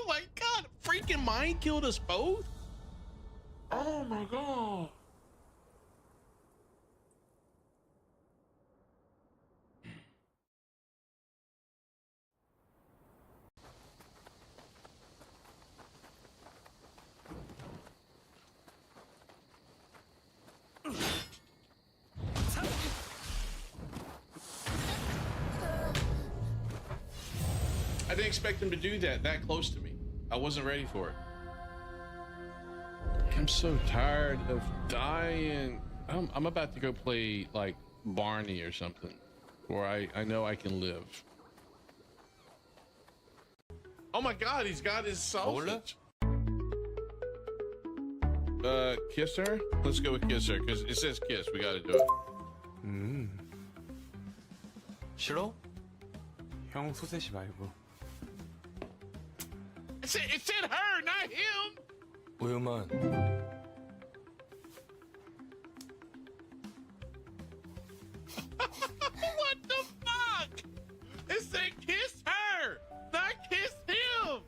Oh my god, freaking mind killed us both? Oh my god. I didn't expect him to do that close to me. I wasn't ready for it. I'm so tired of dying. I'm about to go play like Barney or something where I know I can live. Oh my god, he's got his sausage. Kiss her? Let's go with kiss her because it says kiss. We gotta do it. 싫어? 형 소세지 말고. It said her, not him. 우유만. What the fuck? It said kiss her, not kiss him.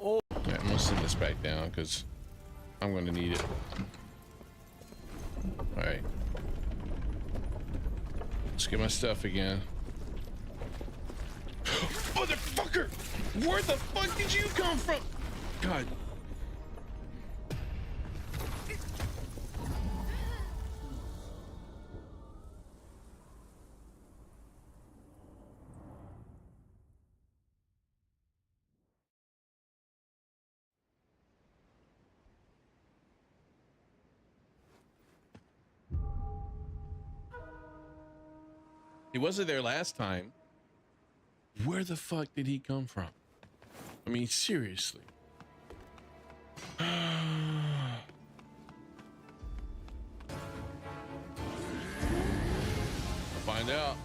Oh. Okay, I'm gonna send this back down because I'm gonna need it. All right. Let's get my stuff again. Motherfucker! Where the fuck did you come from? God. He wasn't there last time. Where the fuck did he come from? I mean, seriously. I'll find out.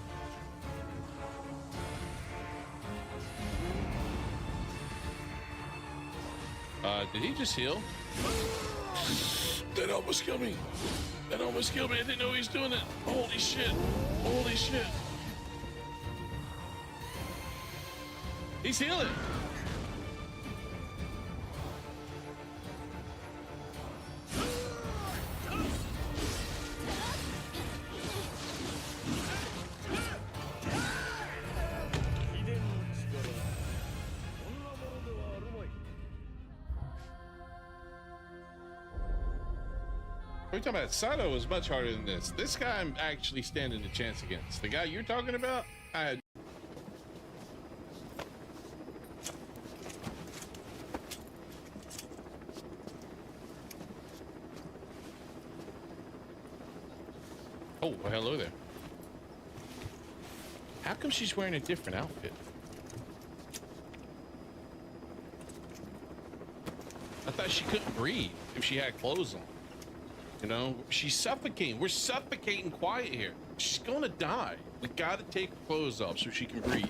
Did he just heal? That almost killed me. That almost killed me. I didn't know he was doing it. Holy shit. Holy shit. He's healing. What are you talking about? Sato was much harder than this. This guy I'm actually standing a chance against. The guy you're talking about, I had. Oh, well, hello there. How come she's wearing a different outfit? I thought she couldn't breathe if she had clothes on. You know, she's suffocating. We're suffocating quiet here. She's gonna die. We gotta take her clothes off so she can breathe.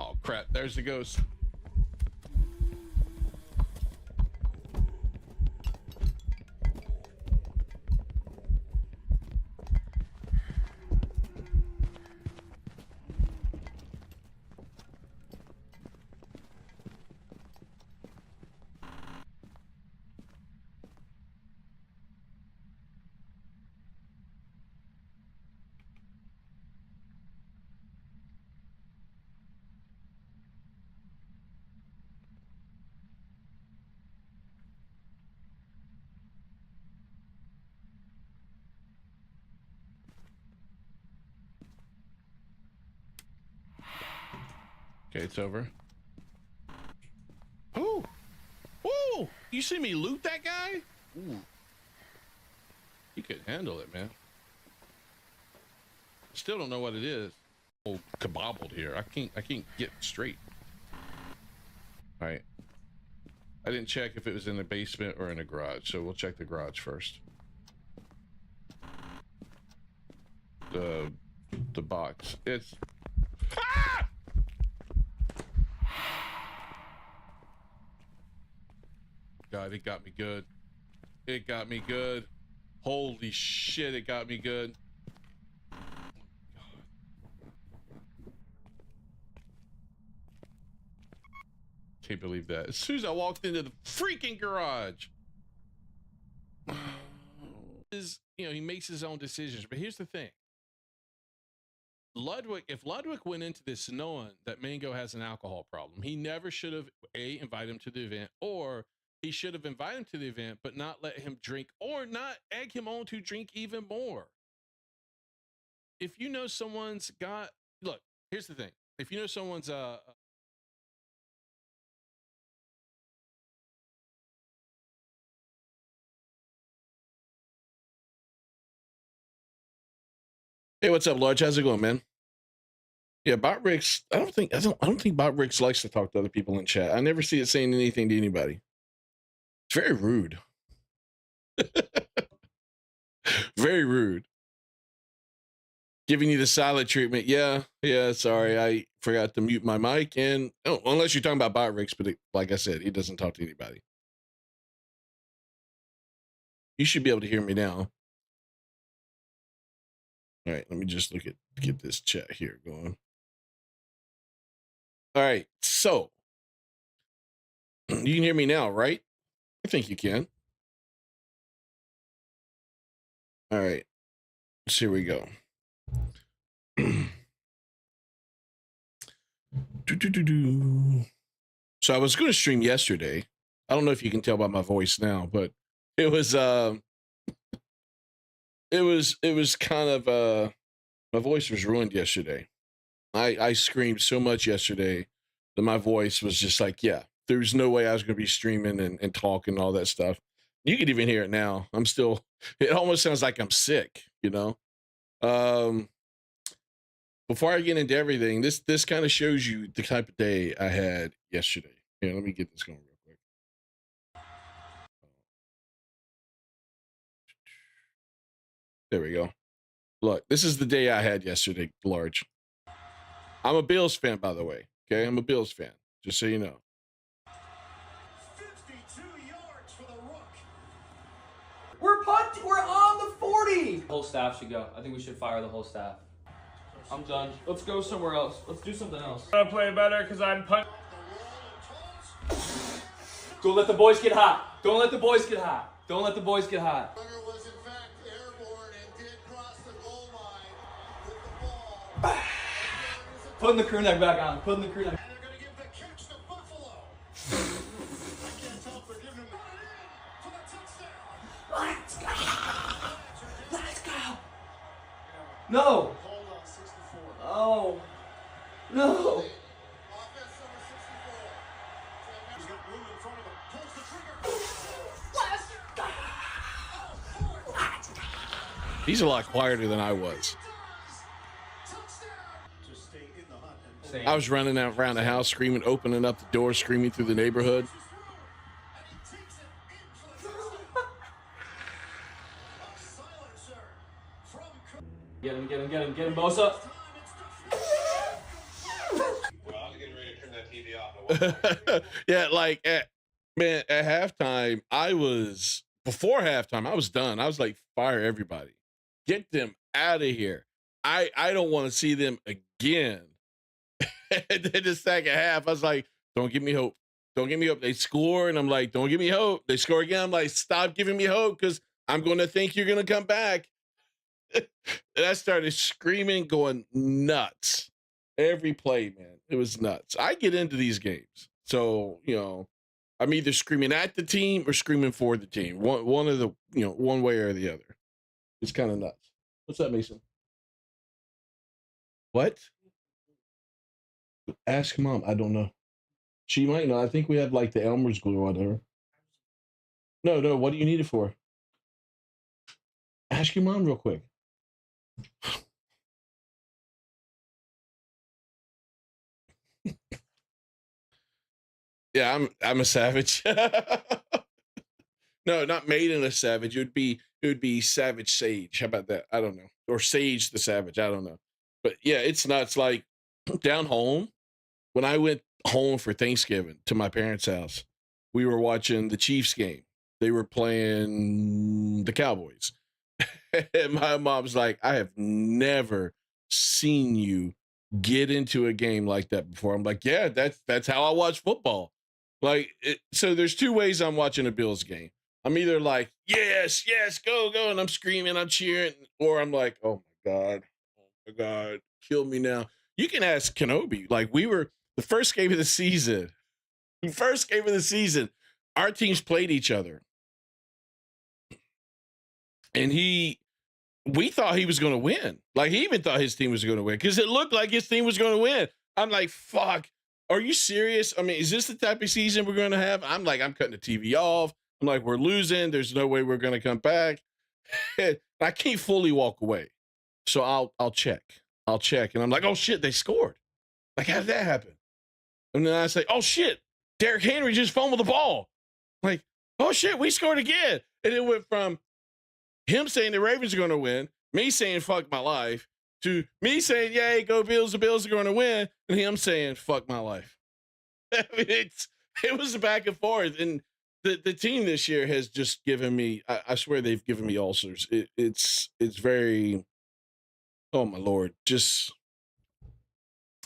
Oh crap, there's the ghost. Okay, it's over. Ooh! Ooh! You see me loot that guy? Ooh. He could handle it, man. Still don't know what it is. Oh, kabobbled here. I can't get straight. All right. I didn't check if it was in the basement or in a garage, so we'll check the garage first. the box. It's ah! God, it got me good. It got me good. Holy shit, it got me good. Can't believe that. As soon as I walked into the freaking garage. He makes his own decisions, but here's the thing. If Ludwig went into this knowing that Mango has an alcohol problem, he never should have invited him to the event, or he should have invited him to the event but not let him drink, or not egg him on to drink even more. If you know someone's got, look, here's the thing. If you know someone's hey, what's up, Large? How's it going, man? Yeah, Bot Ricks. I don't think Bot Ricks likes to talk to other people in chat. I never see it saying anything to anybody. It's very rude. Very rude. Giving you the silent treatment. Yeah, sorry. I forgot to mute my mic. And unless you're talking about Bot Ricks, but like I said, he doesn't talk to anybody. You should be able to hear me now. All right, let me just get this chat here going. All right, so you can hear me now, right? I think you can. All right, so here we go. So I was going to stream yesterday. I don't know if you can tell by my voice now, but it was kind of my voice was ruined yesterday. I screamed so much yesterday that my voice was just like, yeah, there's no way I was going to be streaming and talking and all that stuff. You can even hear it now. It almost sounds like I'm sick, you know? Before I get into everything, this kind of shows you the type of day I had yesterday. Here, let me get this going real quick. There we go. Look, this is the day I had yesterday, Large. I'm a Bills fan, by the way. Okay, I'm a Bills fan, just so you know. 52 yards for the rook. We're on the 40. The whole staff should go. I think we should fire the whole staff. I'm done. Let's go somewhere else. Let's do something else. I'm gonna play better because I'm punch. Don't let the boys get hot. Don't let the boys get hot. Don't let the boys get hot. Was in fact airborne and did cross the goal line with the ball. Putting the crew neck back on. Putting the crew neck. And they're going to give the catch to Buffalo. I can't tell if they're giving him for the touchdown. Let's go. Let's go. No. Hold on, 64. Oh. No. Offense number 64. He's got room in front of him. Pulls the trigger. Let's go. He's a lot quieter than I was. To stay in the hunt and Same. I was running out around the house, screaming, opening up the door, screaming through the neighborhood. and he takes it in for the touchdown. A silencer from Get him, get him, get him, get him, Bosa. Yeah, like at halftime, before halftime, I was done. I was like, fire everybody. Get them out of here. I don't want to see them again. And then the second half, I was like, don't give me hope. Don't give me hope. They score, and I'm like, don't give me hope. They score again. I'm like, stop giving me hope because I'm going to think you're going to come back. And I started screaming, going nuts. Every play, man. It was nuts. I get into these games. So, I'm either screaming at the team or screaming for the team. One of the, one way or the other. It's kind of nuts. What's up, Mason? What? Ask mom. I don't know. She might know. I think we have like the Elmer's glue or whatever. No. What do you need it for? Ask your mom real quick. Yeah, I'm a savage. No, not made in a savage. It would be it would be Savage Sage. How about that? I don't know. Or Sage the Savage. I don't know. But yeah, it's nuts. Like down home, when I went home for Thanksgiving to my parents' house, we were watching the Chiefs game. They were playing the Cowboys. And my mom's like, I have never seen you get into a game like that before. I'm like, yeah, that's how I watch football. Like, so there's two ways I'm watching a Bills game. I'm either like, yes, go, and I'm screaming, I'm cheering, or I'm like, oh my God, kill me now. You can ask Kenobi. Like, we were the first game of the season, our teams played each other. And we thought he was going to win. Like, he even thought his team was going to win because it looked like his team was going to win. I'm like, fuck, are you serious? I mean, is this the type of season we're going to have? I'm like, I'm cutting the TV off. I'm like, we're losing. There's no way we're going to come back. I can't fully walk away. So I'll check. And I'm like, oh shit, they scored. Like, how did that happen? And then I say, oh shit, Derrick Henry just fumbled the ball. Like, oh shit, we scored again. And it went from him saying the Ravens are going to win, me saying fuck my life, to me saying, yay, go Bills, the Bills are going to win, and him saying fuck my life. I mean, it was back and forth. And the team this year has just given me, I swear they've given me ulcers. It's very, oh my Lord, just,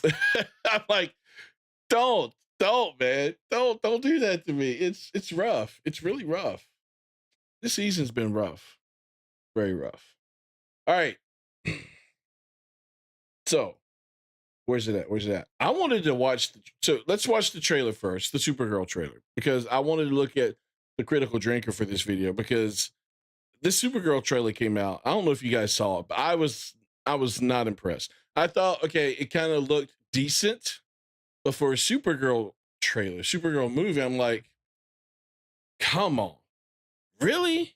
I'm like, don't, man. Don't do that to me. It's rough. It's really rough. This season's been rough. Very rough. All right. So, where's it at? I wanted to watch, so let's watch the trailer first, the Supergirl trailer, because I wanted to look at the critical drinker for this video, because this Supergirl trailer came out. I don't know if you guys saw it, but I was not impressed. I thought, okay, it kind of looked decent, but for a Supergirl trailer, Supergirl movie, I'm like, come on. Really?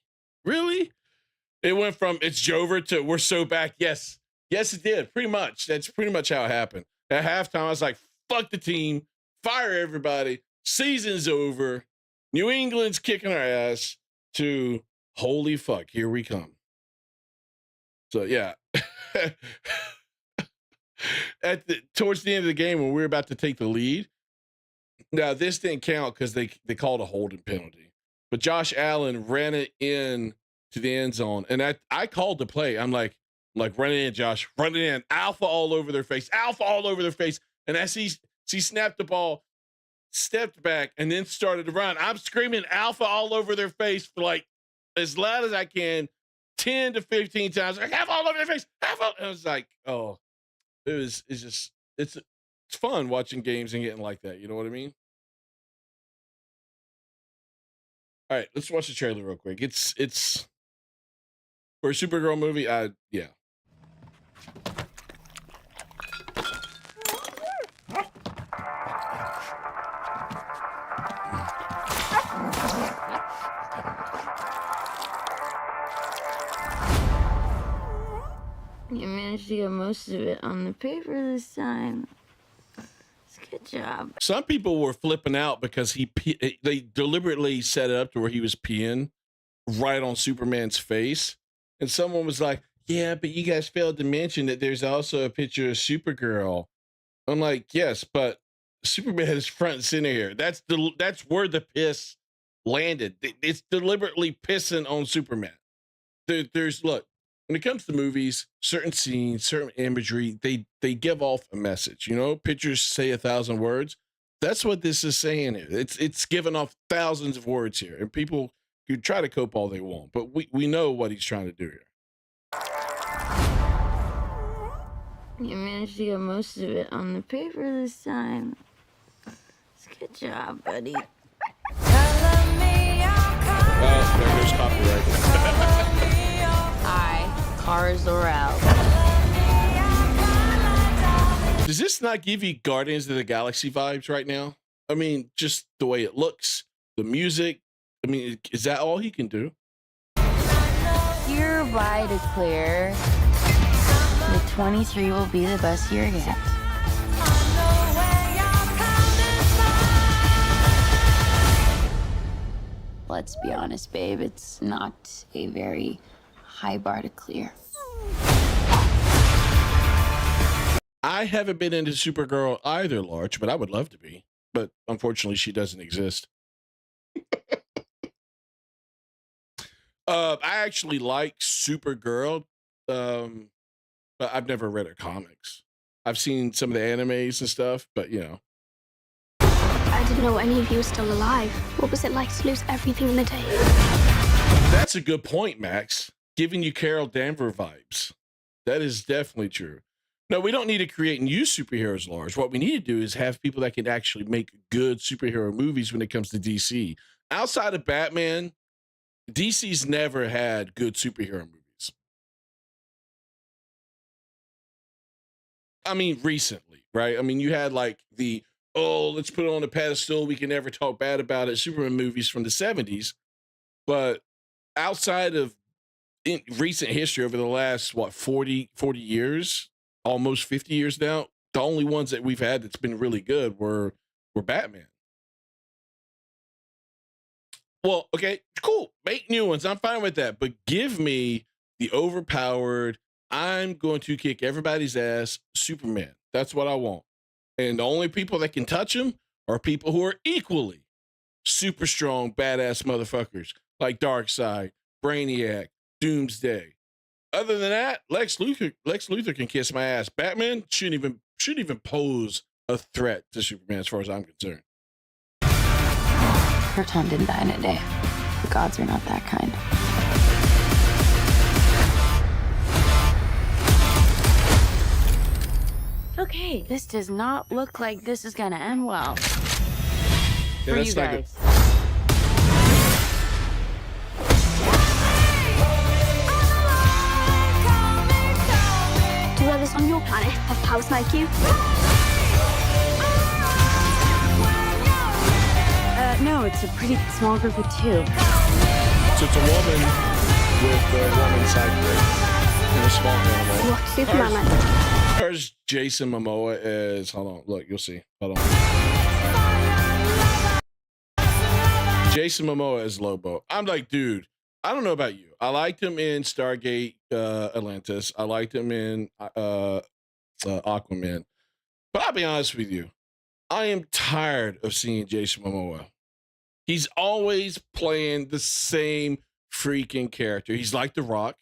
It went from it's Jover to we're so back. Yes, it did. Pretty much. That's pretty much how it happened. At halftime, I was like, fuck the team, fire everybody, season's over, New England's kicking our ass, to holy fuck, here we come. So yeah. Towards the end of the game, when we were about to take the lead, now this didn't count because they called a holding penalty, but Josh Allen ran it in to the end zone, and I called the play. I'm like, run it in, Josh, run it in, alpha all over their face. And as he snapped the ball, stepped back, and then started to run, I'm screaming alpha all over their face for like as loud as I can, 10 to 15 times. Like, alpha all over their face, alpha. And I was like, oh, it's fun watching games and getting like that. You know what I mean? All right, let's watch the trailer real quick. It's for a Supergirl movie. Yeah. You managed to get most of it on the paper this time. Good job. Some people were flipping out because they deliberately set it up to where he was peeing right on Superman's face. And someone was like, yeah, but you guys failed to mention that there's also a picture of Supergirl. I'm like, yes, but Superman is front and center here. That's where the piss landed. It's deliberately pissing on Superman. Look, when it comes to movies, certain scenes, certain imagery, they give off a message. You know, pictures say 1,000 words. That's what this is saying here. It's giving off thousands of words here, and people could try to cope all they want, but we know what he's trying to do here. You managed to get most of it on the paper this time. Good job, buddy. Well, there goes copyright. Cars are out. Does this not give you Guardians of the Galaxy vibes right now? I mean, just the way it looks, the music. I mean, is that all he can do? Hereby declare the 23 will be the best year yet. let's be honest, babe. It's not a very high bar to clear. I haven't been into Supergirl either, Large, but I would love to be. But unfortunately, she doesn't exist. I actually like Supergirl, but I've never read her comics. I've seen some of the animes and stuff, but you know. I didn't know any of you were still alive. What was it like to lose everything in the day? That's a good point, Max. Giving you Carol Danvers vibes. That is definitely true. No, we don't need to create new superheroes, Lars. What we need to do is have people that can actually make good superhero movies when it comes to DC. Outside of Batman, DC's never had good superhero movies. I mean, recently, right? I mean, you had like the, oh, let's put it on a pedestal, we can never talk bad about it, Superman movies from the 70s. But outside of in recent history over the last, 40 years, almost 50 years now, the only ones that we've had that's been really good were Batman. Well, okay, cool. Make new ones. I'm fine with that. But give me the overpowered, I'm going to kick everybody's ass Superman. That's what I want. And the only people that can touch him are people who are equally super strong, badass motherfuckers like Darkseid, Brainiac, Doomsday. Other than that, Lex Luthor can kiss my ass. Batman shouldn't even pose a threat to Superman as far as I'm concerned. Krypton didn't die in a day. The gods are not that kind. Okay, this does not look like this is gonna end well. Yeah, for you guys. Do others on your planet have powers like you? No, it's a pretty small group of two. So it's a woman with a woman sidekick and a small animal. What Superman like? Hers Jason Momoa is, hold on, look, you'll see. Hold on. Jason Momoa is Lobo. I'm like, dude, I don't know about you. I liked him in Stargate Atlantis. I liked him in Aquaman. But I'll be honest with you. I am tired of seeing Jason Momoa. He's always playing the same freaking character. He's like The Rock.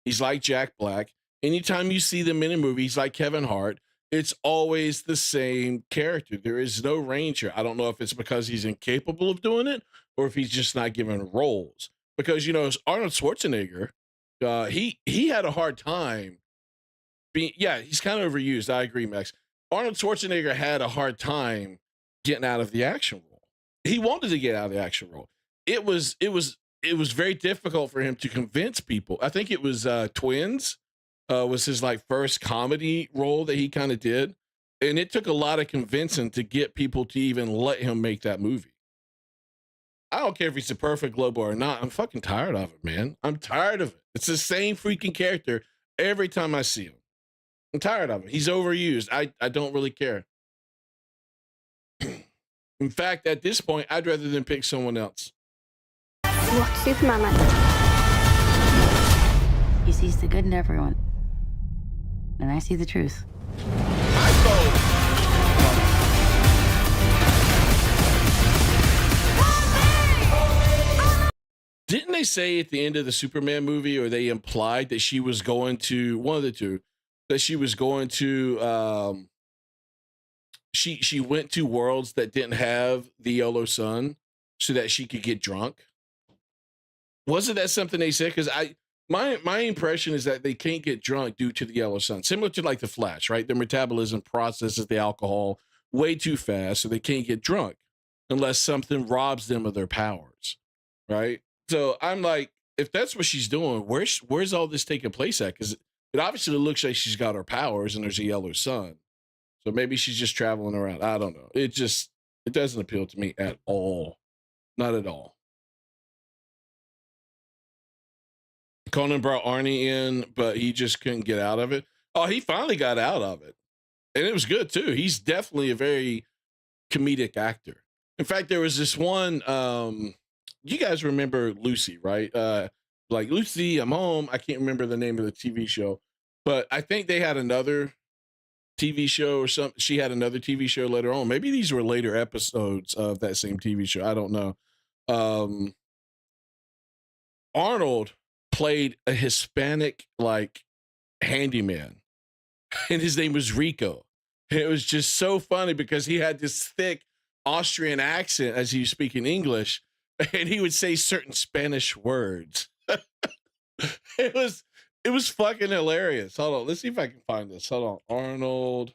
He's like Jack Black. Anytime you see them in a movie, he's like Kevin Hart. It's always the same character. There is no range here. I don't know if it's because he's incapable of doing it or if he's just not given roles. Because, you know, Arnold Schwarzenegger, he had a hard time being, yeah, he's kind of overused. I agree, Max. Arnold Schwarzenegger had a hard time getting out of the action role. He wanted to get out of the action role. It was very difficult for him to convince people. I think it was Twins was his like first comedy role that he kind of did. And it took a lot of convincing to get people to even let him make that movie. I don't care if he's a perfect Lobo or not. I'm fucking tired of it, man. I'm tired of it. It's the same freaking character every time I see him. I'm tired of it. He's overused. I don't really care. In fact, at this point, I'd rather than pick someone else. What Superman like? He sees the good in everyone. And I see the truth. Didn't they say at the end of the Superman movie, or they implied that she was going to, one of the two, that she was going to, she went to worlds that didn't have the yellow sun so that she could get drunk? Wasn't that something they said? Because my impression is that they can't get drunk due to the yellow sun, similar to like the Flash, right? Their metabolism processes the alcohol way too fast, so they can't get drunk unless something robs them of their powers, right? So I'm like, if that's what she's doing, where's all this taking place at? Because it obviously looks like she's got her powers and there's a yellow sun. So maybe she's just traveling around. I don't know. It doesn't appeal to me at all. Not at all. Conan brought Arnie in, but he just couldn't get out of it. Oh, he finally got out of it. And it was good too. He's definitely a very comedic actor. In fact, there was this one you guys remember Lucy, right? Like Lucy, I'm home. I can't remember the name of the TV show, but I think they had another TV show or something. She had another TV show later on. Maybe these were later episodes of that same TV show. I don't know. Arnold played a Hispanic like handyman, and his name was Rico. And it was just so funny because he had this thick Austrian accent as he was speaking English, and he would say certain Spanish words. It was fucking hilarious. Hold on, let's see if I can find this. Hold on, Arnold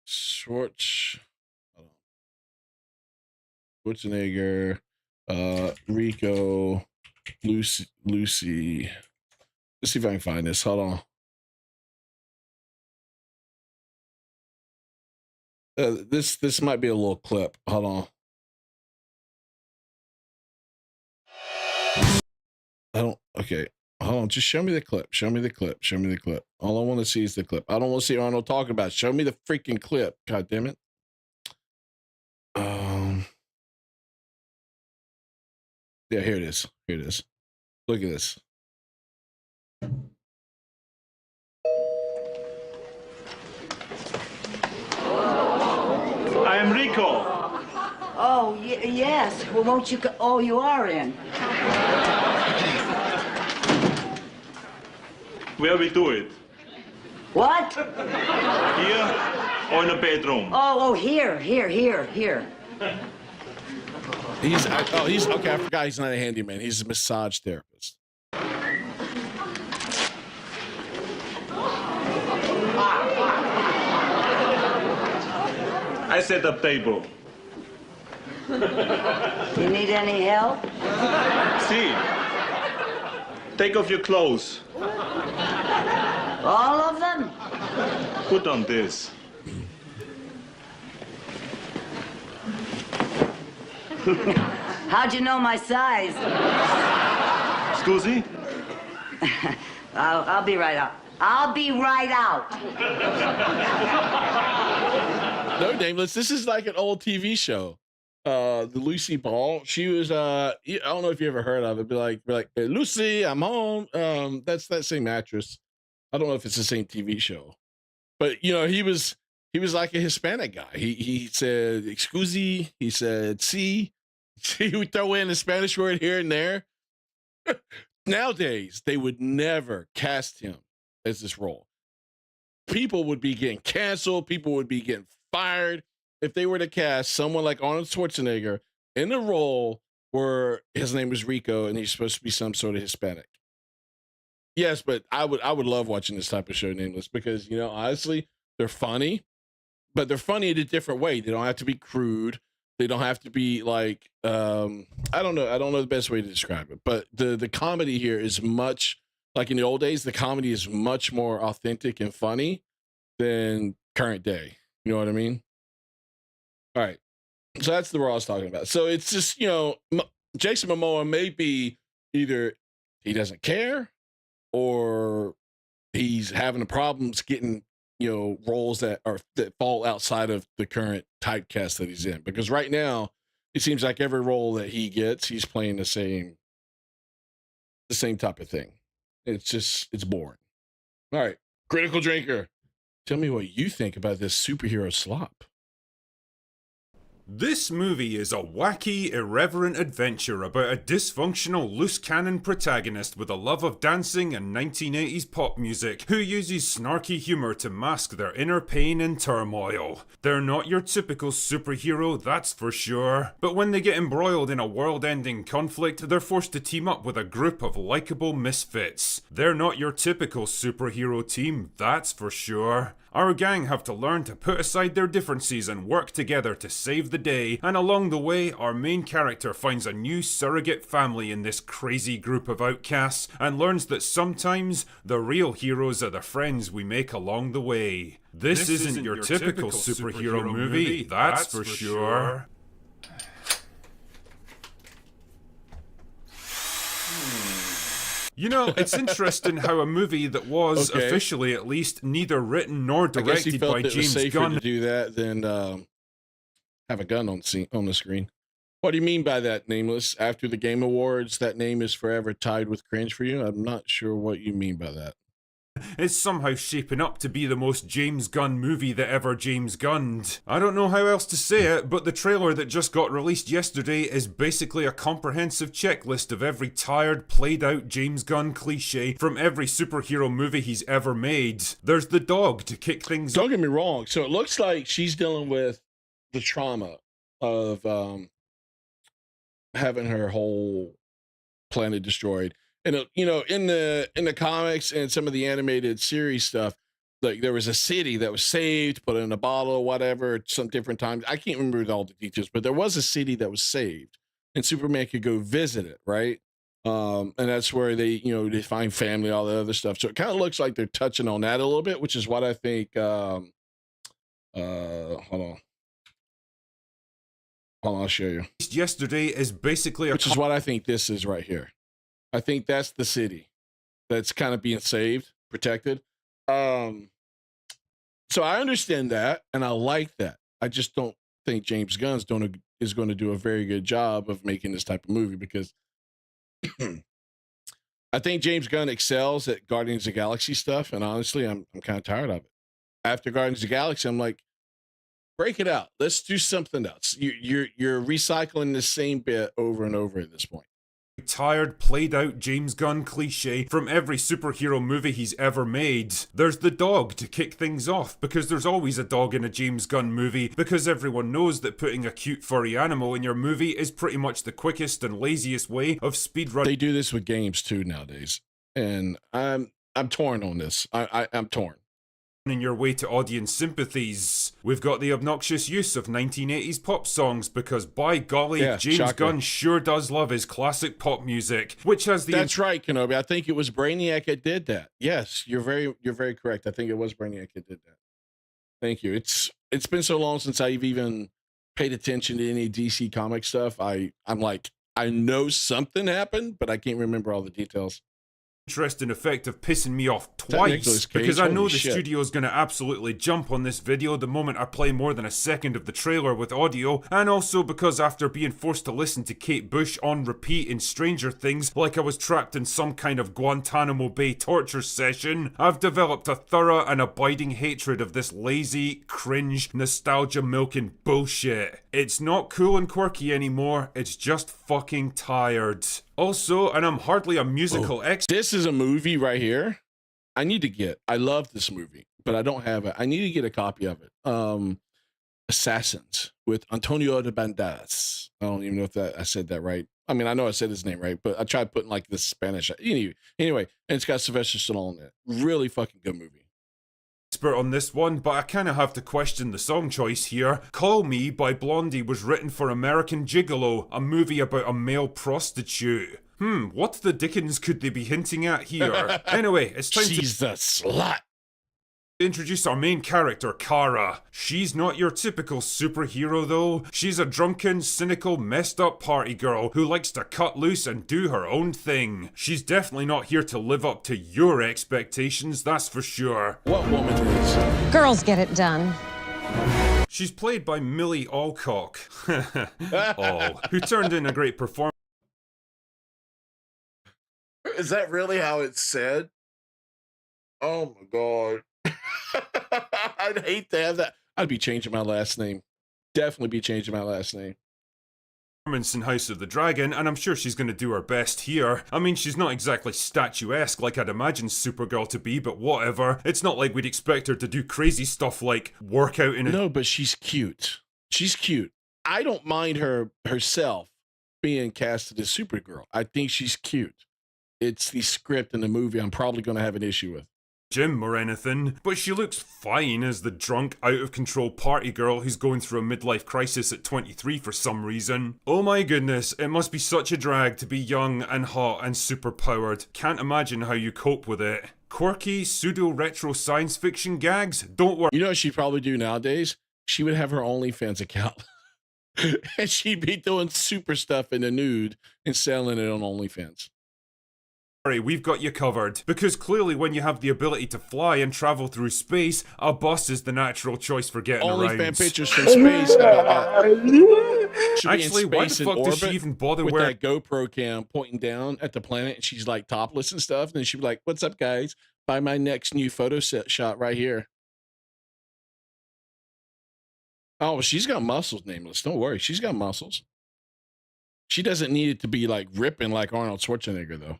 Schwarzenegger, Rico, Lucy. Let's see if I can find this. Hold on. This might be a little clip. Hold on. Okay. Hold on. Just show me the clip. Show me the clip. Show me the clip. All I want to see is the clip. I don't want to see Arnold talking about it. Show me the freaking clip. God damn it. Yeah, here it is. Here it is. Look at this. I am Rico. Oh, yes. Well, won't you go? Oh, you are in. Where we do it? What? Here or in a bedroom? Oh, here. He's okay. I forgot he's not a handyman. He's a massage therapist. I set up table. You need any help? See, take off your clothes. All of them? Put on this. How'd you know my size? Scusi? I'll be right out. I'll be right out. No, Nameless. This is like an old TV show. The Lucy Ball. She was I don't know if you ever heard of it. Be like, hey, Lucy, I'm home. That's that same actress. I don't know if it's the same TV show, but you know, he was like a Hispanic guy. He said "excusi," he said "si." He would throw in a Spanish word here and there. Nowadays, they would never cast him as this role. People would be getting canceled. People would be getting fired if they were to cast someone like Arnold Schwarzenegger in a role where his name was Rico and he's supposed to be some sort of Hispanic. Yes, but I would love watching this type of show, Nameless, because, you know, honestly, they're funny, but they're funny in a different way. They don't have to be crude. They don't have to be like, I don't know the best way to describe it, but the comedy here is much like in the old days. The comedy is much more authentic and funny than current day. You know what I mean? All right. So that's the role I was talking about. So it's just, you know, Jason Momoa may be either he doesn't care or he's having problems getting, you know, roles that fall outside of the current typecast that he's in. Because right now, it seems like every role that he gets, he's playing the same type of thing. It's boring. All right. Critical Drinker. Tell me what you think about this superhero slop. This movie is a wacky, irreverent adventure about a dysfunctional, loose cannon protagonist with a love of dancing and 1980s pop music who uses snarky humor to mask their inner pain and turmoil. They're not your typical superhero, that's for sure. But when they get embroiled in a world-ending conflict, they're forced to team up with a group of likable misfits. They're not your typical superhero team, that's for sure. Our gang have to learn to put aside their differences and work together to save the day, and along the way, our main character finds a new surrogate family in this crazy group of outcasts, and learns that sometimes the real heroes are the friends we make along the way. This isn't your typical superhero movie, that's for sure. You know, it's interesting how a movie that was, officially at least, neither written nor directed by James Gunn. To do that than have a gun on the screen. What do you mean by that, Nameless? After the Game Awards, that name is forever tied with cringe for you? I'm not sure what you mean by that. It's somehow shaping up to be the most James Gunn movie that ever James Gunned. I don't know how else to say it, but the trailer that just got released yesterday is basically a comprehensive checklist of every tired, played out James Gunn cliche from every superhero movie he's ever made. There's the dog to kick things Don't get me wrong. So it looks like she's dealing with the trauma of having her whole planet destroyed. And you know, in the comics and some of the animated series stuff, like there was a city that was saved, put in a bottle or whatever, some different times. I can't remember all the details, but there was a city that was saved, and Superman could go visit it, right? And that's where they, you know, they find family, all the other stuff. So it kind of looks like they're touching on that a little bit, which is what I think. Hold on, I'll show you. yesterday is basically Which is what I think this is right here. I think that's the city that's kind of being saved, protected. So I understand that, and I like that. I just don't think James Gunn is going to do a very good job of making this type of movie, because I think James Gunn excels at Guardians of the Galaxy stuff, and honestly, I'm kind of tired of it. After Guardians of the Galaxy, I'm like, break it out. Let's do something else. You're recycling the same bit over and over at this point. Tired, played out James Gunn cliche from every superhero movie he's ever made. There's the dog to kick things off, because there's always a dog in a James Gunn movie, because everyone knows that putting a cute furry animal in your movie is pretty much the quickest and laziest way of speedrunning. They do this with games too nowadays, and I'm torn on this. I'm torn. In your way to audience sympathies. We've got the obnoxious use of 1980s pop songs, because by golly, Yeah, James shocker. Gunn sure does love his classic pop music, which has the That's right, Kenobi. I think it was Brainiac that did that. Yes, you're very correct. I think it was Brainiac that did that. Thank you. It's been so long since I've even paid attention to any DC comic stuff. I'm like, I know something happened, but I can't remember all the details. interesting effect of pissing me off that twice, Nicolas Cage? because I know Holy the shit. studio's gonna absolutely jump on this video the moment I play more than a second of the trailer with audio, and also because after being forced to listen to Kate Bush on repeat in Stranger Things like I was trapped in some kind of Guantanamo Bay torture session, I've developed a thorough and abiding hatred of this lazy, cringe, nostalgia-milking bullshit. It's not cool and quirky anymore, it's just fucking tired. Also, and I'm hardly a musical expert. This is a movie right here. I need to get. I love this movie, but I don't have it. I need to get a copy of it. Assassins with Antonio de Banderas. I don't even know if I said that right. I mean, I know I said his name right, but I tried putting like the Spanish. Anyway, and it's got Sylvester Stallone in it. Really fucking good movie. On this one, but I kind of have to question the song choice here. Call Me by Blondie was written for American Gigolo, a movie about a male prostitute. What the dickens could they be hinting at here? Anyway, it's time She's the slut. to introduce our main character, Kara. She's not your typical superhero though. She's a drunken, cynical, messed up party girl who likes to cut loose and do her own thing. She's definitely not here to live up to your expectations, that's for sure. What woman is? Girls get it done. She's played by Millie Alcock, who turned in a great performance. Is that really how it's said? Oh my god. I'd hate to have that. I'd be changing my last name. Definitely be changing my last name. In House of the Dragon, and I'm sure she's going to do her best here. I mean, she's not exactly statuesque like I'd imagine Supergirl to be, but whatever. It's not like we'd expect her to do crazy stuff like work out in a... No, but she's cute. She's cute. I don't mind her herself being casted as Supergirl. I think she's cute. It's the script in the movie I'm probably going to have an issue with. gym or anything, but she looks fine as the drunk, out-of-control party girl who's going through a midlife crisis at 23 for some reason. Oh my goodness, it must be such a drag to be young and hot and super-powered. Can't imagine how you cope with it. Quirky, pseudo-retro science fiction gags? Don't worry. You know what she'd probably do nowadays? She would have her OnlyFans account. And she'd be doing super stuff in the nude and selling it on OnlyFans. we've got you covered. Because clearly when you have the ability to fly and travel through space, a bus is the natural choice for getting Only around. fan pictures from space. Actually, why the fuck does she even bother with wearing that GoPro cam pointing down at the planet, and she's like topless and stuff, and then she'd be like, "What's up, guys? Buy my next new photo set shot right here." Oh, well, she's got muscles, Nameless. Don't worry, she's got muscles. She doesn't need it to be like ripping like Arnold Schwarzenegger, though.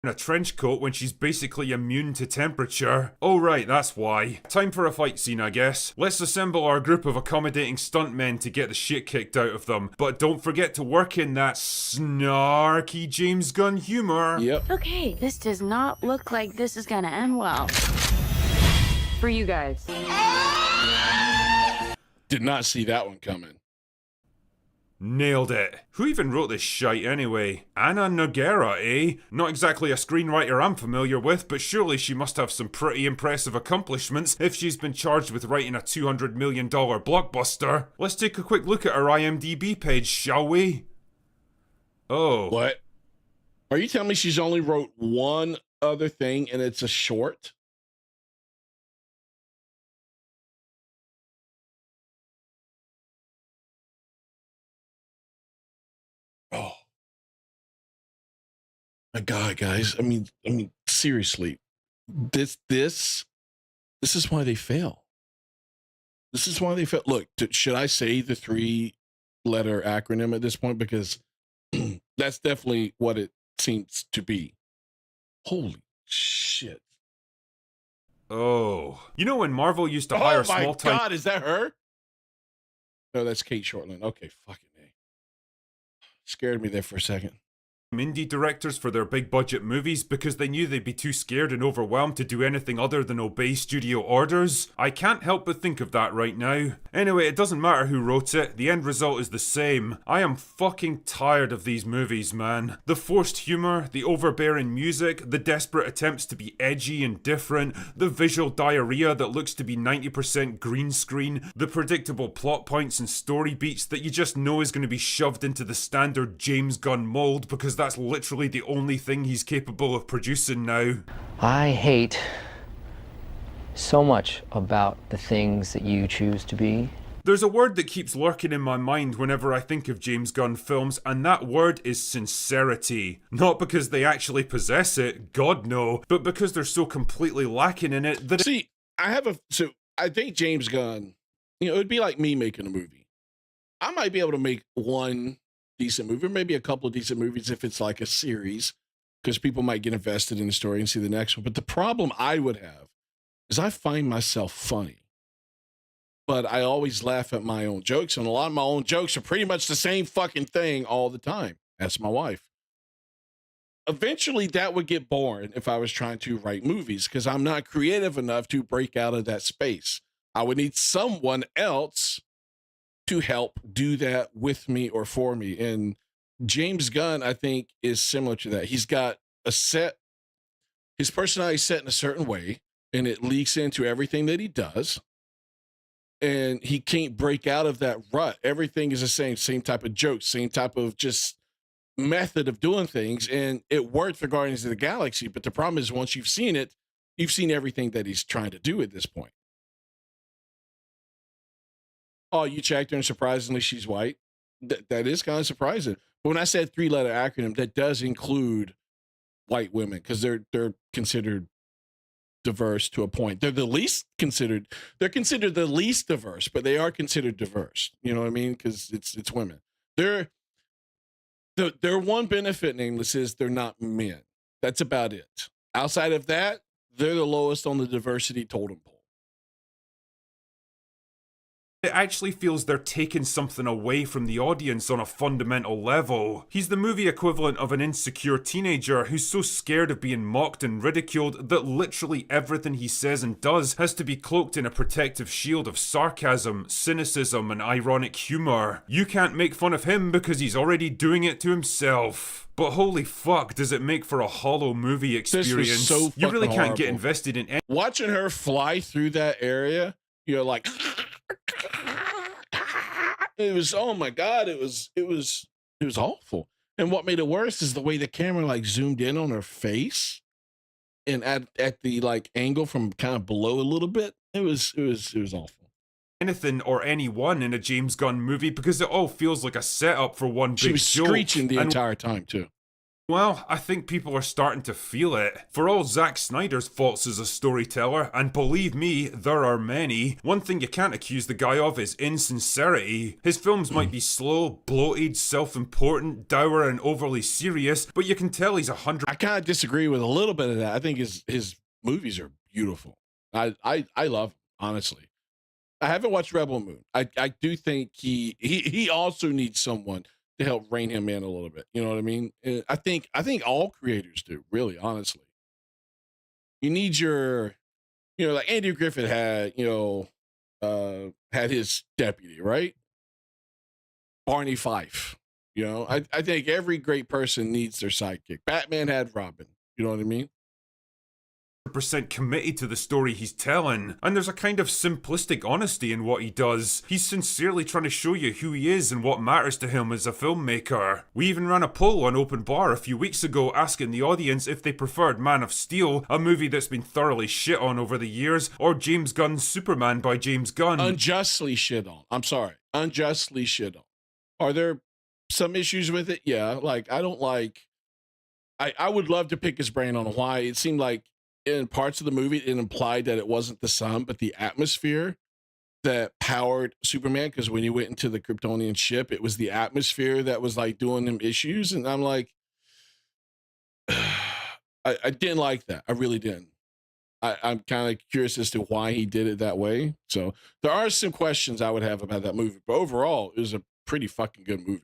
a trench coat when she's basically immune to temperature? Oh right, that's why. Time for a fight scene, I guess. Let's assemble our group of accommodating stuntmen to get the shit kicked out of them. But don't forget to work in that snarky James Gunn humor. Yep. Okay, this does not look like this is gonna end well. For you guys. Did not see that one coming. Nailed it. Who even wrote this shite anyway? Anna Noguera, eh? Not exactly a screenwriter I'm familiar with, but surely she must have some pretty impressive accomplishments if she's been charged with writing a $200 million blockbuster. Let's take a quick look at her IMDb page, shall we? Oh. What? Are you telling me she's only wrote one other thing and it's a short? Oh my God, guys. I mean, seriously, this is why they fail. This is why they fail. Look, should I say the 3-letter acronym at this point? Because that's definitely what it seems to be. Holy shit. Oh. You know when Marvel used to hire small time... Oh my God, is that her? No, that's Kate Shortland. Okay, fucking A. Scared me there for a second. Indie directors for their big budget movies because they knew they'd be too scared and overwhelmed to do anything other than obey studio orders? I can't help but think of that right now. Anyway, it doesn't matter who wrote it, the end result is the same. I am fucking tired of these movies, man. The forced humour, the overbearing music, the desperate attempts to be edgy and different, the visual diarrhea that looks to be 90% green screen, the predictable plot points and story beats that you just know is going to be shoved into the standard James Gunn mold because that's literally the only thing he's capable of producing now. I hate so much about the things that you choose to be. There's a word that keeps lurking in my mind whenever I think of James Gunn films, and that word is sincerity. Not because they actually possess it, God no, but because they're so completely lacking in it that... See, I think James Gunn, it would be like me making a movie. I might be able to make one decent movie, or maybe a couple of decent movies if it's like a series, because people might get invested in the story and see the next one. But the problem I would have is I find myself funny, but I always laugh at my own jokes, and a lot of my own jokes are pretty much the same fucking thing all the time. That's my wife. Eventually that would get boring if I was trying to write movies, because I'm not creative enough to break out of that space. I would need someone else to help do that with me or for me. And James Gunn, I think, is similar to that. He's got his personality is set in a certain way, and it leaks into everything that he does. And he can't break out of that rut. Everything is the same type of jokes, same type of just method of doing things. And it worked for Guardians of the Galaxy. But the problem is, once you've seen it, you've seen everything that he's trying to do at this point. Oh, you checked her and surprisingly she's white. That is kind of surprising. But when I said 3-letter acronym, that does include white women, because they're considered diverse to a point. They're considered the least diverse, but they are considered diverse. You know what I mean? Because it's women. Their one benefit, Nameless, is they're not men. That's about it. Outside of that, they're the lowest on the diversity totem pole. It actually feels they're taking something away from the audience on a fundamental level. He's the movie equivalent of an insecure teenager who's so scared of being mocked and ridiculed that literally everything he says and does has to be cloaked in a protective shield of sarcasm, cynicism, and ironic humor. You can't make fun of him because he's already doing it to himself. But holy fuck, does it make for a hollow movie experience. This was so you really can't horrible. get invested in any... Watching her fly through that area, you're like... It was, oh my God, it was awful. And what made it worse is the way the camera like zoomed in on her face and at the like angle from kind of below a little bit. It was awful. Anything or anyone in a James Gunn movie because it all feels like a setup for one She big was joke. screeching the And, entire time too. well, I think people are starting to feel it. For all Zack Snyder's faults as a storyteller, and believe me, there are many, one thing you can't accuse the guy of is insincerity. His films might be slow, bloated, self-important, dour and overly serious, but you can tell he's 100. I kind of disagree with a little bit of that. I think his movies are beautiful. I love them, honestly. I haven't watched Rebel Moon. I do think he also needs someone to help rein him in a little bit. You know what I mean? I think all creators do, really, honestly. You need your, like Andy Griffith had, had his deputy, right? Barney Fife. I think every great person needs their sidekick. Batman had Robin. You know what I mean? % committed to the story he's telling, and there's a kind of simplistic honesty in what he does. He's sincerely trying to show you who he is and what matters to him as a filmmaker. We even ran a poll on Open Bar a few weeks ago asking the audience if they preferred Man of Steel, a movie that's been thoroughly shit on over the years, or James Gunn's Superman by James Gunn. Unjustly shit on. I'm sorry. Unjustly shit on. Are there some issues with it? Yeah. Like, I don't like, I would love to pick his brain on why it seemed like in parts of the movie, it implied that it wasn't the sun, but the atmosphere that powered Superman. Because when he went into the Kryptonian ship, it was the atmosphere that was like doing him issues. And I'm like, I didn't like that. I really didn't. I'm kind of curious as to why he did it that way. So there are some questions I would have about that movie. But overall, it was a pretty fucking good movie.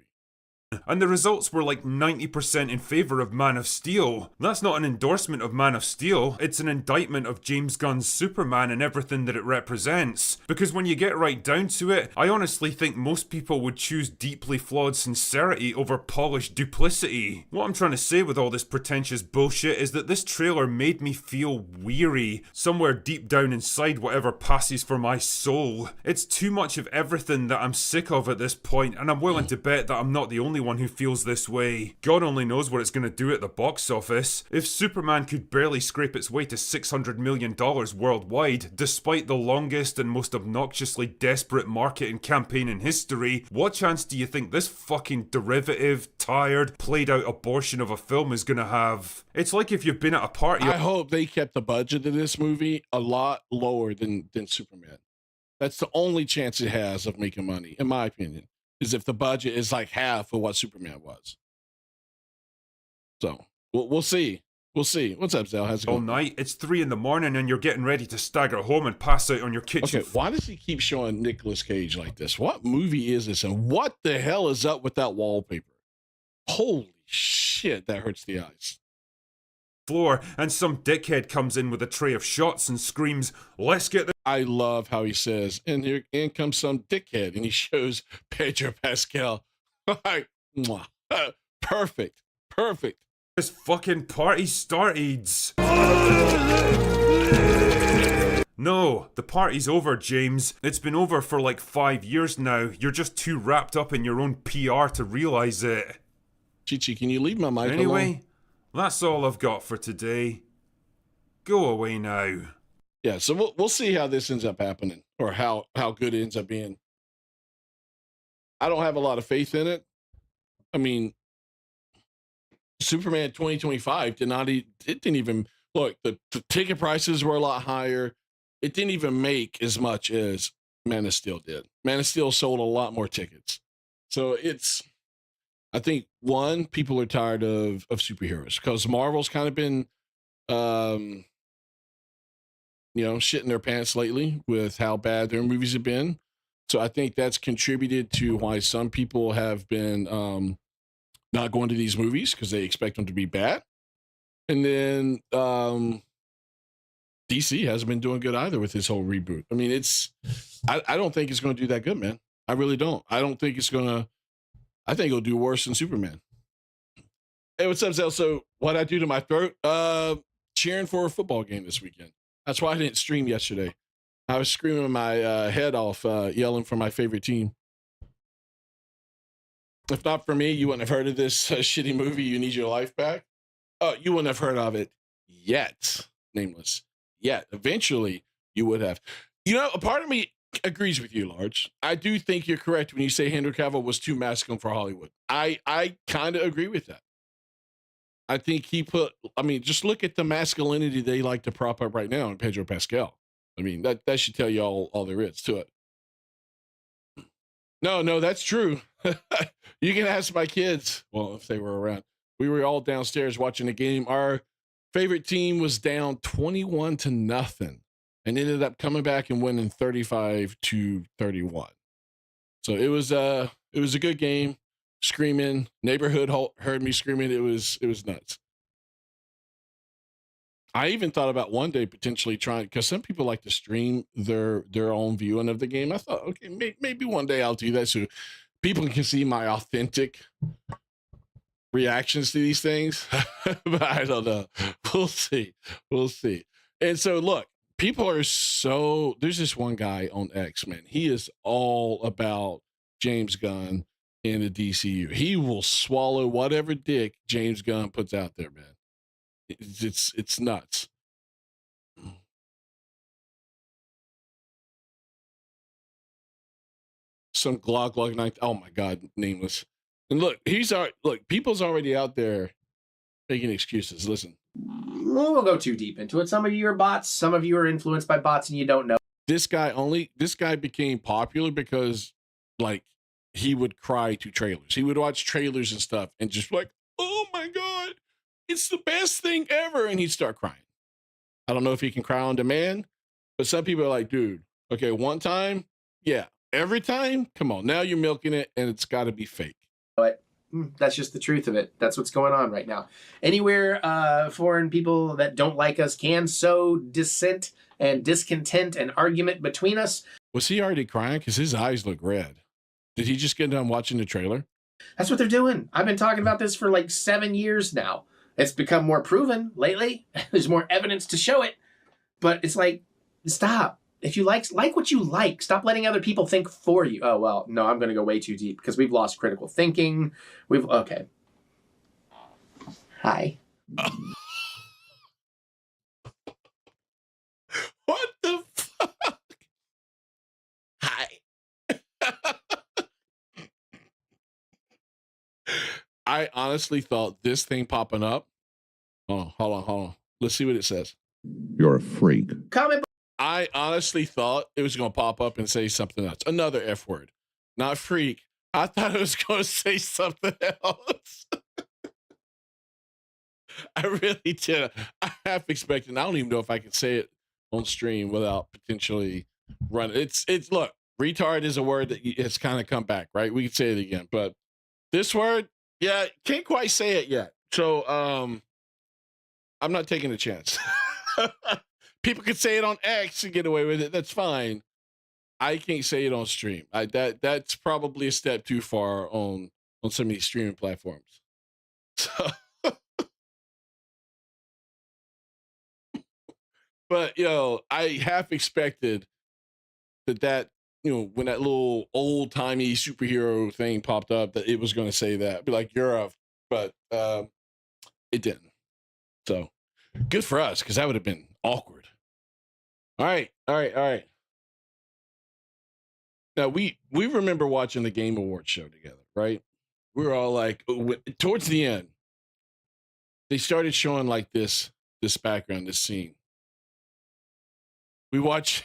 And the results were like 90% in favour of Man of Steel. That's not an endorsement of Man of Steel, it's an indictment of James Gunn's Superman and everything that it represents. Because when you get right down to it, I honestly think most people would choose deeply flawed sincerity over polished duplicity. What I'm trying to say with all this pretentious bullshit is that this trailer made me feel weary, somewhere deep down inside whatever passes for my soul. It's too much of everything that I'm sick of at this point, and I'm willing to bet that I'm not the only one who feels this way. God only knows what it's going to do at the box office. If Superman could barely scrape its way to $600 million worldwide, despite the longest and most obnoxiously desperate marketing campaign in history, what chance do you think this fucking derivative, tired, played out abortion of a film is going to have? It's like if you've been at a party. I hope they kept the budget of this movie a lot lower than Superman. That's the only chance it has of making money, in my opinion, is if the budget is like half of what Superman was. So we'll see. We'll see. What's up, Zell? How's it going? All night. It's 3 a.m. and you're getting ready to stagger home and pass out on your kitchen. Okay, why does he keep showing Nicolas Cage like this? What movie is this? And what the hell is up with that wallpaper? Holy shit, that hurts the eyes. Floor, and some dickhead comes in with a tray of shots and screams, "Let's get the..." I love how he says, and here in comes some dickhead, and he shows Pedro Pascal. Like, mwah. Perfect. This fucking party started. No, the party's over, James. It's been over for like 5 years now. You're just too wrapped up in your own PR to realize it. Chi-Chi, can you leave my mic Anyway, alone? that's all I've got for today. Go away now. Yeah, so we'll see how this ends up happening, or how good it ends up being. I don't have a lot of faith in it. I mean, Superman 2025 didn't even look. The ticket prices were a lot higher. It didn't even make as much as Man of Steel did. Man of Steel sold a lot more tickets. So I think one, people are tired of superheroes because Marvel's kind of been shitting their pants lately with how bad their movies have been. So I think that's contributed to why some people have been not going to these movies because they expect them to be bad. And then DC hasn't been doing good either with this whole reboot. I mean, I don't think it's going to do that good, man. I really don't. I think it'll do worse than Superman. Hey, what's up, Zell? So what'd I do to my throat? Cheering for a football game this weekend. That's why I didn't stream yesterday. I was screaming my head off, yelling for my favorite team. If not for me, you wouldn't have heard of this shitty movie, You Need Your Life Back. You wouldn't have heard of it yet. Nameless. Yet. Eventually, you would have. You know, a part of me agrees with you, Large. I do think you're correct when you say Henry Cavill was too masculine for Hollywood. I kind of agree with that. I think just look at the masculinity they like to prop up right now in Pedro Pascal. I mean, that should tell you all there is to it. No, that's true. You can ask my kids. Well, if they were around. We were all downstairs watching the game. Our favorite team was down 21-0 and ended up coming back and winning 35-31. So it was a good game. Screaming, neighborhood heard me screaming. It was nuts. I even thought about one day potentially trying, because some people like to stream their own viewing of the game. I thought, okay, maybe one day I'll do that so people can see my authentic reactions to these things. But I don't know. We'll see. And so look, people are there's this one guy on X, man. He is all about James Gunn in the DCU. He will swallow whatever dick James Gunn puts out there, man. It's nuts. Some Glog 9. Oh my God, nameless. And look, people's already out there making excuses. Listen. We won't go too deep into it. Some of you are bots, some of you are influenced by bots and you don't know. This guy became popular because he would cry to trailers. He would watch trailers and stuff and just like, oh my God, it's the best thing ever. And he'd start crying. I don't know if he can cry on demand, but some people are like, dude, okay, one time, yeah. Every time, come on. Now you're milking it and it's got to be fake. But that's just the truth of it. That's what's going on right now. Anywhere foreign people that don't like us can sow dissent and discontent and argument between us. Was he already crying? Because his eyes look red. Did he just get done watching the trailer? That's what they're doing. I've been talking about this for like 7 years now. It's become more proven lately. There's more evidence to show it. But it's like, stop. If you like what you like, stop letting other people think for you. Oh, well, no, I'm going to go way too deep because we've lost critical thinking. Okay. Hi. What the fuck? Hi. I honestly thought this thing popping up. Oh, hold on. Let's see what it says. You're a freak. Comment. I honestly thought it was going to pop up and say something else. Another F word. Not freak. I thought it was going to say something else. I really did. I half expected. I don't even know if I can say it on stream without potentially running. It's look, retard is a word that it's kind of come back, right? We can say it again, but this word, yeah, can't quite say it yet. So I'm not taking a chance. People could say it on X and get away with it. That's fine. I can't say it on stream. That's probably a step too far on some of these streaming platforms. So, but I half expected that when that little old timey superhero thing popped up, that it was going to say that, be like but it didn't. So good for us, because that would have been awkward. All right. Now we remember watching the Game Awards show together, right? We were all like, towards the end, they started showing like this background, this scene. You watch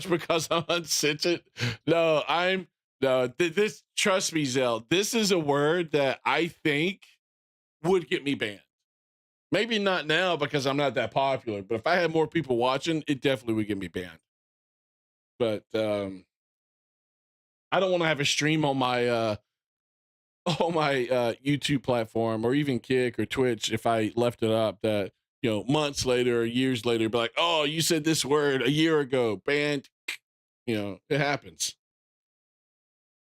because I'm uncensored. This, trust me, Zell, this is a word that I think would get me banned. Maybe not now because I'm not that popular, but if I had more people watching, it definitely would get me banned. But I don't want to have a stream on my YouTube platform or even Kick or Twitch if I left it up that months later or years later, be like, oh, you said this word a year ago, banned. It happens.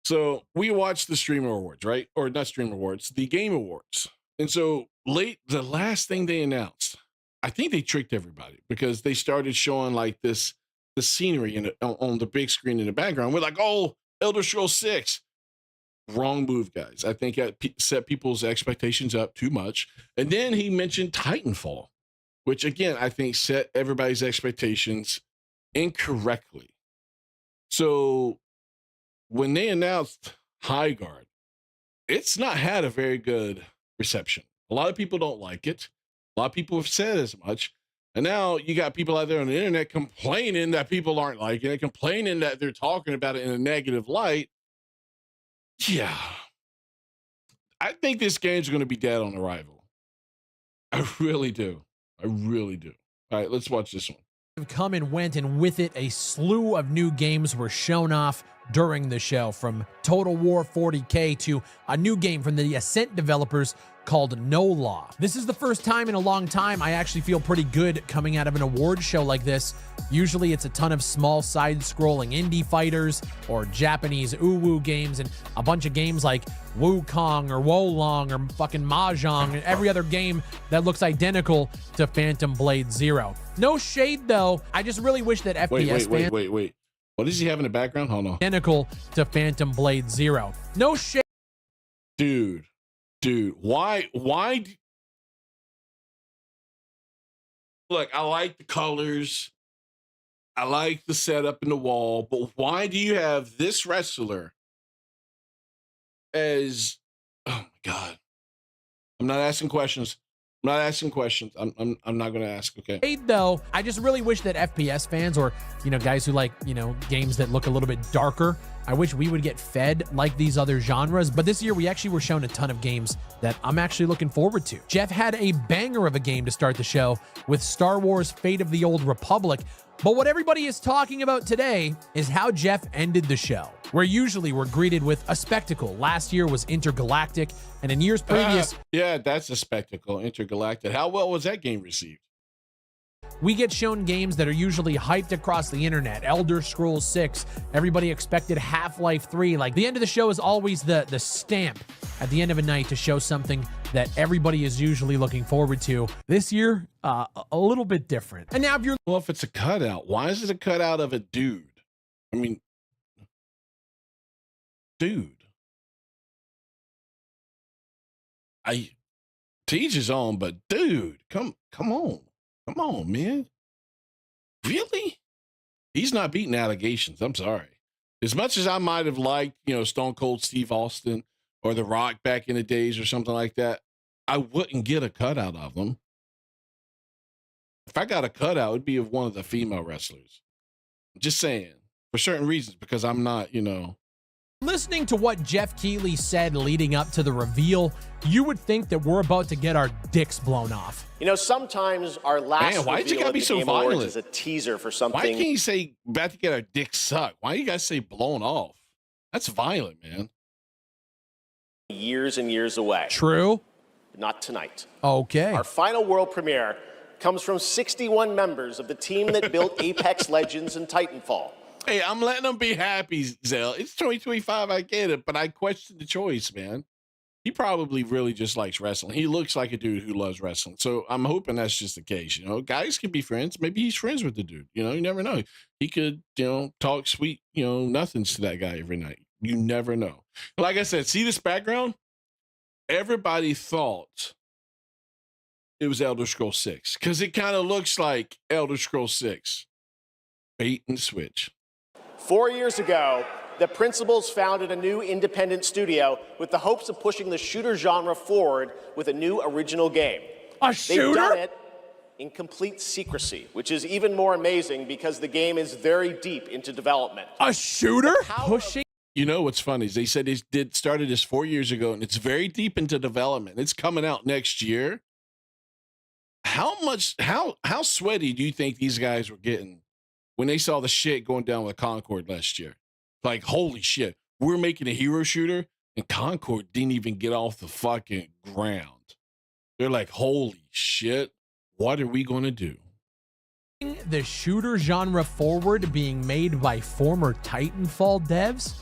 So we watched the Streamer Awards, right? Or not Streamer Awards, the Game Awards. And so the last thing they announced, I think they tricked everybody because they started showing like the scenery on the big screen in the background. We're like, oh, Elder Scrolls 6. Wrong move, guys. I think it set people's expectations up too much. And then he mentioned Titanfall, which again, I think set everybody's expectations incorrectly. So when they announced Highguard, it's not had a very good reception. A lot of people don't like it. A lot of people have said as much. And now you got people out there on the internet complaining that people aren't liking it, complaining that they're talking about it in a negative light. Yeah. I think this game's going to be dead on arrival. I really do. I really do. All right, let's watch this one. Come and went, and with it, a slew of new games were shown off during the show, from Total War 40K to a new game from the Ascent developers called No Law. This is the first time in a long time I actually feel pretty good coming out of an award show like this. Usually it's a ton of small side-scrolling indie fighters or Japanese uwu games and a bunch of games like Wukong or Wolong or fucking Mahjong and every other game that looks identical to Phantom Blade Zero. No shade though, I just really wish that FPS fans... Wait. What does he have in the background? Hold on. Identical to Phantom Blade Zero. No shade. Dude, why? Look, I like the colors. I like the setup in the wall, but why do you have this wrestler as, oh my God. I'm not asking questions. I'm not asking questions. I'm not going to ask. Okay. Though, I just really wish that FPS fans or, guys who like, games that look a little bit darker, I wish we would get fed like these other genres. But this year we actually were shown a ton of games that I'm actually looking forward to. Jeff had a banger of a game to start the show with Star Wars Fate of the Old Republic. But what everybody is talking about today is how Jeff ended the show, where usually we're greeted with a spectacle. Last year was Intergalactic, and in years previous... yeah, that's a spectacle, Intergalactic. How well was that game received? We get shown games that are usually hyped across the internet. Elder Scrolls 6, everybody expected Half-Life 3. Like, the end of the show is always the stamp at the end of a night to show something that everybody is usually looking forward to. This year, a little bit different. And now if you're... Well, if it's a cutout, why is it a cutout of a dude? I mean, dude. To each his own, but dude, come on. Come on, man. Really? He's not beating allegations. I'm sorry. As much as I might have liked, Stone Cold Steve Austin or The Rock back in the days or something like that, I wouldn't get a cutout of them. If I got a cutout, it would be of one of the female wrestlers. I'm just saying, for certain reasons, because I'm not, Listening to what Jeff Keighley said leading up to the reveal, you would think that we're about to get our dicks blown off. Sometimes our last why did you gotta be so Game Awards violent? is a teaser for something. Why can't you say about to get our dicks sucked? Why do you guys say blown off? That's violent, man. Years and years away. True. Not tonight. Okay. Our final world premiere comes from 61 members of the team that built Apex Legends and Titanfall. Hey, I'm letting them be happy, Zell. It's 2025, I get it, but I question the choice, man. He probably really just likes wrestling. He looks like a dude who loves wrestling. So I'm hoping that's just the case. Guys can be friends. Maybe he's friends with the dude. You never know. He could, talk sweet, nothings to that guy every night. You never know. Like I said, see this background? Everybody thought it was Elder Scrolls 6 because it kind of looks like Elder Scrolls 6. Bait and switch. 4 years ago, the principals founded a new independent studio with the hopes of pushing the shooter genre forward with a new original game. A shooter? They've done it in complete secrecy, which is even more amazing because the game is very deep into development. A shooter? Pushing? What's funny is they said they started this 4 years ago and it's very deep into development. It's coming out next year. How sweaty do you think these guys were getting when they saw the shit going down with Concord last year? Like, holy shit, we're making a hero shooter and Concord didn't even get off the fucking ground. They're like, holy shit, what are we going to do? The shooter genre forward being made by former Titanfall devs?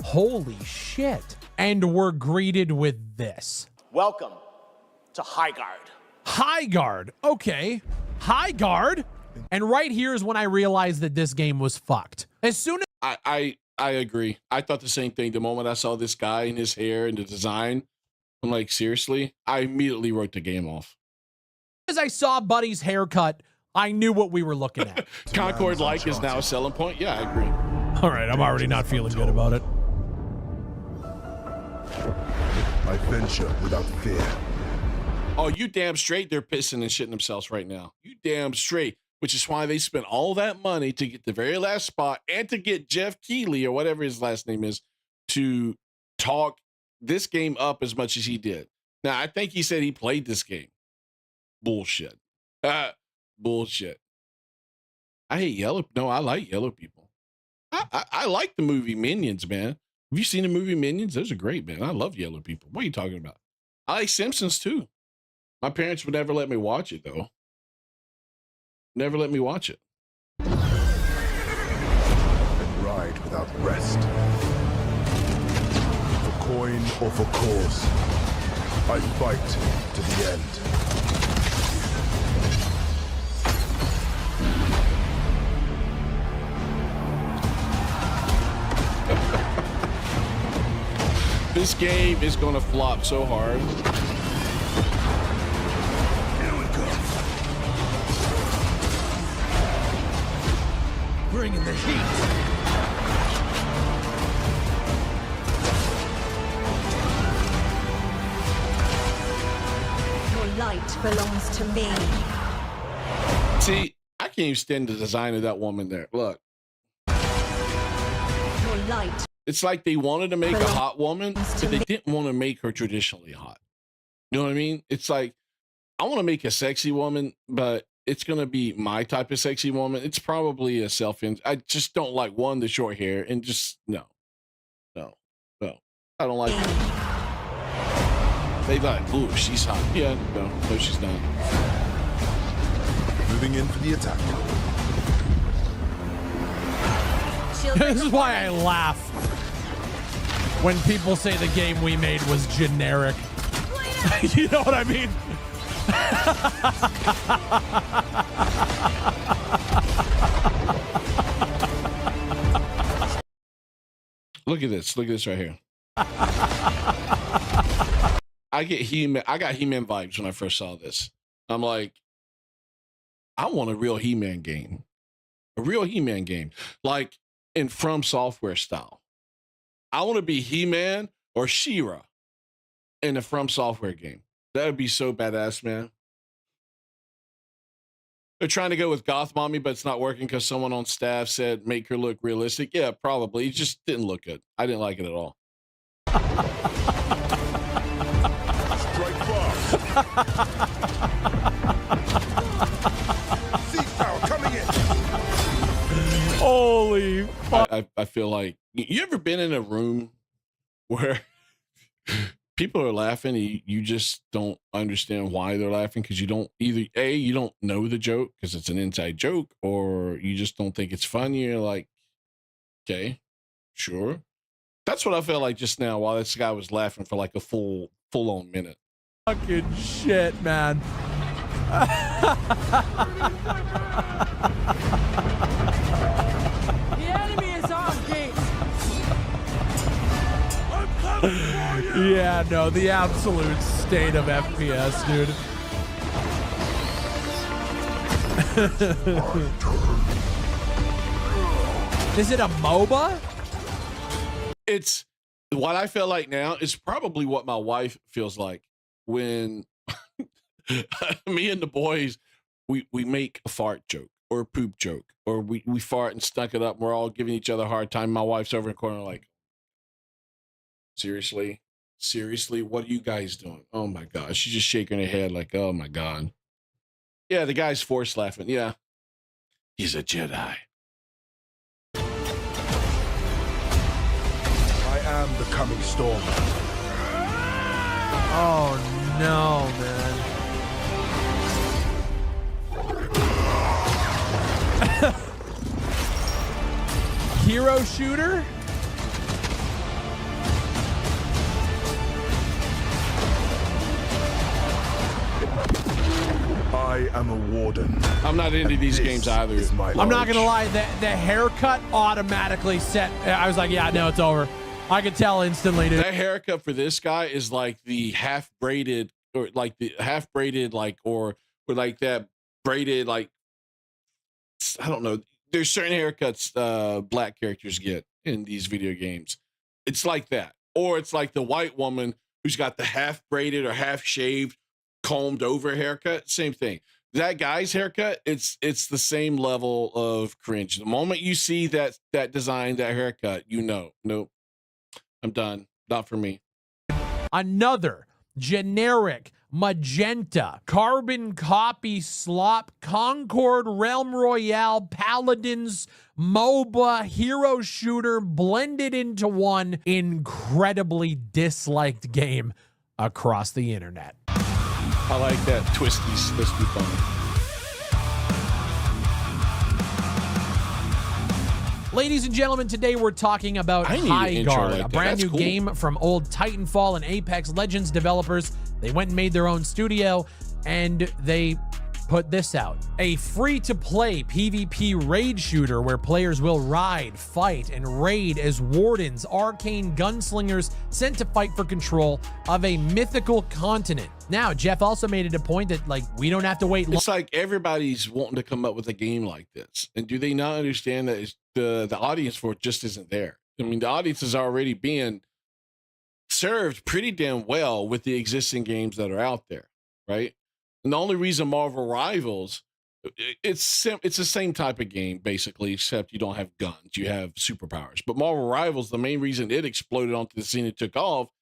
Holy shit. And we're greeted with this. Welcome to Highguard. Highguard. Okay. Highguard. And right here is when I realized that this game was fucked. As soon as I agree. I thought the same thing. The moment I saw this guy and his hair and the design, I'm like, seriously? I immediately wrote the game off. As I saw Buddy's haircut, I knew what we were looking at. Concord like is now a selling point. Yeah, I agree. All right, I'm already not feeling good about it. I venture without fear. Oh, you damn straight they're pissing and shitting themselves right now. You damn straight. Which is why they spent all that money to get the very last spot and to get Jeff Keighley or whatever his last name is to talk this game up as much as he did. Now, I think he said he played this game. Bullshit. Bullshit. I hate yellow. No, I like yellow people. I like the movie Minions, man. Have you seen the movie Minions? Those are great, man. I love yellow people. What are you talking about? I like Simpsons too. My parents would never let me watch it though. Never let me watch it. And ride without rest. For coin or for cause, I fight to the end. This game is going to flop so hard. Bringing the heat. Your light belongs to me. See, I can't even stand the design of that woman there. Look. Your light. It's like they wanted to make a hot woman, but they didn't want to make her traditionally hot. You know what I mean? It's like, I want to make a sexy woman, but it's going to be my type of sexy woman. It's probably a I just don't like, one, the short hair, and just, no. I don't like it. They like, ooh, she's hot. Yeah, no, she's not. Moving in for the attack. This is why I laugh when people say the game we made was generic. You know what I mean? Look at this. Look at this right here. I got He-Man vibes when I first saw this. I'm like, I want a real He-Man game. A real He-Man game. Like in From Software style. I want to be He-Man or She-Ra in a From Software game. That would be so badass, man. They're trying to go with Goth Mommy, but it's not working because someone on staff said make her look realistic. Yeah, probably. It just didn't look good. I didn't like it at all. Strike fast. Sea power coming in. Holy fuck. I feel like, you ever been in a room where people are laughing and you just don't understand why they're laughing because you don't either you don't know the joke because it's an inside joke, or you just don't think it's funny. You're like, okay, sure. That's what I felt like just now while this guy was laughing for like a full-on minute. Fucking shit, man. The enemy is off gate. Yeah, no, the absolute state of FPS, dude. Is it a MOBA? It's what I feel like now is probably what my wife feels like when me and the boys, we make a fart joke or a poop joke, or we fart and stuck it up and we're all giving each other a hard time. My wife's over in the corner like, seriously, what are you guys doing? Oh my God. She's just shaking her head like, oh my God. Yeah, the guy's forced laughing. Yeah. He's a Jedi. I am the coming storm. Oh no, man. Hero shooter? I I am a warden. I'm not into these This games either. is my I'm not lodge. gonna lie, the haircut automatically set. I was like, yeah, no, it's over. I could tell instantly, dude. That haircut for this guy is like the half braided, or like the half braided, or like that braided, like, I don't know. There's certain haircuts black characters get in these video games. It's like that. Or it's like the white woman who's got the half braided or half shaved, combed over haircut. Same thing. That guy's haircut, it's the same level of cringe. The moment you see that design, that haircut, you know, nope, I'm done. Not for me. Another generic magenta carbon copy slop Concord Realm Royale Paladins MOBA hero shooter blended into one incredibly disliked game across the internet. I like that twisty fun. Ladies and gentlemen, today we're talking about Highguard, a brand new game from old Titanfall and Apex Legends developers. They went and made their own studio, and they put this out. A free-to-play PvP raid shooter where players will ride, fight, and raid as wardens, arcane gunslingers sent to fight for control of a mythical continent. Now, Jeff also made it a point that, like, we don't have to wait long. It's like everybody's wanting to come up with a game like this. And do they not understand that it's the audience for it just isn't there? I mean, the audience is already being served pretty damn well with the existing games that are out there, right? And the only reason Marvel Rivals, it's the same type of game, basically, except you don't have guns, you have superpowers. But Marvel Rivals, the main reason it exploded onto the scene and took off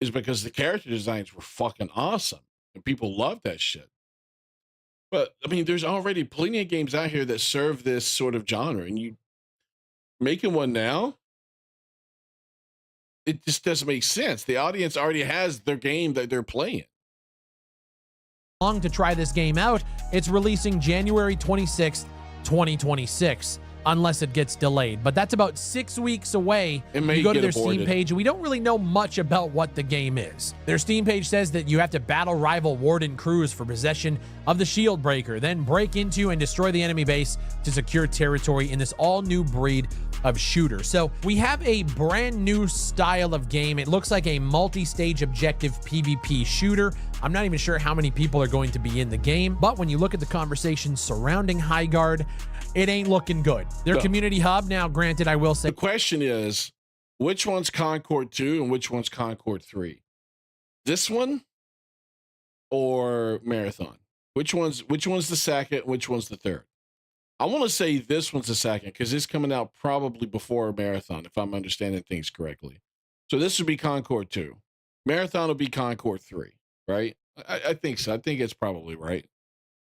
is because the character designs were fucking awesome. And people love that shit. But, I mean, there's already plenty of games out here that serve this sort of genre. And you making one now, it just doesn't make sense. The audience already has their game that they're playing. To try this game out. It's releasing January 26th, 2026, unless it gets delayed. But that's about 6 weeks away. It may you go to get their aborted. Steam page, and we don't really know much about what the game is. Their Steam page says that you have to battle rival warden crews for possession of the shield breaker, then break into and destroy the enemy base to secure territory in this all-new breed of shooter. So we have a brand new style of game. It looks like a multi-stage objective PvP shooter. I'm not even sure how many people are going to be in the game, but when you look at the conversation surrounding Highguard, it ain't looking good. Their community hub, now granted, I will say, the question is, which one's Concord 2 and which one's Concord 3? This one or Marathon? Which one's the second, which one's the third? I want to say this one's the second because it's coming out probably before Marathon, if I'm understanding things correctly. So this would be Concord 2. Marathon will be Concord 3, right? I think so. I think it's probably right.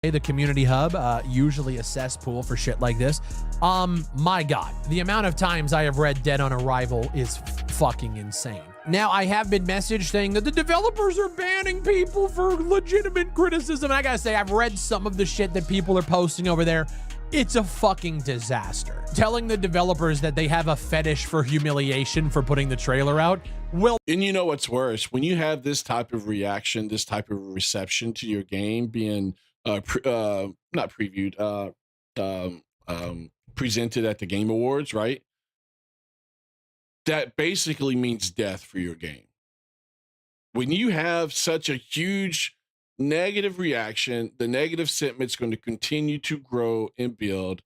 The community hub, usually a cesspool for shit like this. My God, the amount of times I have read Dead on Arrival is fucking insane. Now, I have been messaged saying that the developers are banning people for legitimate criticism. And I gotta say, I've read some of the shit that people are posting over there. It's a fucking disaster. Telling the developers that they have a fetish for humiliation for putting the trailer out will. And you know what's worse? When you have this type of reaction, this type of reception to your game being not previewed, presented at the Game Awards, right? That basically means death for your game. When you have such a huge negative reaction, the negative sentiment's going to continue to grow and build,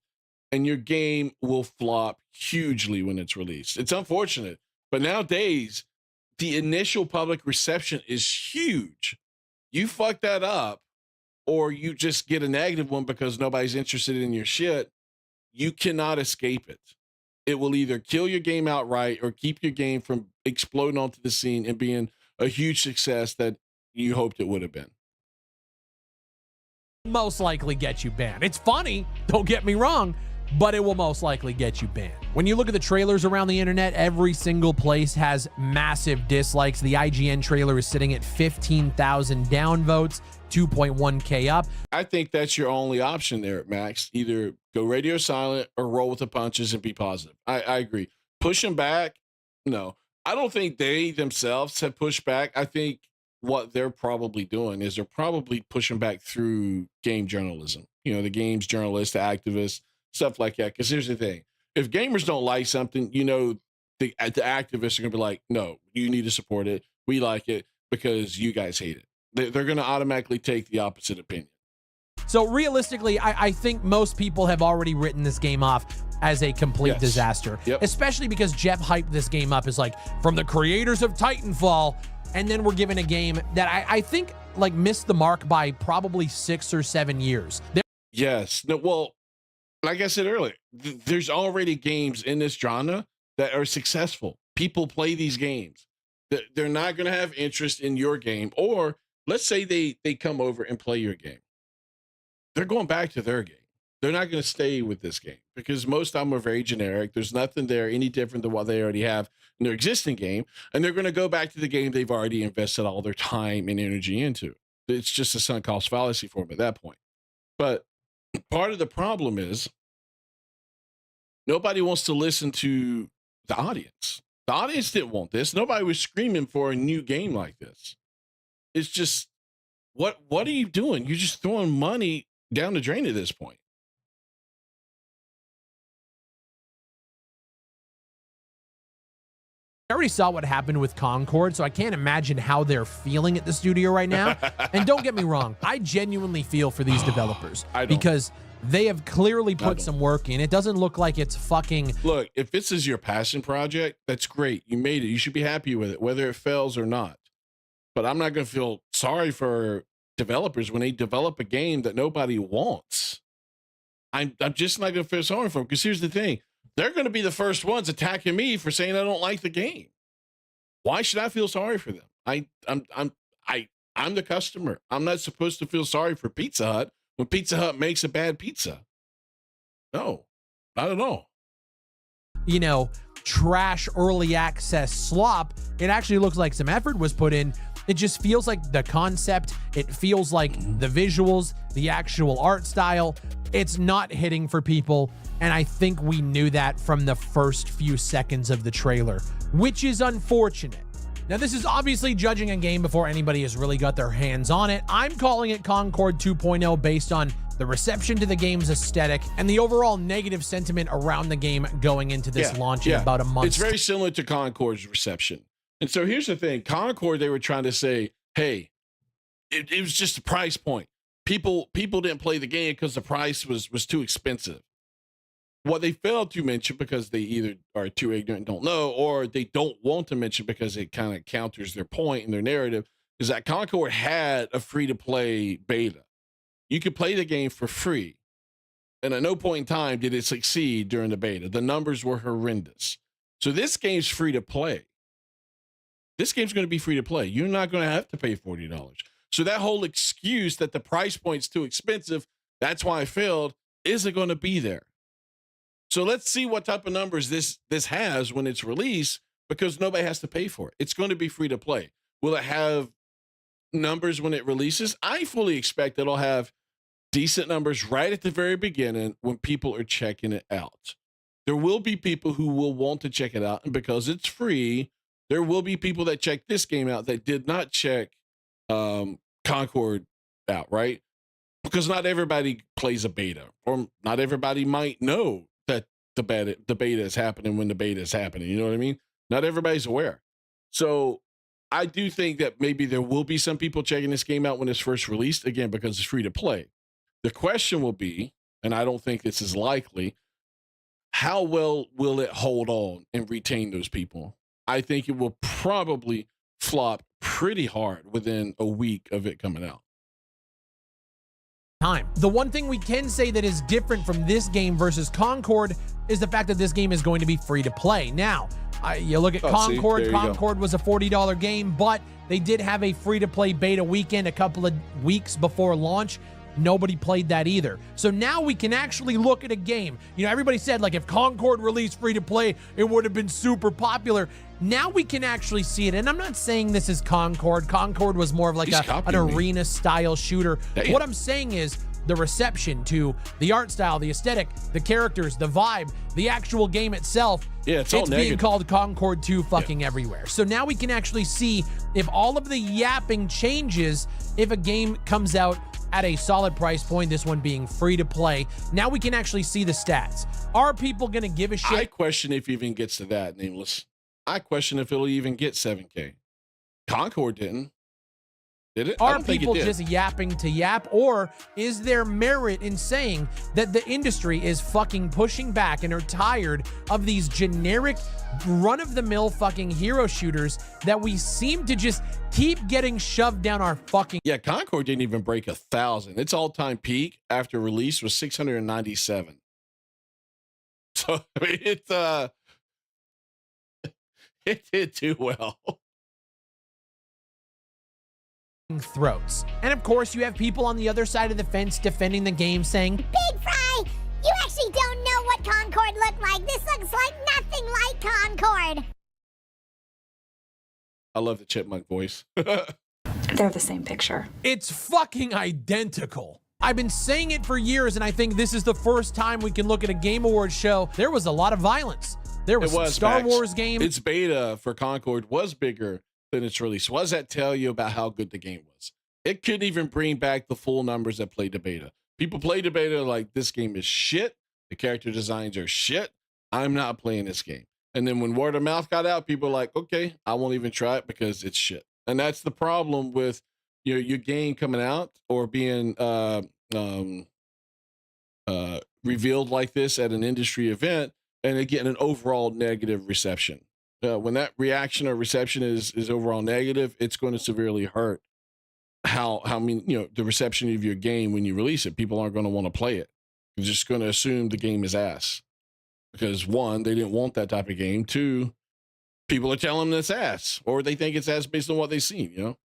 and your game will flop hugely when it's released. It's unfortunate, but nowadays, the initial public reception is huge. You fuck that up, or you just get a negative one because nobody's interested in your shit, you cannot escape it. It will either kill your game outright or keep your game from exploding onto the scene and being a huge success that you hoped it would have been. Most likely get you banned. It's funny, don't get me wrong, but it will most likely get you banned. When you look at the trailers around the internet, every single place has massive dislikes. The IGN trailer is sitting at 15,000 downvotes, 2.1K up. I think that's your only option there, Max. Either go radio silent or roll with the punches and be positive. I agree. Pushing back, no. I don't think they themselves have pushed back. I think what they're probably doing is they're probably pushing back through game journalism. You know, the games journalists, the activists, stuff like that. Because here's the thing: if gamers don't like something, you know, the activists are gonna be like, "No, you need to support it. We like it because you guys hate it." They're gonna automatically take the opposite opinion. So realistically, I think most people have already written this game off as a complete disaster, especially because Jeff hyped this game up as like from the creators of Titanfall, and then we're given a game that I think like missed the mark by probably 6 or 7 years. Yes. No, well, like I said earlier, there's already games in this genre that are successful. People play these games. They're not going to have interest in your game, or let's say they come over and play your game. They're going back to their game. They're not going to stay with this game because most of them are very generic. There's nothing there any different than what they already have in their existing game. And they're going to go back to the game they've already invested all their time and energy into. It's just a sunk cost fallacy for them at that point. But part of the problem is nobody wants to listen to the audience. The audience didn't want this. Nobody was screaming for a new game like this. It's just, what are you doing? You're just throwing money down the drain at this point. I already saw what happened with Concord, so I can't imagine how they're feeling at the studio right now. And don't get me wrong, I genuinely feel for these developers because they have clearly put some work in. It doesn't look like it's fucking... Look, if this is your passion project, that's great. You made it. You should be happy with it, whether it fails or not. But I'm not going to feel sorry for developers when they develop a game that nobody wants. I'm just not going to feel sorry for them because here's the thing. They're going to be the first ones attacking me for saying I don't like the game. Why should I feel sorry for them? I'm the customer. I'm not supposed to feel sorry for Pizza Hut when Pizza Hut makes a bad pizza. No, I don't know. You know, trash early access slop. It actually looks like some effort was put in. It just feels like the concept. It feels like the visuals, the actual art style. It's not hitting for people. And I think we knew that from the first few seconds of the trailer, which is unfortunate. Now, this is obviously judging a game before anybody has really got their hands on it. I'm calling it Concord 2.0 based on the reception to the game's aesthetic and the overall negative sentiment around the game going into this launch in about a month. It's very similar to Concord's reception. And so here's the thing. Concord, they were trying to say, hey, it was just a price point. People didn't play the game because the price was too expensive. What they failed to mention because they either are too ignorant, don't know, or they don't want to mention because it kind of counters their point and their narrative, is that Concord had a free-to-play beta. You could play the game for free. And at no point in time did it succeed during the beta. The numbers were horrendous. So this game's free to play. This game's going to be free to play. You're not going to have to pay $40. So that whole excuse that the price point's too expensive, that's why I failed, isn't going to be there. So let's see what type of numbers this has when it's released, because nobody has to pay for it. It's going to be free to play. Will it have numbers when it releases? I fully expect it'll have decent numbers right at the very beginning when people are checking it out. There will be people who will want to check it out, and because it's free, there will be people that check this game out that did not check Concord out, right? Because not everybody plays a beta, or not everybody might know that the beta is happening when the beta is happening. You know what I mean? Not everybody's aware. So I do think that maybe there will be some people checking this game out when it's first released, again, because it's free to play. The question will be, and I don't think this is likely, how well will it hold on and retain those people? I think it will probably flop pretty hard within a week of it coming out. The one thing we can say that is different from this game versus Concord is the fact that this game is going to be free to play. Now, you look at Concord. Concord was a $40 game, but they did have a free to play beta weekend a couple of weeks before launch. Nobody played that either. So now we can actually look at a game. You know, everybody said, like, if Concord released free to play, it would have been super popular. Now we can actually see it. And I'm not saying this is Concord. Concord was more of like an arena style shooter. Damn. What I'm saying is the reception to the art style, the aesthetic, the characters, the vibe, the actual game itself. Yeah, it's all being negative. called Concord 2 fucking everywhere. So now we can actually see if all of the yapping changes, if a game comes out at a solid price point, this one being free to play. Now we can actually see the stats. Are people going to give a shit? I question if it even gets to that, Nameless. I question if it'll even get 7K. Concord didn't. Did it? I Are don't think it people did. just yapping to yap, or is there merit in saying that the industry is fucking pushing back and are tired of these generic run-of-the-mill fucking hero shooters that we seem to just keep getting shoved down our fucking... Yeah, Concord didn't even break 1,000. Its all-time peak after release was 697. So I mean, it did too well. Throats. And of course, you have people on the other side of the fence defending the game saying, Big Fry, you actually don't know what Concord looked like. This looks like nothing like Concord. I love the chipmunk voice. They're the same picture. It's fucking identical. I've been saying it for years, and I think this is the first time we can look at a Game Awards show. There was a lot of violence. There was, some Star Wars game. Its beta for Concord was bigger than its release. What does that tell you about how good the game was? It couldn't even bring back the full numbers that played the beta. People played the beta like, this game is shit. The character designs are shit. I'm not playing this game. And then when word of mouth got out, people were like, okay, I won't even try it because it's shit. And that's the problem with your game coming out or being revealed like this at an industry event and it getting an overall negative reception. When that reaction or reception is overall negative, it's going to severely hurt the reception of your game when you release it. People aren't going to want to play it. They're just going to assume the game is ass because 1, they didn't want that type of game. 2, people are telling them it's ass, or they think it's ass based on what they've seen.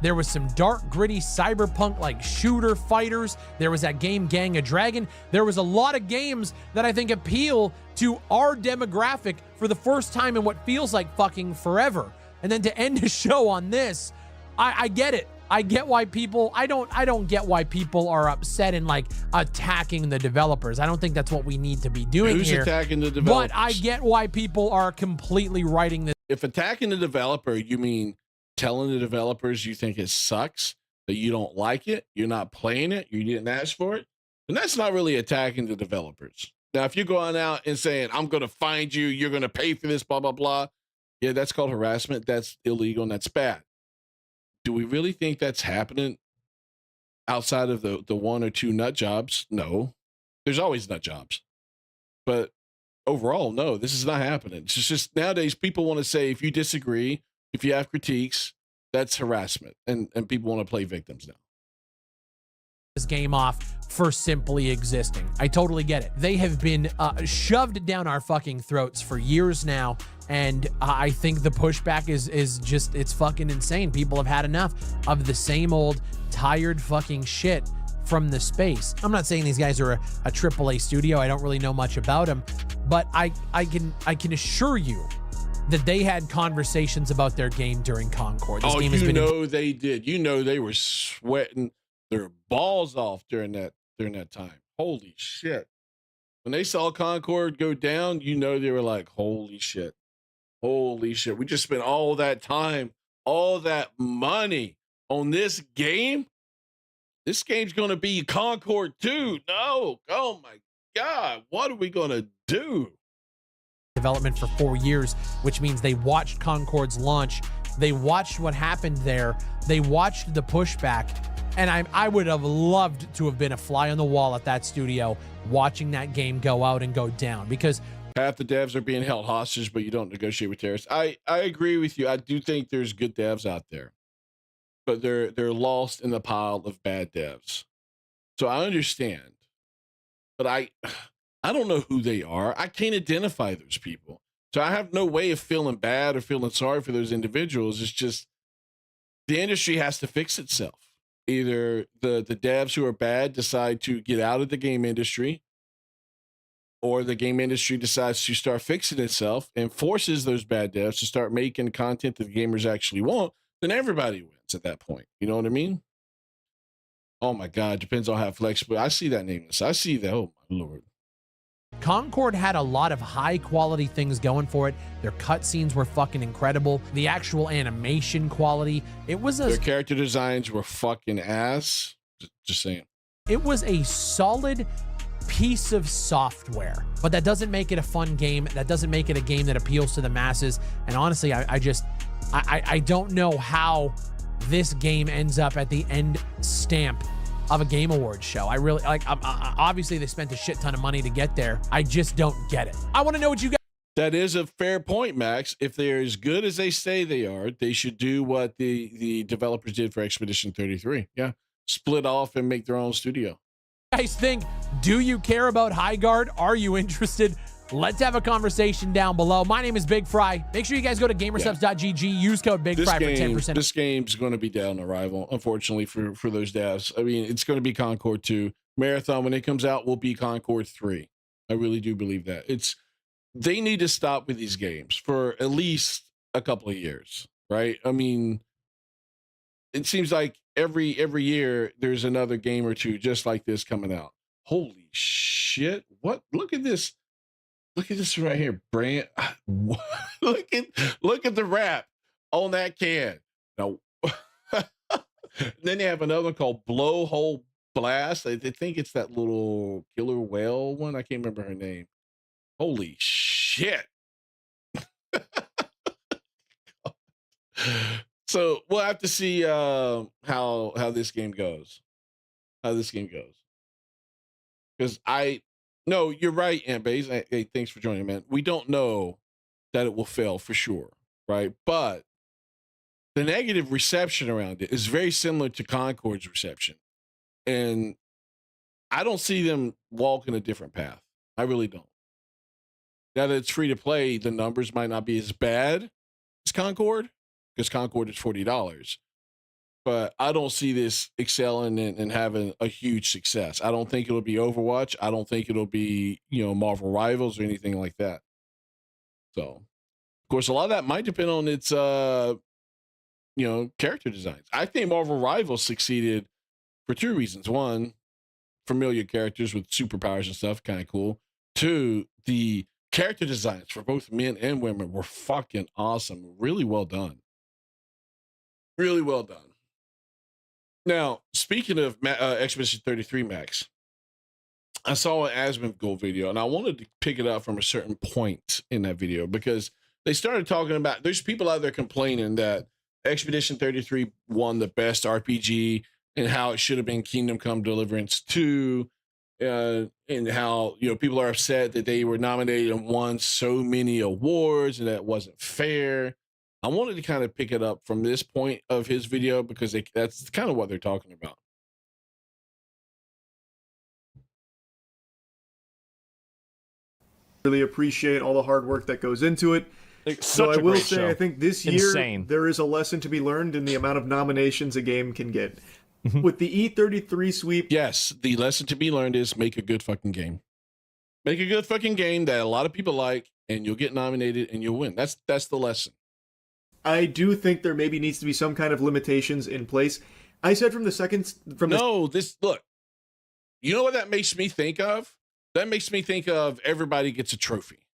There was some dark, gritty, cyberpunk like shooter fighters. There was that game Gang of Dragon. There was a lot of games that I think appeal to our demographic for the first time in what feels like fucking forever. And then to end a show on this, I get it. I get why people, I don't get why people are upset and like attacking the developers. I don't think that's what we need to be doing Who's here. attacking the developers? But I get why people are completely writing this. If attacking the developer, you mean telling the developers you think it sucks, that you don't like it, you're not playing it, you didn't ask for it, then that's not really attacking the developers. Now, if you're going out and saying, I'm going to find you, you're going to pay for this, blah, blah, blah. Yeah, that's called harassment. That's illegal and that's bad. Do we really think that's happening outside of the 1 or 2 nut jobs? No. There's always nut jobs. But overall, no, this is not happening. It's just nowadays people want to say, if you disagree, if you have critiques, that's harassment. And people want to play victims now. This game off for simply existing. I totally get it. They have been shoved down our fucking throats for years now. And I think the pushback is just, it's fucking insane. People have had enough of the same old tired fucking shit from the space. I'm not saying these guys are a AAA studio. I don't really know much about them, but I can assure you that they had conversations about their game during Concord. This game has been they did. They were sweating their balls off during that time. Holy shit. When they saw Concord go down, they were like, holy shit. Holy shit. We just spent all that time, all that money on this game. This game's going to be Concord 2. No. Oh my God. What are we going to do? Development for 4 years, which means they watched Concord's launch. They watched what happened there. They watched the pushback. And I would have loved to have been a fly on the wall at that studio watching that game go out and go down, because half the devs are being held hostage, but you don't negotiate with terrorists. I agree with you. I do think there's good devs out there, but they're lost in the pile of bad devs. So I understand, but I don't know who they are. I can't identify those people. So I have no way of feeling bad or feeling sorry for those individuals. It's just the industry has to fix itself. Either the devs who are bad decide to get out of the game industry, or the game industry decides to start fixing itself and forces those bad devs to start making content that the gamers actually want, then everybody wins at that point. You know what I mean? Oh my God, depends on how flexible. I see that name. I see that. Oh my Lord. Concord had a lot of high quality things going for it. Their cutscenes were fucking incredible. The actual animation quality, their character designs were fucking ass. Just saying. It was a solid piece of software, but that doesn't make it a fun game. That doesn't make it a game that appeals to the masses. And honestly, I don't know how this game ends up at the end stamp of a Game Awards show. I really like. Obviously, they spent a shit ton of money to get there. I just don't get it. I want to know what you guys. That is a fair point, Max. If they're as good as they say they are, they should do what the developers did for Expedition 33. Yeah, split off and make their own studio. Guys think? Do you care about Highguard? Are you interested? Let's have a conversation down below. My name is Big Fry. Make sure you guys go to gamersubs.gg. Use code Big Fry for 10%. This game's going to be down arrival, unfortunately, for those devs. I mean, it's going to be Concord 2. Marathon, when it comes out, will be Concord 3. I really do believe that. They need to stop with these games for at least a couple of years, right? I mean, it seems like every year there's another game or two just like this coming out. Holy shit. What? Look at this. Look at this right here, Brand. Look at the wrap on that can. Now, then they have another one called Blowhole Blast. I think it's that little killer whale one. I can't remember her name. Holy shit. So we'll have to see how this game goes. Because no, you're right, Aunt Bays. Hey, thanks for joining, man. We don't know that it will fail for sure, right? But the negative reception around it is very similar to Concord's reception. And I don't see them walking a different path. I really don't. Now that it's free to play, the numbers might not be as bad as Concord, because Concord is $40. But I don't see this excelling and having a huge success. I don't think it'll be Overwatch. I don't think it'll be, Marvel Rivals or anything like that. So, of course, a lot of that might depend on its, character designs. I think Marvel Rivals succeeded for two reasons. One, familiar characters with superpowers and stuff, kind of cool. Two, the character designs for both men and women were fucking awesome. Really well done. Really well done. Now, speaking of Expedition 33, Max, I saw an Asmongold video, and I wanted to pick it up from a certain point in that video because they started talking about, there's people out there complaining that Expedition 33 won the best RPG and how it should have been Kingdom Come Deliverance 2, and how, people are upset that they were nominated and won so many awards and that wasn't fair. I wanted to kind of pick it up from this point of his video because that's kind of what they're talking about. Really appreciate all the hard work that goes into it. So I will say, I think this year there is a lesson to be learned in the amount of nominations a game can get. With the E33 sweep. Yes, the lesson to be learned is make a good fucking game. Make a good fucking game that a lot of people like, and you'll get nominated and you'll win. That's the lesson. I do think there maybe needs to be some kind of limitations in place. I said look, you know what that makes me think of? That makes me think of everybody gets a trophy.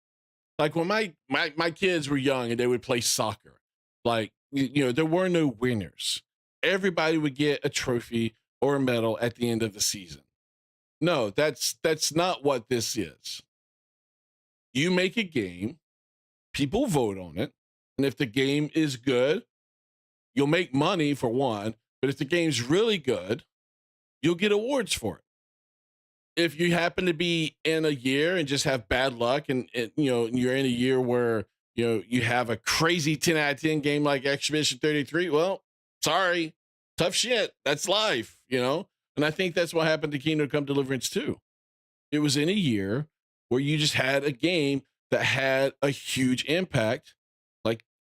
Like when my kids were young and they would play soccer, like, there were no winners. Everybody would get a trophy or a medal at the end of the season. No, that's not what this is. You make a game, people vote on it. And if the game is good, you'll make money for one. But if the game's really good, you'll get awards for it. If you happen to be in a year and just have bad luck and you're in a year where, you have a crazy 10 out of 10 game like Expedition 33, well, sorry, tough shit. That's life, And I think that's what happened to Kingdom Come Deliverance 2. It was in a year where you just had a game that had a huge impact.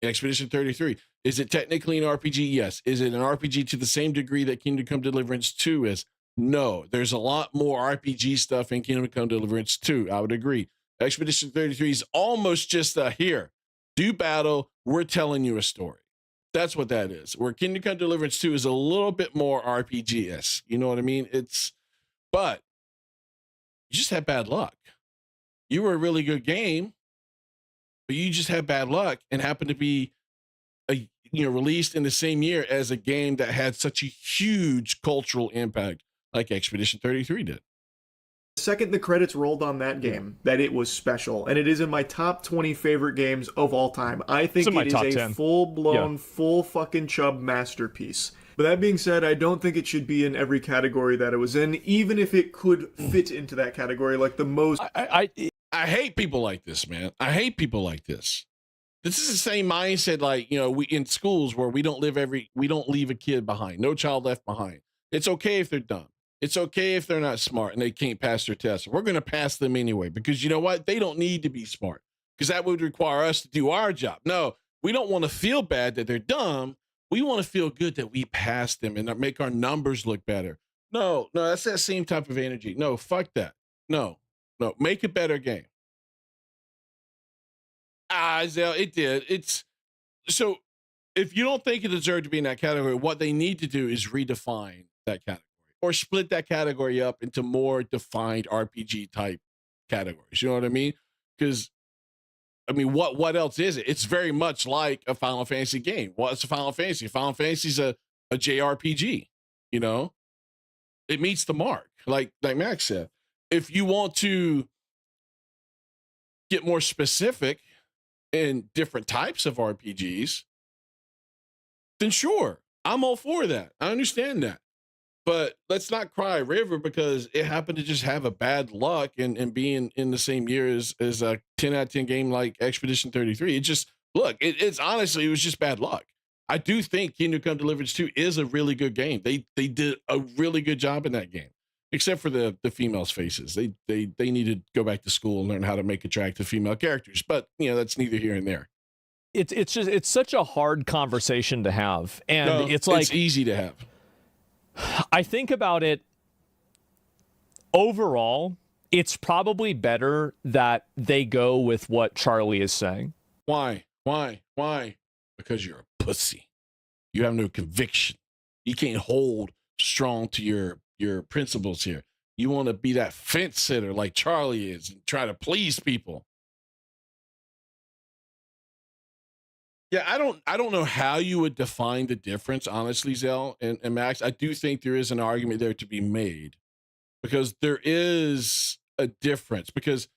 Expedition 33. Is it technically an RPG? Yes. Is it an RPG to the same degree that Kingdom Come Deliverance 2 is? No. There's a lot more RPG stuff in Kingdom Come Deliverance 2. I would agree. Expedition 33 is almost just here. Do battle. We're telling you a story. That's what that is. Where Kingdom Come Deliverance 2 is a little bit more RPG-esque. You know what I mean? But you just had bad luck. You were a really good game, but you just had bad luck and happened to be released in the same year as a game that had such a huge cultural impact like Expedition 33 did. The second the credits rolled on that game, that it was special, and it is in my top 20 favorite games of all time. I think it is a 10. full-blown, full fucking chub masterpiece. But that being said, I don't think it should be in every category that it was in, even if it could fit into that category, like the most... I hate people like this, man. I hate people like this. This is the same mindset, like, we in schools where we don't leave a kid behind. No child left behind. It's okay if they're dumb. It's okay if they're not smart and they can't pass their test. We're going to pass them anyway, because you know what? They don't need to be smart, because that would require us to do our job. No, we don't want to feel bad that they're dumb. We want to feel good that we passed them and make our numbers look better. No, that's that same type of energy. No, fuck that. No, make a better game. Zell, it did. So if you don't think it deserved to be in that category, what they need to do is redefine that category or split that category up into more defined RPG type categories. You know what I mean? Because what else is it? It's very much like a Final Fantasy game. What's a Final Fantasy? Final Fantasy's a JRPG. It meets the mark, like Max said. If you want to get more specific in different types of RPGs, then sure, I'm all for that. I understand that. But let's not cry river because it happened to just have a bad luck and being in the same year as a 10 out of 10 game like Expedition 33. It just, it's honestly, it was just bad luck. I do think Kingdom Come Deliverance 2 is a really good game. They did a really good job in that game, except for the females' faces. They need to go back to school and learn how to make attractive female characters. But that's neither here and there. It's such a hard conversation to have, and it's easy to have. I think about it overall. It's probably better that they go with what Charlie is saying. Why? Because you're a pussy. You have no conviction. You can't hold strong to your principles here. You want to be that fence sitter like Charlie is and try to please people. Yeah, I don't know how you would define the difference, honestly, Zell and Max. I do think there is an argument there to be made, because there is a difference, because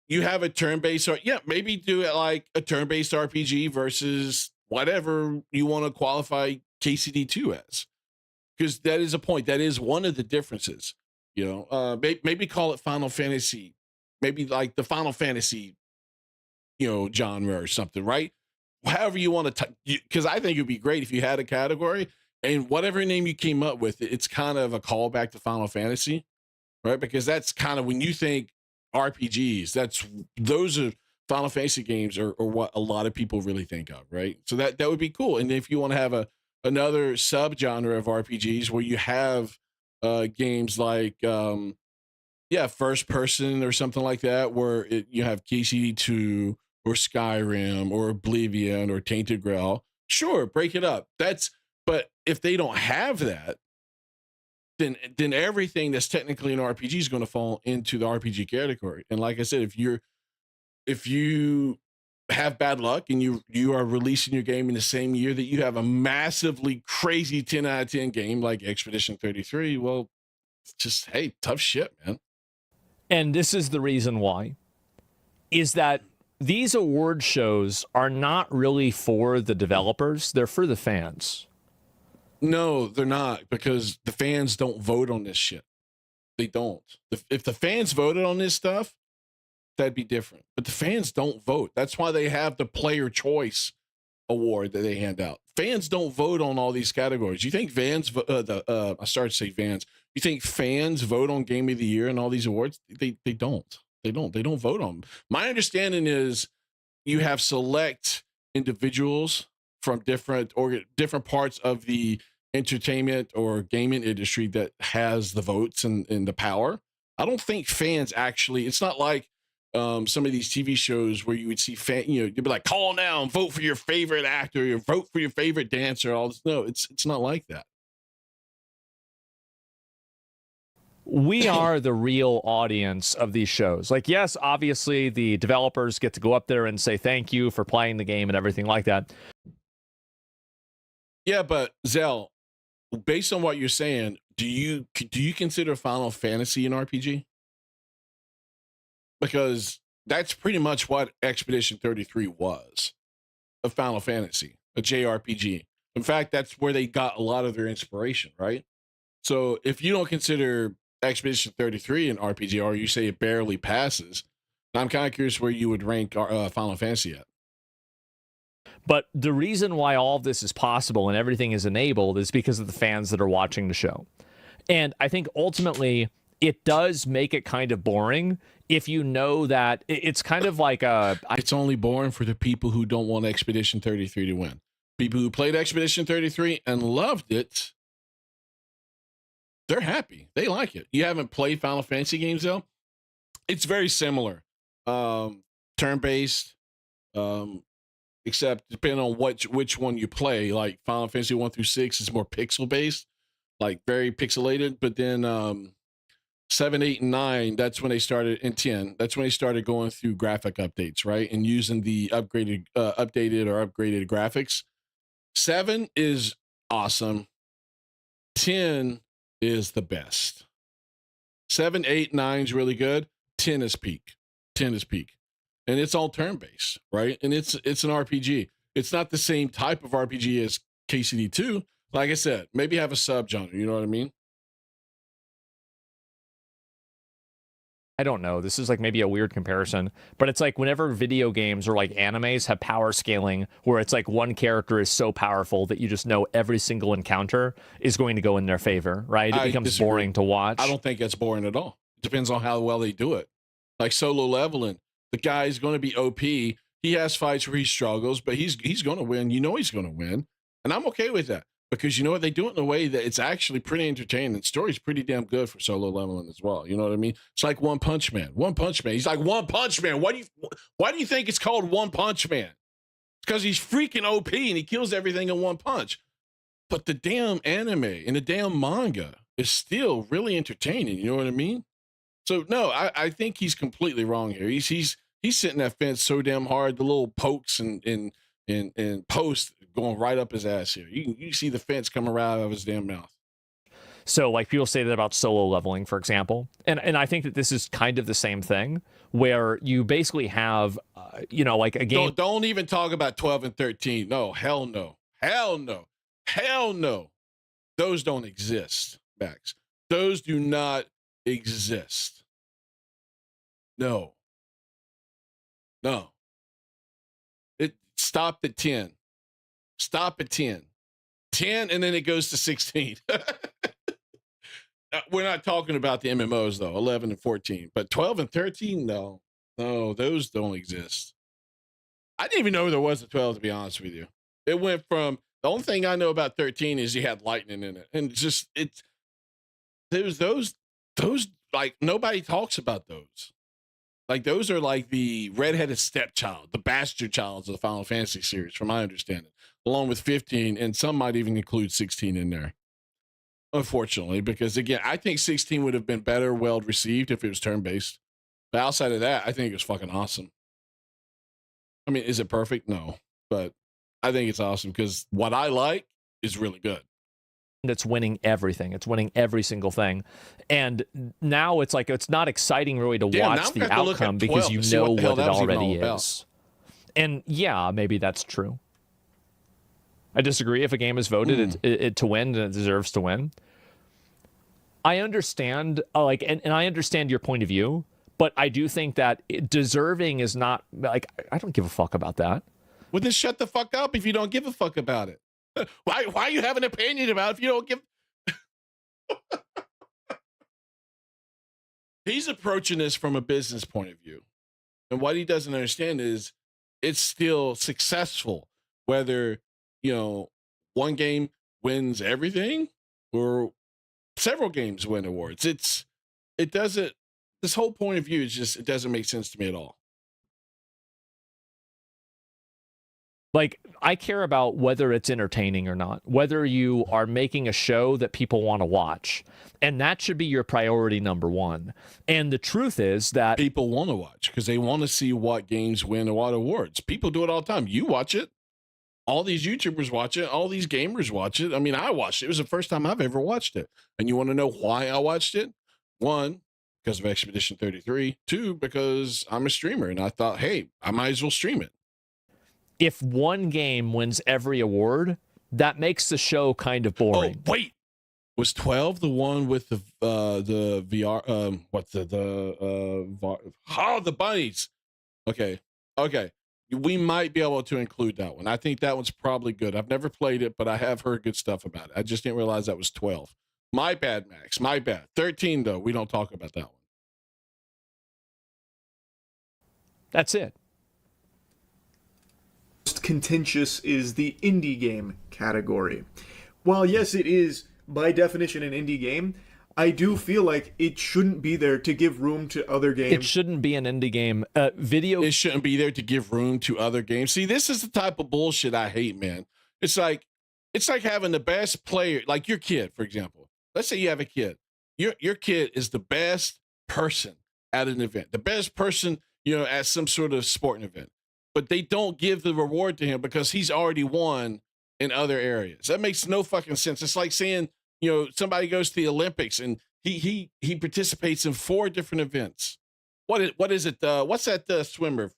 you have a turn-based, or maybe do it like a turn-based RPG versus whatever you want to qualify KCD2 as, because that is a point. That is one of the differences. Maybe call it Final Fantasy, maybe like the Final Fantasy, genre or something, right? However you want to, because I think it'd be great if you had a category and whatever name you came up with, it's kind of a callback to Final Fantasy, right? Because that's kind of when you think RPGs, those are Final Fantasy games or what a lot of people really think of, right? So that would be cool. And if you want to have another subgenre of RPGs where you have games like first person or something like that, where you have KCD2 or Skyrim or Oblivion or Tainted Grail, sure, break it up. But if they don't have that, then everything that's technically an RPG is going to fall into the RPG category. And like I said, if you have bad luck and you are releasing your game in the same year that you have a massively crazy 10 out of 10 game like Expedition 33, well, it's just, hey, tough shit, man. And this is the reason why, is that these award shows are not really for the developers. They're for the fans. No, they're not, because the fans don't vote on this shit. They don't. If the fans voted on this stuff, that'd be different. But the fans don't vote. That's why they have the player choice award that they hand out. Fans don't vote on all these categories. You think fans, I started to say fans. You think fans vote on Game of the Year and all these awards? They don't. They don't vote on them. My understanding is you have select individuals from different parts of the entertainment or gaming industry that has the votes and the power. I don't think fans actually, it's not like some of these TV shows where you would see you'd be like, call now and vote for your favorite actor, or vote for your favorite dancer. All this. No, it's not like that. We are the real audience of these shows. Like, yes, obviously the developers get to go up there and say thank you for playing the game and everything like that. Yeah, but Zell, based on what you're saying, do you consider Final Fantasy an RPG? Because that's pretty much what Expedition 33 was, a Final Fantasy, a JRPG. In fact, that's where they got a lot of their inspiration, right? So if you don't consider Expedition 33 an RPG, or you say it barely passes, I'm kind of curious where you would rank Final Fantasy at. But the reason why all of this is possible and everything is enabled is because of the fans that are watching the show. And I think ultimately it does make it kind of boring if you know that it's kind of like it's only boring for the people who don't want Expedition 33 to win. People who played Expedition 33 and loved it, they're happy. They like it. You haven't played Final Fantasy games, though? It's very similar. Turn-based, except depending on which one you play. Like Final Fantasy 1 through 6 is more pixel-based, like very pixelated. But then 7, 8, and 9, that's when they started, and 10, that's when they started going through graphic updates, right? And using the updated or upgraded graphics. 7 is awesome. 10 is the best. 7, 8, 9 is really good. 10 is peak. 10 is peak. And it's all turn-based, right? And it's an RPG. It's not the same type of RPG as KCD2. Like I said, maybe have a subgenre, you know what I mean? I don't know. This is like maybe a weird comparison, but it's like whenever video games or like animes have power scaling where it's like one character is so powerful that you just know every single encounter is going to go in their favor, right? It becomes boring to watch. I don't think that's boring at all. It depends on how well they do it. Like Solo Leveling, the guy's going to be OP. He has fights where he struggles, but he's going to win. You know he's going to win. And I'm okay with that. Because you know what, they do it in a way that it's actually pretty entertaining. The story's pretty damn good for Solo Leveling as well. You know what I mean? It's like One Punch Man. One Punch Man. He's like One Punch Man. Why do you think it's called One Punch Man? It's because he's freaking OP and he kills everything in one punch. But the damn anime and the damn manga is still really entertaining. You know what I mean? So no, I think he's completely wrong here. He's sitting that fence so damn hard. The little pokes and posts going right up his ass here. You see the fence coming right out of his damn mouth. So like people say that about Solo Leveling, for example. And I think that this is kind of the same thing where you basically have, like a game. Don't even talk about 12 and 13. No, hell no. Hell no. Hell no. Those don't exist, Max. Those do not exist. No. It stopped at 10. Stop at 10. 10, and then it goes to 16. We're not talking about the MMOs, though, 11 and 14. But 12 and 13, no. No, those don't exist. I didn't even know there was a 12, to be honest with you. It went from, the only thing I know about 13 is you had lightning in it. And there's those, like, nobody talks about those. Like, those are like the redheaded stepchild, the bastard childs of the Final Fantasy series, from my understanding, along with 15, and some might even include 16 in there. Unfortunately, because again, I think 16 would have been better, well received if it was turn-based. But outside of that, I think it was fucking awesome. I mean, is it perfect? No. But I think it's awesome because what I like is really good. It's winning everything. It's winning every single thing. And now it's like, it's not exciting really to watch the outcome because you know what it already is. And yeah, maybe that's true. I disagree. If a game is voted it to win, then it deserves to win. I understand, and I understand your point of view, but I do think that deserving is not, like, I don't give a fuck about that. Well, then shut the fuck up if you don't give a fuck about it. Why you have an opinion about it if you don't give... He's approaching this from a business point of view. And what he doesn't understand is it's still successful, whether, one game wins everything or several games win awards. The This whole point of view is just, it doesn't make sense to me at all. Like, I care about whether it's entertaining or not, whether you are making a show that people want to watch. And that should be your priority number one. And the truth is that people want to watch because they want to see what games win what awards. People do it all the time. You watch it. All these YouTubers watch it. All these gamers watch it. I mean, I watched it. It was the first time I've ever watched it. And you want to know why I watched it? One, because of Expedition 33. Two, because I'm a streamer and I thought, hey, I might as well stream it. If one game wins every award, that makes the show kind of boring. Oh, wait. Was 12 the one with the VR the bunnies? Okay. We might be able to include that one. I think that one's probably good. I've never played it, but I have heard good stuff about it. I just didn't realize that was 12. My bad, Max. My bad. 13 though. We don't talk about that one. That's it. Most contentious is the indie game category. While yes, it is by definition an indie game, I do feel like it shouldn't be there to give room to other games. It shouldn't be an indie game. It shouldn't be there to give room to other games. See, this is the type of bullshit I hate, man. It's like having the best player, like your kid, for example. Let's say you have a kid. Your kid is the best person at an event, the best person, at some sort of sporting event. But they don't give the reward to him because he's already won in other areas. That makes no fucking sense. It's like saying, somebody goes to the Olympics and he participates in 4 different events. What is it? What's that swimmer,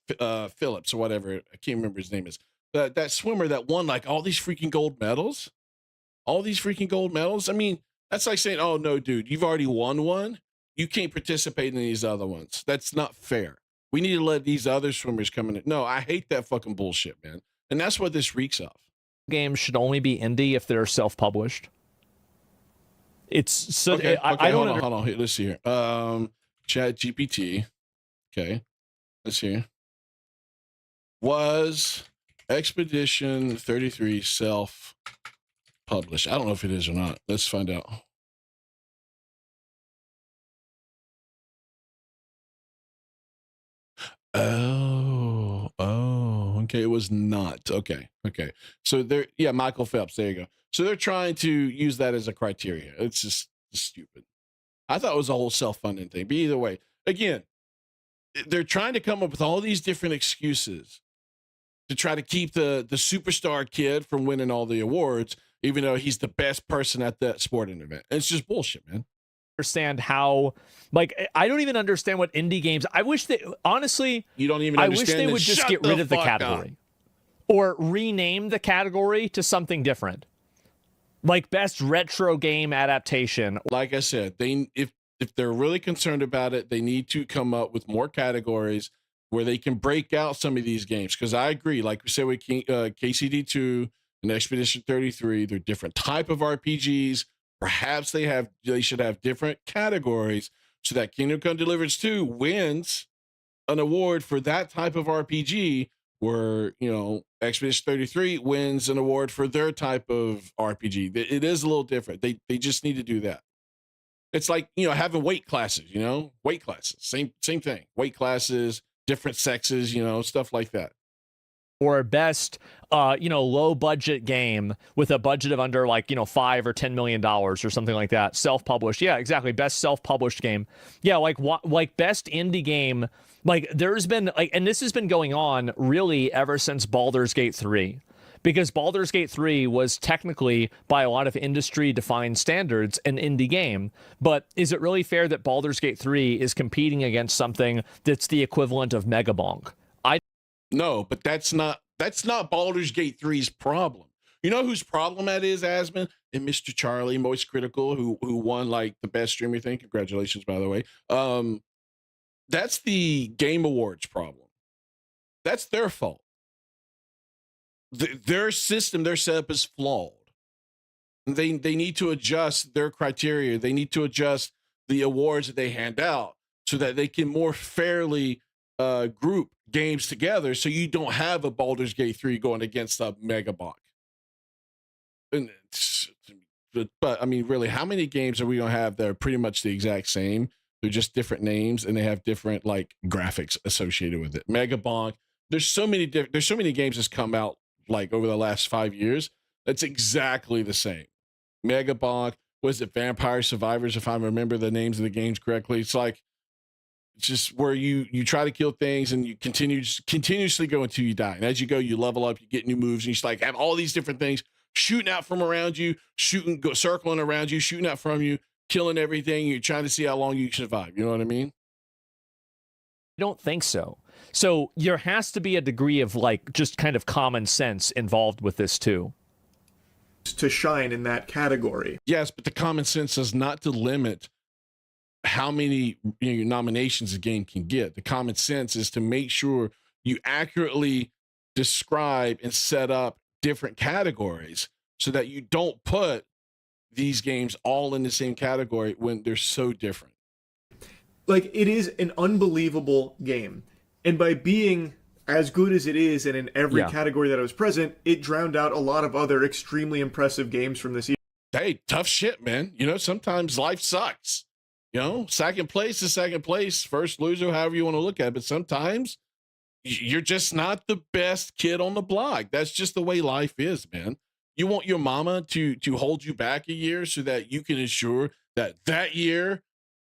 Phillips or whatever? I can't remember his name is. That swimmer that won like all these freaking gold medals. I mean, that's like saying, oh no, dude, you've already won one. You can't participate in these other ones. That's not fair. We need to let these other swimmers come in. No, I hate that fucking bullshit, man. And that's what this reeks of. Games should only be indie if they're self-published. It's so. Okay, I don't. Hold on. Here, let's see here. Chat GPT. Okay, let's see. Was Expedition 33 self-published? I don't know if it is or not. Let's find out. Oh, okay. It was not. Okay. So Michael Phelps. There you go. So they're trying to use that as a criteria. It's just stupid. I thought it was a whole self-funding thing. But either way, again, they're trying to come up with all these different excuses to try to keep the superstar kid from winning all the awards, even though he's the best person at that sporting event. And it's just bullshit, man. Understand how, like, I don't even understand what indie games. I wish they, honestly, you don't even understand. I wish they would just get rid of the category or rename the category to something different, like best retro game adaptation. Like I said, if they're really concerned about it, they need to come up with more categories where they can break out some of these games. Because I agree, like we said with KCD2 and Expedition 33, they're different type of RPGs. Perhaps they should have different categories so that Kingdom Come Deliverance 2 wins an award for that type of RPG, where Expedition 33 wins an award for their type of RPG. It is a little different. They just need to do that. It's like having weight classes. Weight classes, same thing. Weight classes, different sexes, stuff like that. Or best, low budget game with a budget of under like, $5 or $10 million or something like that. Self-published. Yeah, exactly. Best self-published game. Yeah. Like best indie game. Like there's been and this has been going on really ever since Baldur's Gate 3, because Baldur's Gate 3 was technically by a lot of industry defined standards an indie game. But is it really fair that Baldur's Gate 3 is competing against something that's the equivalent of Megabonk? No, but that's not Baldur's Gate 3's problem. You know whose problem that is, Asman? And Mr. Charlie, Moist Critical, who won like the best streamer thing. Congratulations, by the way. That's the Game Awards problem. That's their fault. Their system, their setup is flawed. They need to adjust their criteria. They need to adjust the awards that they hand out so that they can more fairly group games together, so you don't have a Baldur's Gate 3 going against a Megabonk. But I mean, really, how many games are we gonna have that are pretty much the exact same They're just different names, and they have different like graphics associated with it. Mega Bonk. There's so many games that's come out like over the last 5 years. That's exactly the same. Mega Bonk. Was it Vampire Survivors? If I remember the names of the games correctly, it's just where you try to kill things and you continuously go until you die. And as you go, you level up, you get new moves, and you just like have all these different things shooting out from around you, circling around you, shooting out from you, killing everything. You're trying to see how long you can survive. You know what I mean? I don't think so. So there has to be a degree of like just kind of common sense involved with this too. To shine in that category. Yes, but the common sense is not to limit how many nominations a game can get. The common sense is to make sure you accurately describe and set up different categories so that you don't put these games all in the same category when they're so different. Like, it is an unbelievable game. And by being as good as it is, and in every category that was present, it drowned out a lot of other extremely impressive games from this year. Hey, tough shit, man. Sometimes life sucks. Second place is second place, first loser, however you want to look at it. But sometimes you're just not the best kid on the block. That's just the way life is, man. You want your mama to hold you back a year so that you can ensure that year,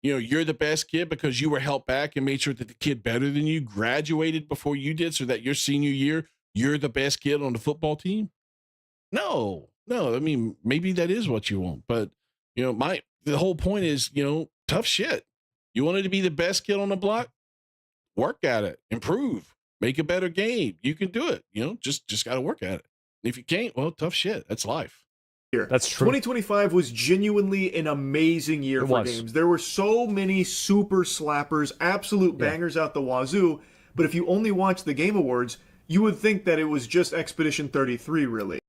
you're the best kid because you were held back and made sure that the kid better than you graduated before you did so that your senior year, you're the best kid on the football team. No. I mean, maybe that is what you want, but the whole point is, tough shit. You wanted to be the best kid on the block? Work at it, improve, make a better game. You can do it. Just got to work at it. And if you can't, well, tough shit. That's life. That's true. 2025 was genuinely an amazing year for games. There were so many super slappers, absolute bangers out the wazoo. But if you only watch the Game Awards, you would think that it was just Expedition 33, really.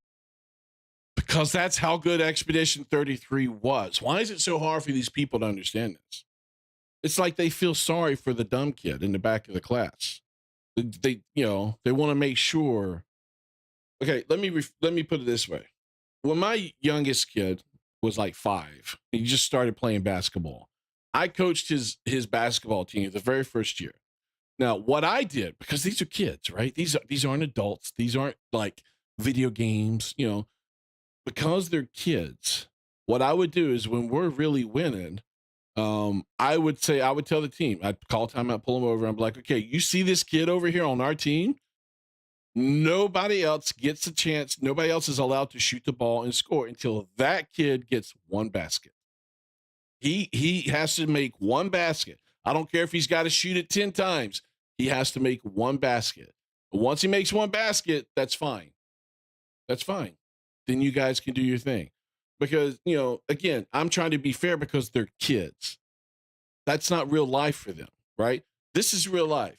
Because that's how good Expedition 33 was. Why is it so hard for these people to understand this? It's like they feel sorry for the dumb kid in the back of the class. They want to make sure. Okay, let me put it this way. When my youngest kid was like 5, he just started playing basketball. I coached his basketball team the very first year. Now, what I did, because these are kids, right? These aren't adults. These aren't like video games, because they're kids. What I would do is when we're really winning, I would tell the team, I'd call timeout, pull them over, and I'm like, okay, you see this kid over here on our team? Nobody else gets a chance. Nobody else is allowed to shoot the ball and score until that kid gets one basket. He has to make one basket. I don't care if he's got to shoot it 10 times. He has to make one basket. Once he makes one basket, that's fine. That's fine. Then you guys can do your thing. Because, again, I'm trying to be fair because they're kids. That's not real life for them, right? This is real life.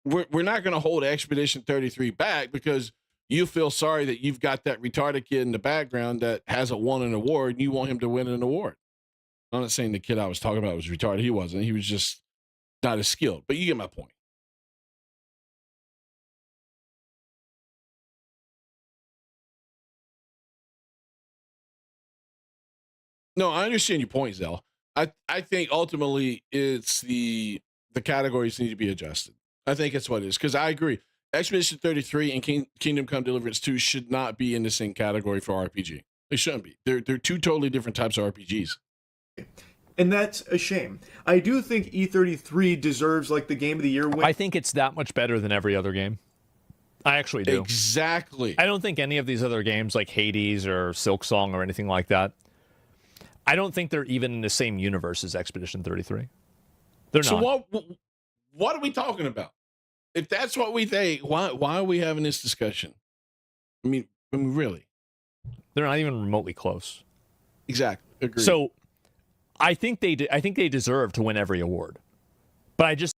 We're not going to hold Expedition 33 back because you feel sorry that you've got that retarded kid in the background that hasn't won an award and you want him to win an award. I'm not saying the kid I was talking about was retarded. He wasn't. He was just not as skilled. But you get my point. No, I understand your point, Zell. I think ultimately it's the categories need to be adjusted. I think that's what it is, because I agree. Expedition 33 and Kingdom Come Deliverance 2 should not be in the same category for RPG. They shouldn't be. They're two totally different types of RPGs. And that's a shame. I do think E33 deserves like the Game of the Year win. I think it's that much better than every other game. I actually do. Exactly. I don't think any of these other games like Hades or Silksong or anything like that, I don't think they're even in the same universe as Expedition 33. They're not. So what are we talking about? If that's what we think, why are we having this discussion? I mean, really? They're not even remotely close. Exactly. Agreed. So I think they deserve to win every award. But I just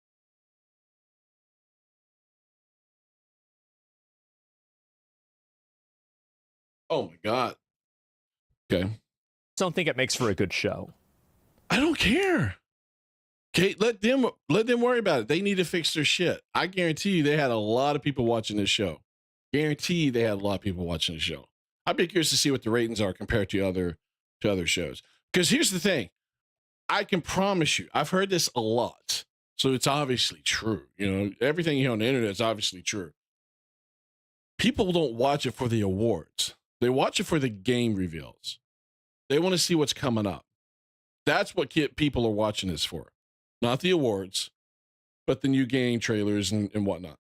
Oh my God. Okay. don't think it makes for a good show. I don't care. Okay, let them worry about it. They need to fix their shit. I guarantee you they had a lot of people watching this show. Guarantee they had a lot of people watching the show. I'd be curious to see what the ratings are compared to other shows. Because here's the thing. I can promise you, I've heard this a lot, so it's obviously true. You know, everything you hear on the internet is obviously true. People don't watch it for the awards. They watch it for the game reveals. They want to see what's coming up. That's what people are watching this for. Not the awards, but the new game trailers and whatnot.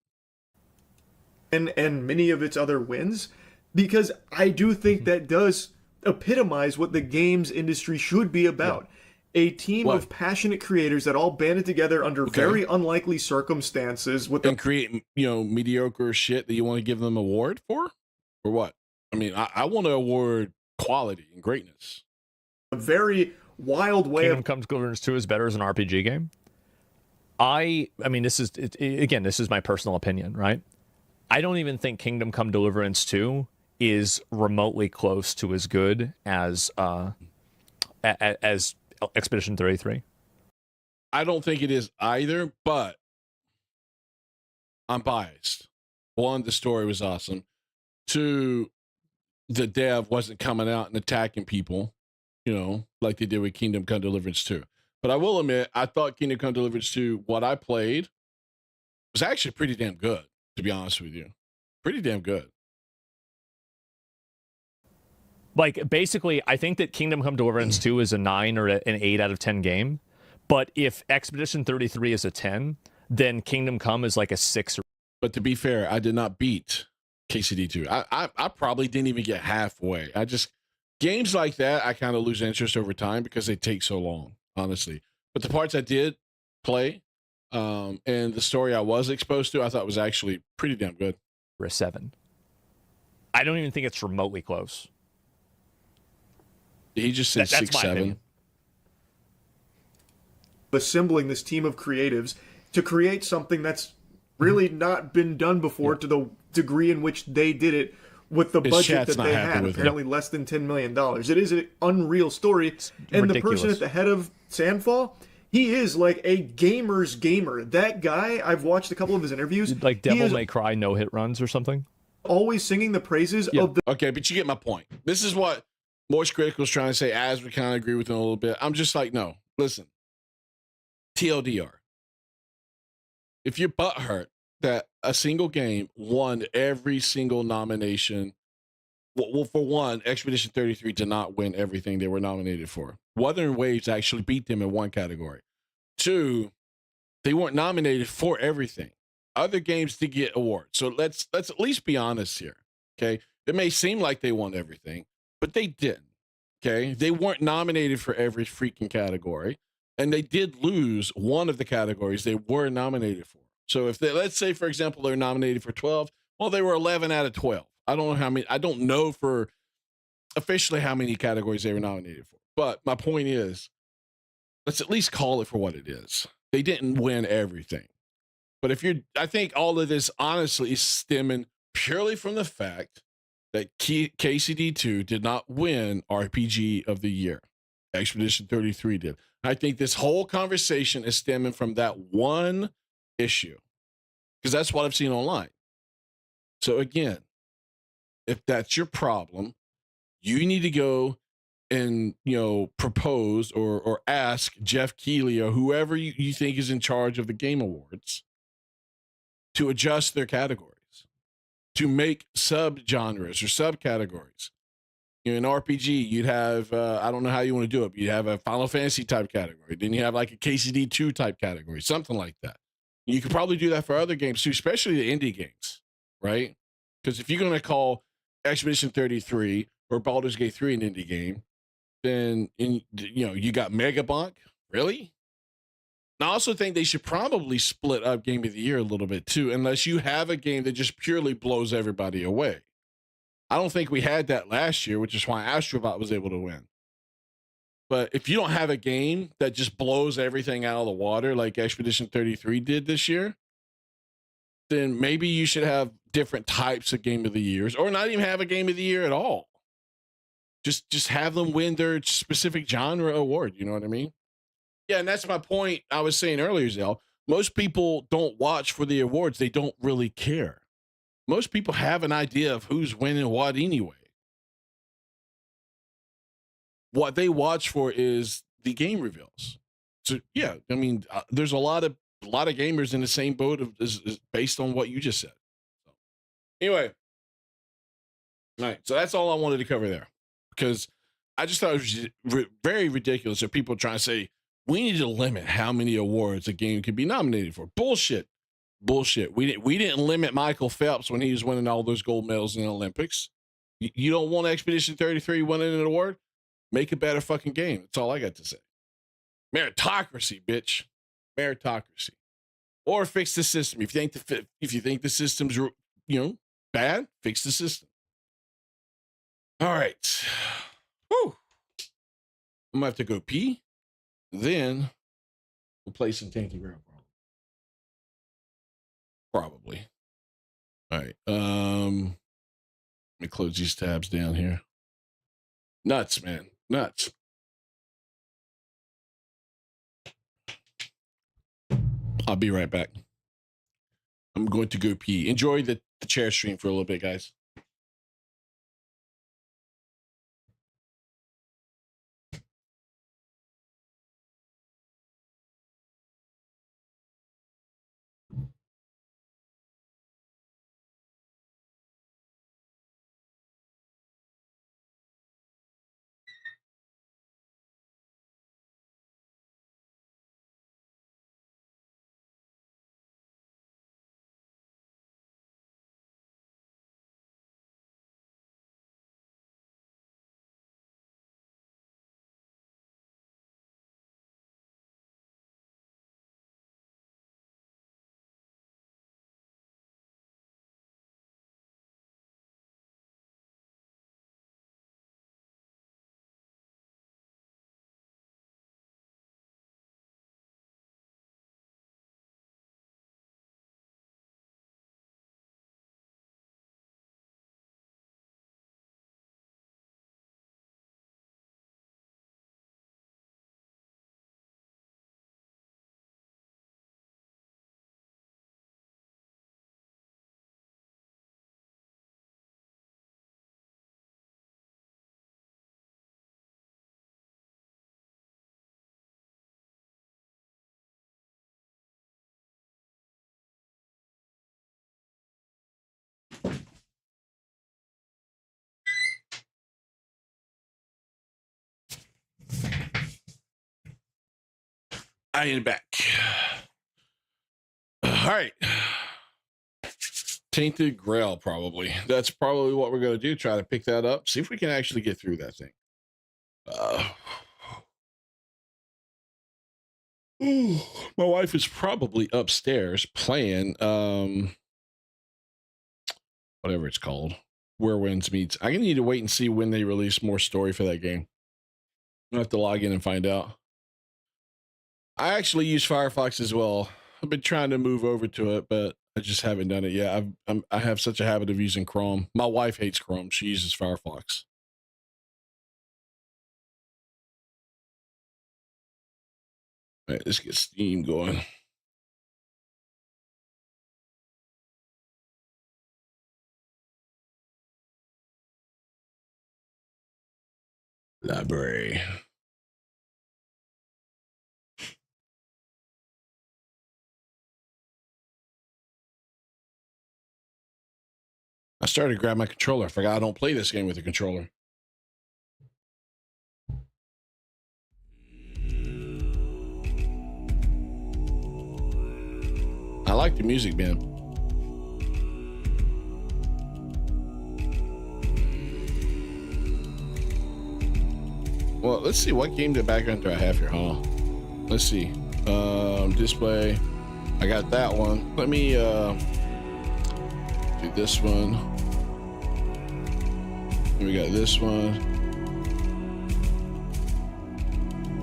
And many of its other wins, because I do think that does epitomize what the games industry should be about. Yeah. A team of passionate creators that all banded together under very unlikely circumstances and create, mediocre shit that you want to give them an award for? Or what? I mean, I want to award quality and greatness. A very wild way Kingdom Come Deliverance 2 is better as an RPG game. I mean, this is my personal opinion, right? I don't even think Kingdom Come Deliverance 2 is remotely close to as good as Expedition 33. I don't think it is either, but I'm biased. One, the story was awesome. Two, the dev wasn't coming out and attacking people, like they did with Kingdom Come Deliverance 2. But I will admit, I thought Kingdom Come Deliverance 2, what I played, was actually pretty damn good, to be honest with you. Pretty damn good. Like, basically, I think that Kingdom Come Deliverance 2 is a 9 or an 8 out of 10 game. But if Expedition 33 is a 10, then Kingdom Come is like a 6. But to be fair, I did not beat KCD2. I probably didn't even get halfway. Games like that, I kind of lose interest over time because they take so long, honestly. But the parts I did play and the story I was exposed to, I thought was actually pretty damn good. For a 7. I don't even think it's remotely close. He just said 6-7. Assembling this team of creatives to create something that's really not been done before to the degree in which they did it with the budget that they had, apparently less than $10 million. It is an unreal story. And the person at the head of Sandfall, he is like a gamer's gamer. That guy, I've watched a couple of his interviews. Like Devil May Cry no-hit runs or something? Always singing the praises of the... Okay, but you get my point. This is what Moist Critical is trying to say, as we kind of agree with him a little bit. I'm just like, no, listen. TLDR. If you're butthurt that a single game won every single nomination, well, for one, Expedition 33 did not win everything they were nominated for. Wuthering Waves actually beat them in one category. Two, they weren't nominated for everything. Other games did get awards. So let's at least be honest here. Okay. It may seem like they won everything, but they didn't. Okay. They weren't nominated for every freaking category. And they did lose one of the categories they were nominated for. So if let's say, for example, they're nominated for 12, well, they were 11 out of 12. I don't know how many, I don't know for officially how many categories they were nominated for. But my point is, let's at least call it for what it is. They didn't win everything. But I think all of this honestly is stemming purely from the fact that KCD2 did not win RPG of the year. Expedition 33 did. I think this whole conversation is stemming from that one issue, because that's what I've seen online. So again, if that's your problem, you need to go and propose or ask Jeff Keighley or whoever you think is in charge of the Game Awards to adjust their categories, to make subgenres or subcategories. In RPG, you'd have, I don't know how you want to do it, but you'd have a Final Fantasy type category. Then you have like a KCD2 type category, something like that. You could probably do that for other games too, especially the indie games, right? Because if you're going to call Expedition 33 or Baldur's Gate 3 an indie game, then you got Megabonk, really? And I also think they should probably split up Game of the Year a little bit too, unless you have a game that just purely blows everybody away. I don't think we had that last year, which is why Astrobot was able to win. But if you don't have a game that just blows everything out of the water like Expedition 33 did this year, then maybe you should have different types of Game of the Years, or not even have a Game of the Year at all. Just have them win their specific genre award. You know what I mean? Yeah, and that's my point I was saying earlier, Zell. Most people don't watch for the awards. They don't really care. Most people have an idea of who's winning what anyway. What they watch for is the game reveals. So yeah, I mean, there's a lot of gamers in the same boat is based on what you just said. So, anyway, all right. So that's all I wanted to cover there, because I just thought it was very ridiculous that people trying to say we need to limit how many awards a game can be nominated for. Bullshit. We didn't limit Michael Phelps when he was winning all those gold medals in the Olympics. You don't want Expedition 33 winning an award? Make a better fucking game. That's all I got to say. Meritocracy, bitch. Meritocracy. Or fix the system. If you think the system's bad, fix the system. All right. Whew. I'm gonna have to go pee. Then we'll play some Tainted Grail. Probably. All right. Let me close these tabs down here. Nuts, man. Nuts. I'll be right back. I'm going to go pee. Enjoy the chair stream for a little bit, guys. I am back. All right. Tainted Grail, probably. That's probably what we're going to do. Try to pick that up. See if we can actually get through that thing. My wife is probably upstairs playing whatever it's called. Where Winds Meets. I'm going to need to wait and see when they release more story for that game. I'll have to log in and find out. I actually use Firefox as well. I've been trying to move over to it, but I just haven't done it yet. I have such a habit of using Chrome. My wife hates Chrome. She uses Firefox. All right, let's get Steam going. Library. I started to grab my controller. I forgot I don't play this game with a controller. I like the music, man. Well, let's see. What game background do I have here, huh? Let's see. Display. I got that one. Let me do this one. We got this one.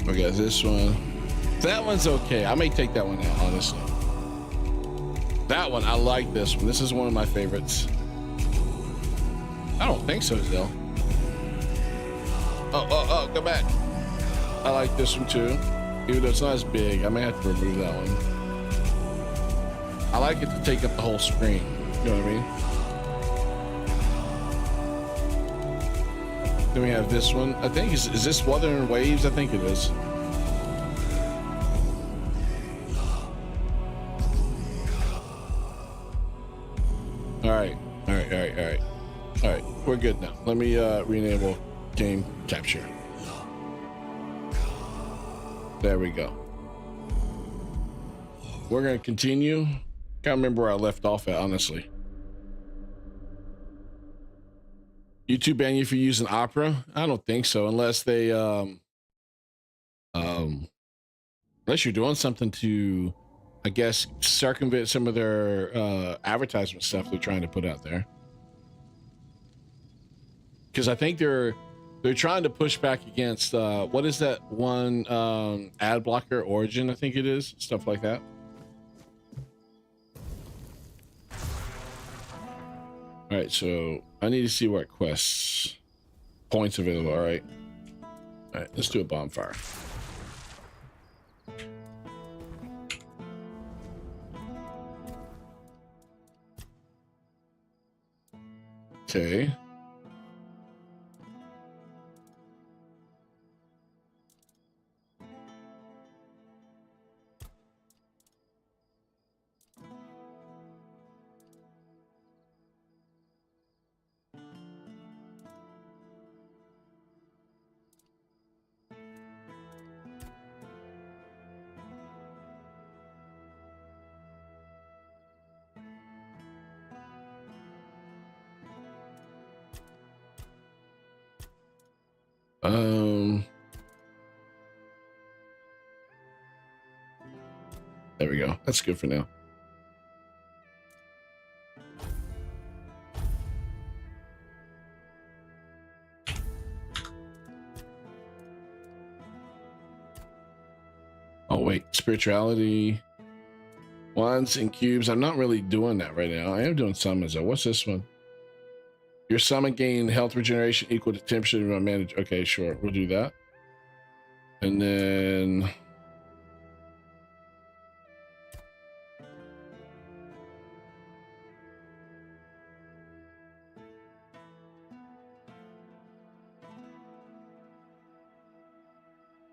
We got this one. That one's okay. I may take that one out, honestly. That one, I like this one. This is one of my favorites. I don't think so, Zell. Oh, go back. I like this one too. Even though it's not as big, I may have to remove that one. I like it to take up the whole screen. You know what I mean? Then we have this one. I think, is this Wuthering Waves? I think it is. All right, we're good now. Let me re-enable game capture. There we go. We're gonna continue. Can't remember where I left off at, honestly. YouTube ban you for using Opera? I don't think so, unless they unless you're doing something to, I guess, circumvent some of their advertisement stuff they're trying to put out there. Because I think they're trying to push back against what is that one ad blocker, Origin, I think it is, stuff like that. All right, so I need to see what quests points available. All right, let's do a bonfire. Okay. There we go. That's good for now. Oh wait, spirituality, wands and cubes. I'm not really doing that right now. I am doing summons though. What's this one? Your summon gain health regeneration equal to 10% of my manage. Okay, sure, we'll do that. And then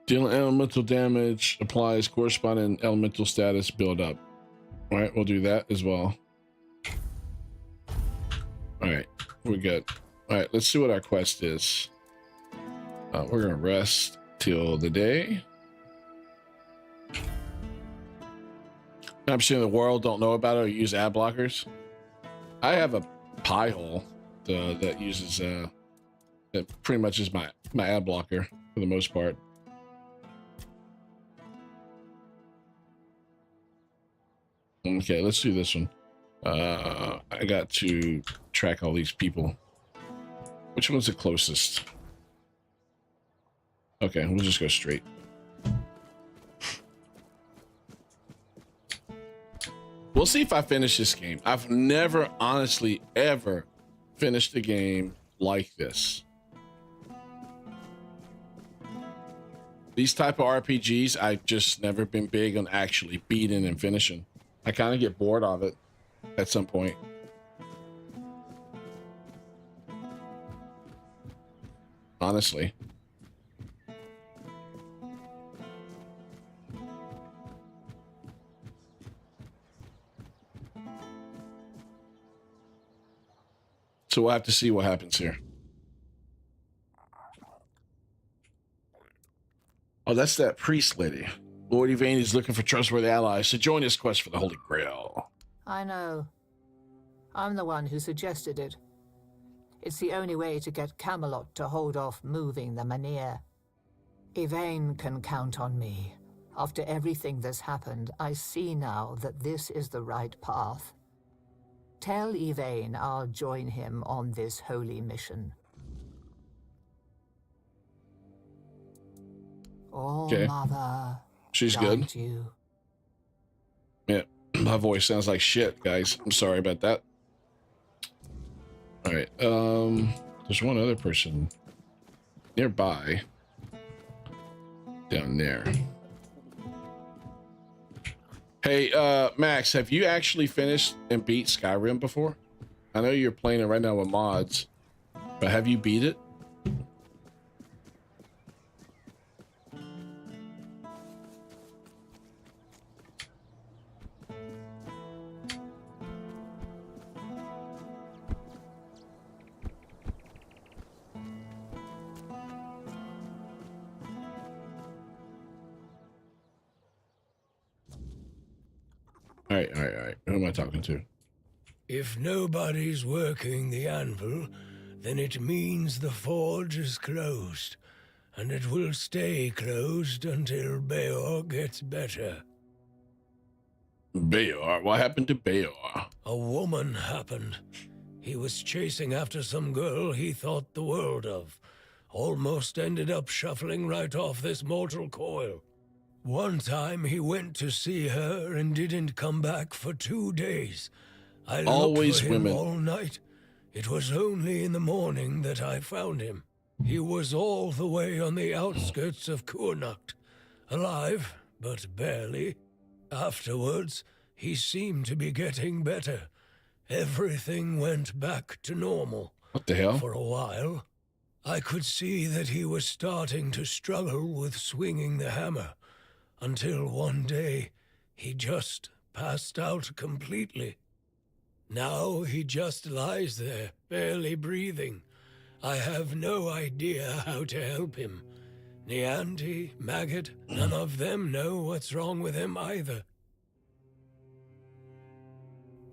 dealing elemental damage applies corresponding elemental status build up. All right, we'll do that as well. All right, we're good. All right, let's see what our quest is. We're gonna rest till the day. I'm sure the world don't know about it or use ad blockers. I have a pie hole that uses that pretty much is my ad blocker for the most part. Okay, let's do this one. I got to track all these people. Which one's the closest? Okay, we'll just go straight. We'll see if I finish this game. I've never honestly ever finished a game like this. These type of RPGs, I've just never been big on actually beating and finishing. I kind of get bored of it at some point. Honestly. So we'll have to see what happens here. Oh, that's that priest lady. Lord Yvain is looking for trustworthy allies to join his quest for the Holy Grail. I know. I'm the one who suggested it. It's the only way to get Camelot to hold off moving the Manir. Yvain can count on me. After everything that's happened, I see now that this is the right path. Tell Yvain I'll join him on this holy mission. Oh, okay. Mother. She's good. You. Yeah, my voice sounds like shit, guys. I'm sorry about that. All right, there's one other person nearby down there. Hey, Max, have you actually finished and beat Skyrim before? I know you're playing it right now with mods, but have you beat it? All right. Who am I talking to? If nobody's working the anvil, then it means the forge is closed, and it will stay closed until Beor gets better. Beor? What happened to Beor? A woman happened. He was chasing after some girl he thought the world of. Almost ended up shuffling right off this mortal coil. One time he went to see her and didn't come back for 2 days. I Always looked for him women. all night. It was only in the morning that I found him. He was all the way on the outskirts of Kurnacht. Alive, but barely. Afterwards, he seemed to be getting better. Everything went back to normal. What the hell? For a while. I could see that he was starting to struggle with swinging the hammer, until one day he just passed out completely. Now he just lies there, barely breathing. I have no idea how to help him. Nianti, Maggot, none of them know what's wrong with him either.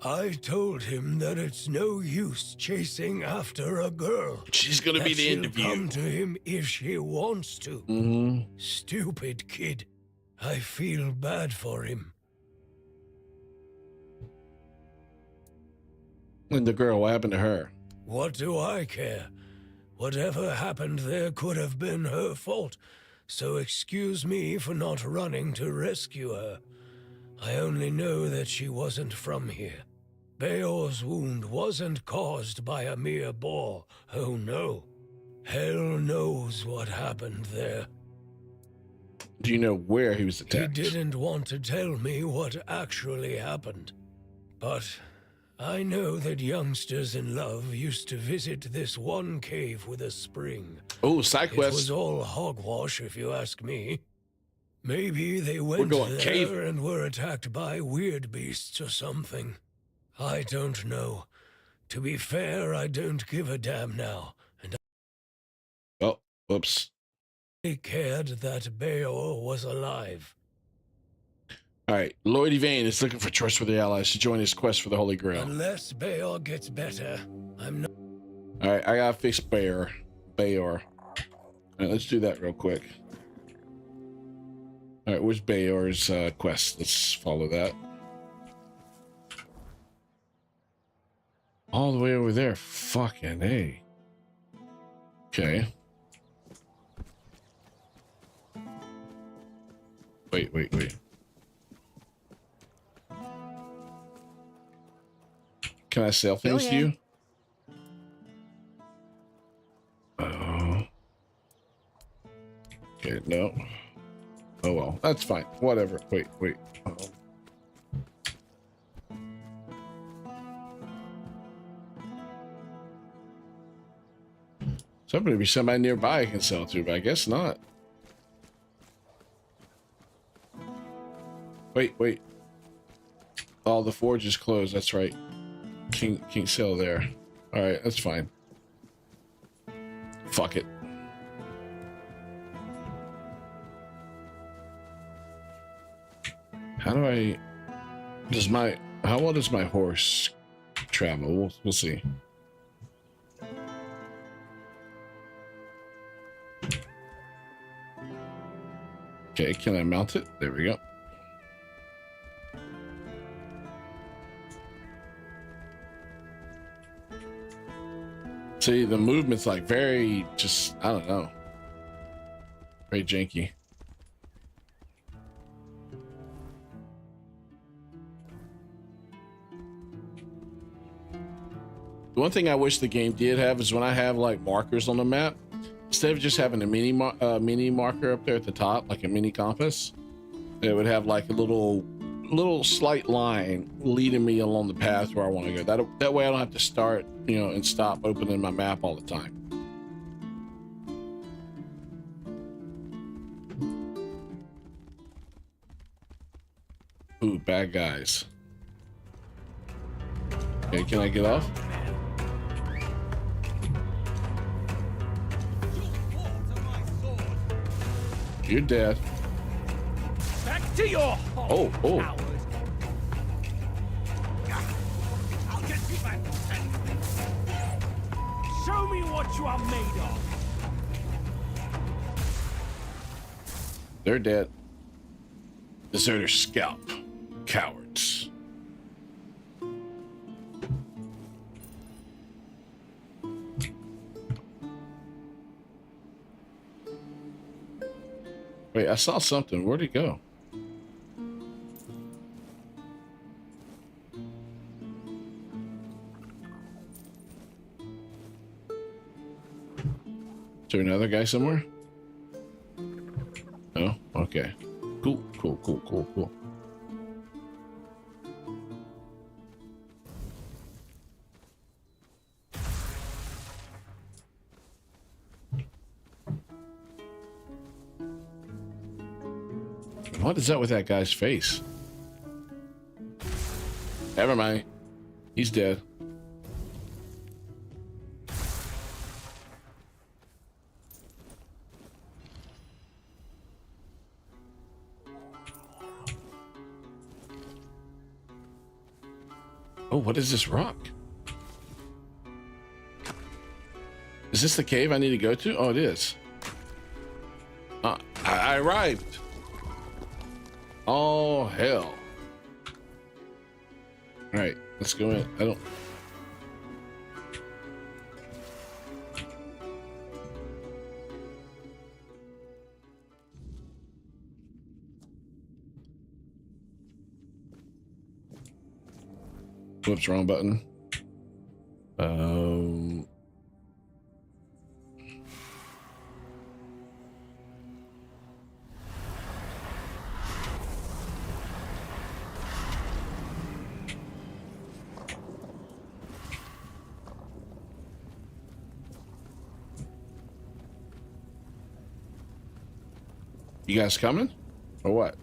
I told him that it's no use chasing after a girl. She's gonna be the interview. She'll come to him if she wants to. Mm-hmm. Stupid kid. I feel bad for him. And the girl, what happened to her? What do I care? Whatever happened there could have been her fault, so excuse me for not running to rescue her. I only know that she wasn't from here. Beor's wound wasn't caused by a mere boar. Oh no. Hell knows what happened there. Do you know where he was attacked? He didn't want to tell me what actually happened. But I know that youngsters in love used to visit this one cave with a spring. Oh, side quest. It was all hogwash, if you ask me. Maybe they went going there cave. and were attacked by weird beasts or something. I don't know. To be fair, I don't give a damn now, and Oh, whoops. I cared that Beor was alive. All right, Lloyd Evane is looking for trustworthy allies to join his quest for the Holy Grail. Unless Beor gets better, I'm not. All right, I gotta fix Beor. All right, let's do that real quick. All right, where's Beor's quest? Let's follow that. All the way over there. Fucking A. Okay. Wait. Can I sell things to you? Oh. Okay, no. Oh well, that's fine. Whatever. Wait. Oh. So there be somebody nearby I can sell to, but I guess not. Wait. Oh, the forge is closed. That's right. Can't sell there. All right, that's fine. Fuck it. How do I? How well does my horse travel? We'll see. Okay, can I mount it? There we go. See, the movement's like very just, I don't know. Very janky. The one thing I wish the game did have is when I have like markers on the map, instead of just having a mini marker up there at the top, like a mini compass, it would have like a little slight line leading me along the path where I want to go. That way I don't have to start, and stop opening my map all the time. Ooh, bad guys. Okay, can I get off? You're dead. Back to your hole, Oh. coward. Show me what you are made of. They're dead. Deserter scalp. Cowards. Wait, I saw something. Where'd it go? Is there another guy somewhere? No? Okay. Cool, cool, cool, cool, cool. What is that with that guy's face? Never mind. He's dead. Oh, what is this rock? Is this the cave I need to go to? Oh, it is. I arrived. Oh, hell. All right, let's go in. I don't... Whoops, wrong button. You guys coming? Or what?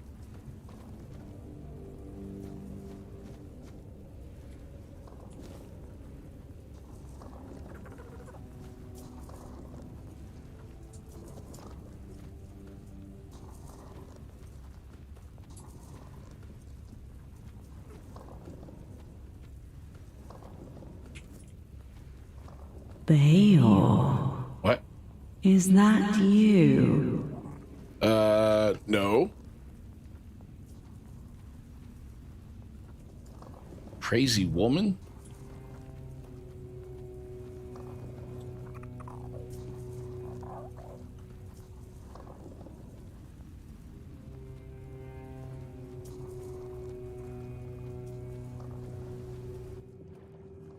Bayor. What? Is that you? No. Crazy woman?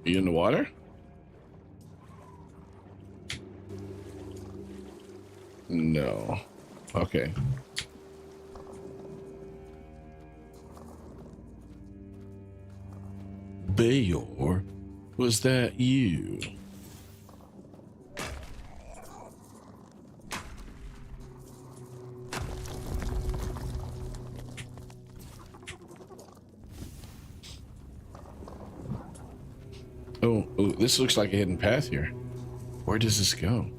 Are you in the water? No. Okay. Bayor, was that you? Oh, this looks like a hidden path here. Where does this go?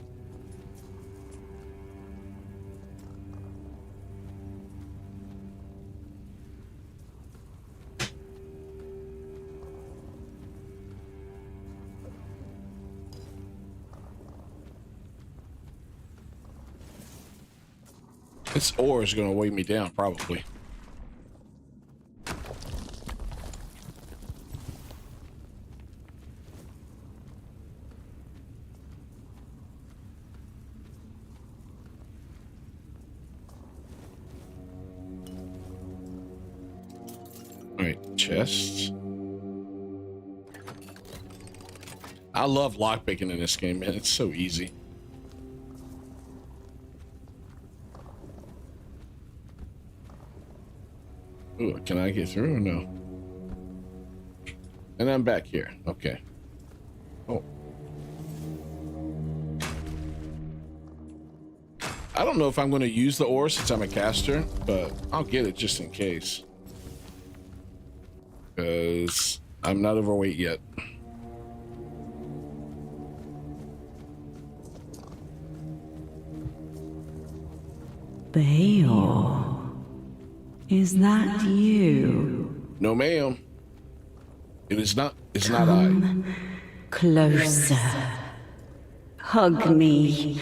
This ore is going to weigh me down, probably. All right, chests. I love lockpicking in this game, man. It's so easy. Ooh, can I get through or no? And I'm back here. Okay. Oh. I don't know if I'm going to use the ore since I'm a caster, but I'll get it just in case. Because I'm not overweight yet. Bayor. Is that you? No, ma'am. It is not. It's not I. Closer. Hug me.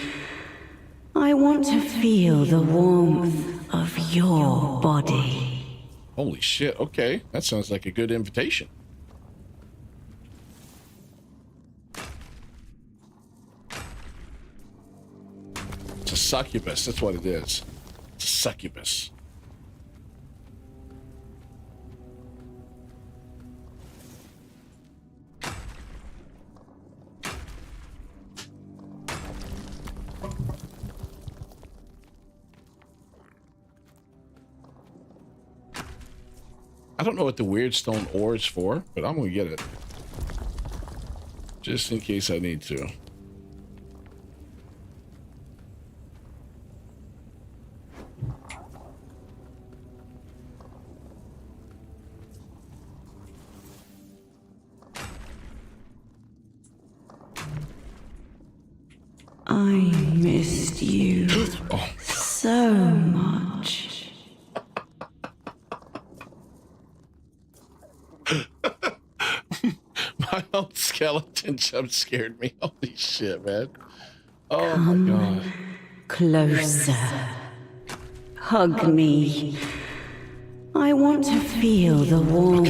I want to feel the warmth of your body. Holy shit, okay. That sounds like a good invitation. It's a succubus, that's what it is. It's a succubus. I don't know what the weird stone ore is for, but I'm gonna get it. Just in case I need to. I missed you so much. My own skeleton jump scared me. Holy shit, man. Oh Come my god. closer. Hug me. I want to feel the warmth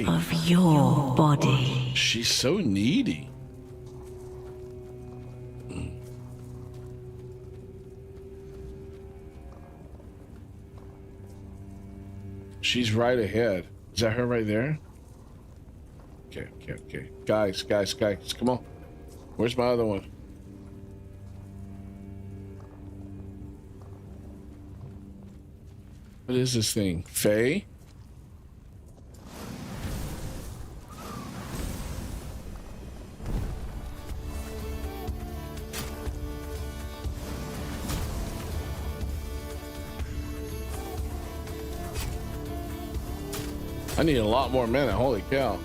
of your body. She's so needy. She's right ahead. Is that her right there? Okay. Guys, come on. Where's my other one? What is this thing? Faye? I need a lot more mana, holy cow.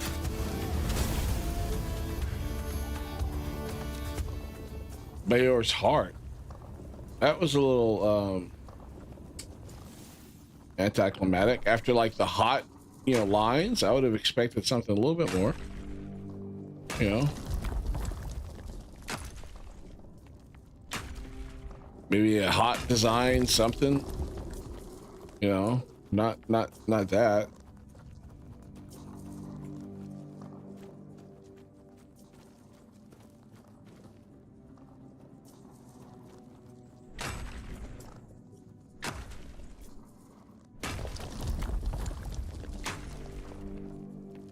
Bayor's heart. That was a little anticlimactic. After like the hot, lines, I would have expected something a little bit more. Maybe a hot design, something. Not that.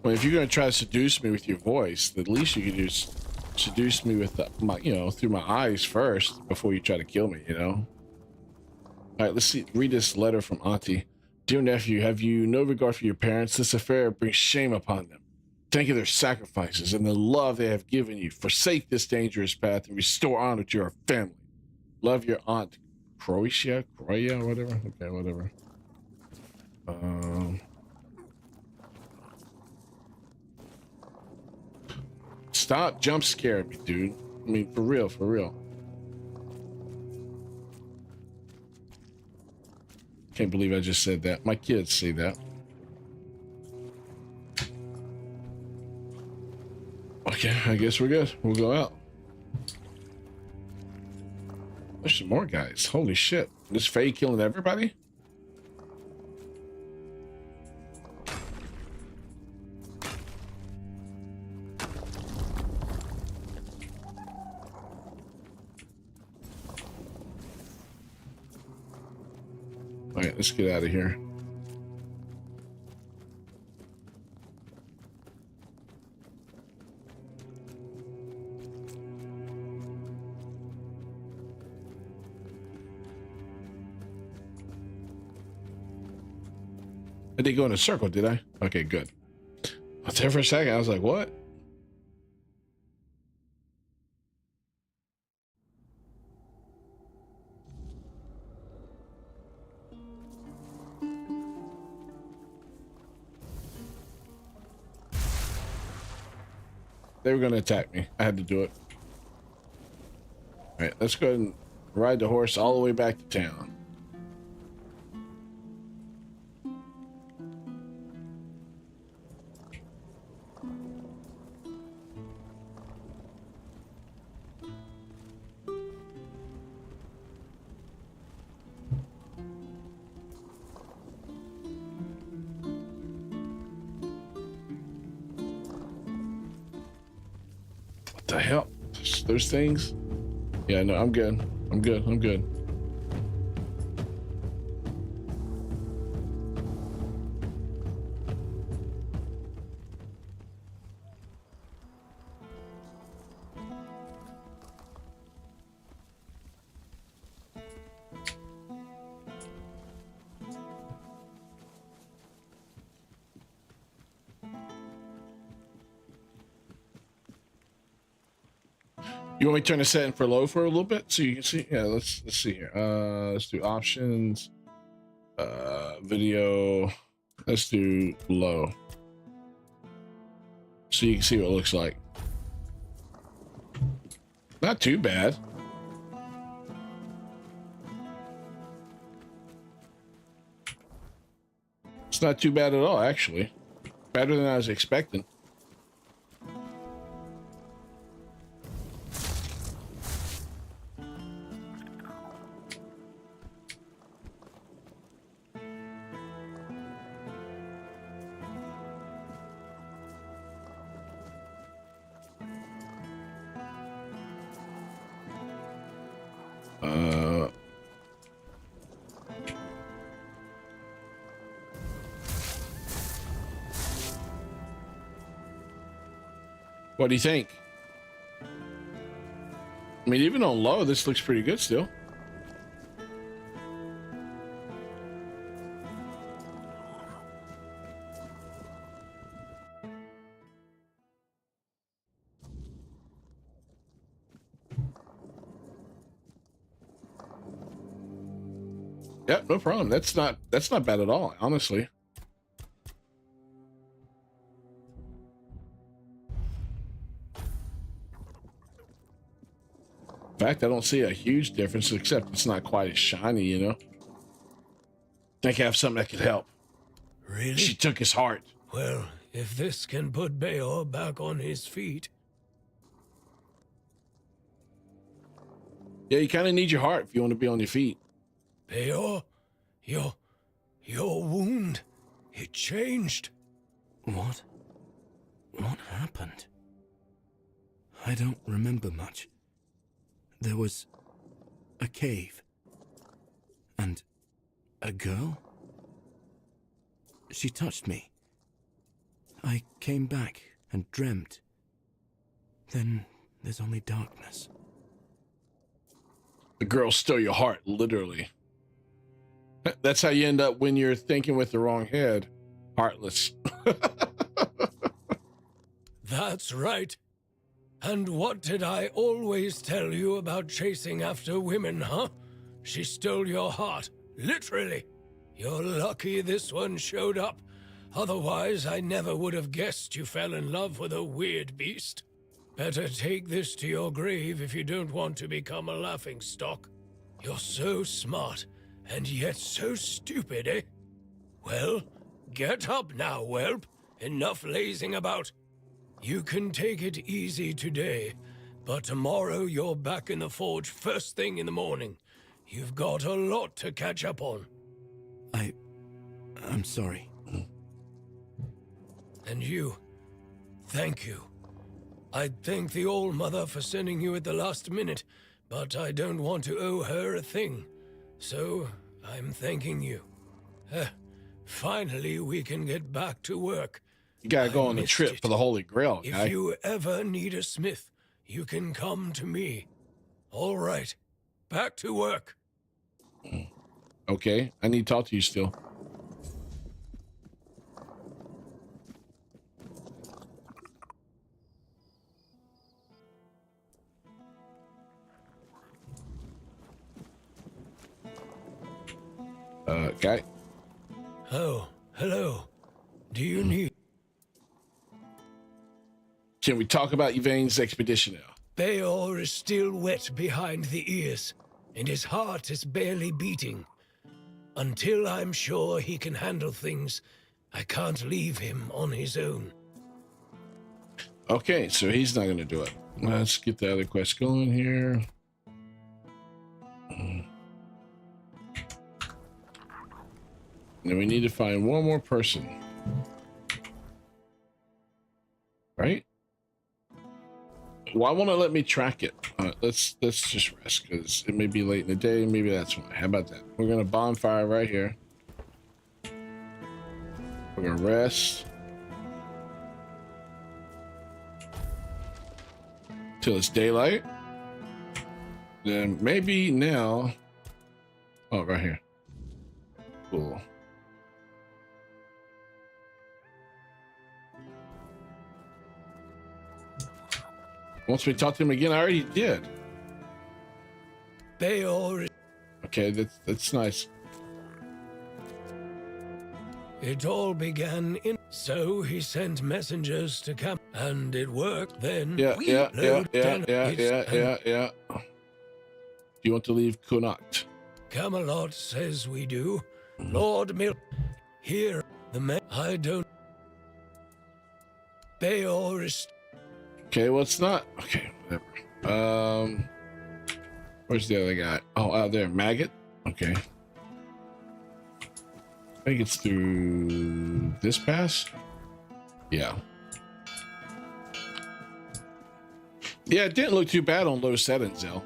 Well, if you're gonna try to seduce me with your voice, the least you could do is seduce me with my, through my eyes first before you try to kill me. All right, let's see. Read this letter from Auntie. Dear nephew, have you no regard for your parents? This affair brings shame upon them. Think of their sacrifices and the love they have given you. Forsake this dangerous path and restore honor to your family. Love your aunt, Croatia, whatever. Okay, whatever. Stop jump scaring me, dude. I mean, for real. Can't believe I just said that. My kids say that. Okay, I guess we're good. We'll go out. There's some more guys. Holy shit. This Faye killing everybody? All right, let's get out of here. I didn't go in a circle, did I? Okay, good. I was there for a second. I was like, what? They were going to attack me. I had to do it. All right, let's go ahead and ride the horse all the way back to town. the hell? Those things? Yeah, no, I'm good. I'm good. I'm good. You want me to turn the setting for low for a little bit so you can see? Yeah, let's see here. Let's do options. Video. Let's do low. So you can see what it looks like. Not too bad. It's not too bad at all, actually. Better than I was expecting. What do you think? I mean, even on low, this looks pretty good still. Yep, no problem. That's not bad at all, honestly. In fact, I don't see a huge difference, except it's not quite as shiny, you know? Think I have something that could help. Really? She took his heart. Well, if this can put Bayor back on his feet. Yeah, you kind of need your heart if you want to be on your feet. Bayor, your wound, it changed. What? What happened? I don't remember much. There was a cave. And a girl? She touched me. I came back and dreamt. Then there's only darkness. The girl stole your heart, literally. That's how you end up when you're thinking with the wrong head. Heartless. That's right. And what did I always tell you about chasing after women, huh? She stole your heart, literally. You're lucky this one showed up. Otherwise, I never would have guessed you fell in love with a weird beast. Better take this to your grave if you don't want to become a laughingstock. You're so smart, and yet so stupid, eh? Well, get up now, whelp. Enough lazing about. You can take it easy today, but tomorrow you're back in the forge first thing in the morning. You've got a lot to catch up on. I'm sorry. And you, thank you. I'd thank the All-Mother for sending you at the last minute, but I don't want to owe her a thing. So, I'm thanking you. Finally, we can get back to work. You gotta go on a trip for the Holy Grail, guy. If you ever need a smith, you can come to me. All right, back to work. Okay, I need to talk to you still. Guy. Oh, hello. Do you need... Can we talk about Yvain's expedition now? Bayor is still wet behind the ears, and his heart is barely beating. Until I'm sure he can handle things, I can't leave him on his own. Okay, so he's not going to do it. Let's get the other quest going here. And we need to find one more person. Right? Why won't it let me track it? Let's just rest because it may be late in the day. Maybe that's why. How about that? We're gonna bonfire right here. We're gonna rest till it's daylight. Then maybe now. Oh, right here. Cool. Once we talk to him again, I already did. Bayor. Okay, that's nice. It all began in. So he sent messengers to come, and it worked. Then Yeah. Do you want to leave Connacht? Camelot says we do. Lord Mil. Here, the man. I don't. Bayor is. Okay, well, it's not. Okay, whatever. Where's the other guy? Oh, out there, Maggot. Okay. I think it's through this pass. Yeah. Yeah, it didn't look too bad on low settings, though.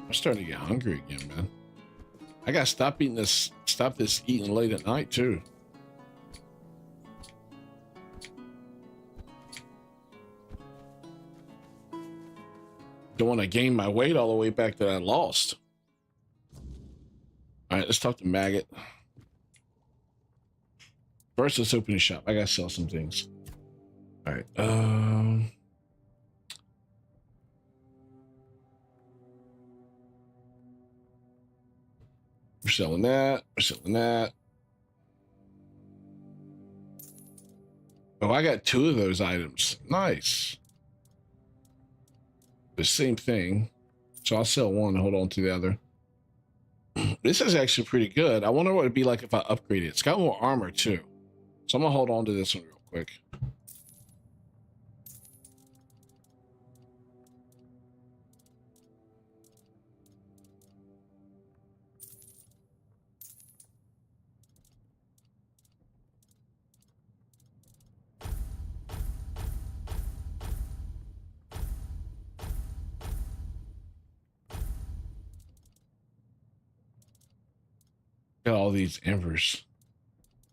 I'm starting to get hungry again, man. I gotta stop eating this. Stop this eating late at night too. Don't want to gain my weight all the way back that I lost. All right, let's talk to Maggot. First, let's open the shop. I gotta sell some things. All right. We're selling that. We're selling that. Oh, I got 2 of those items. Nice. The same thing. So I'll sell one and hold on to the other. This is actually pretty good. I wonder what it'd be like if I upgrade it. It's got more armor too. So I'm gonna hold on to this one real quick. Got all these embers.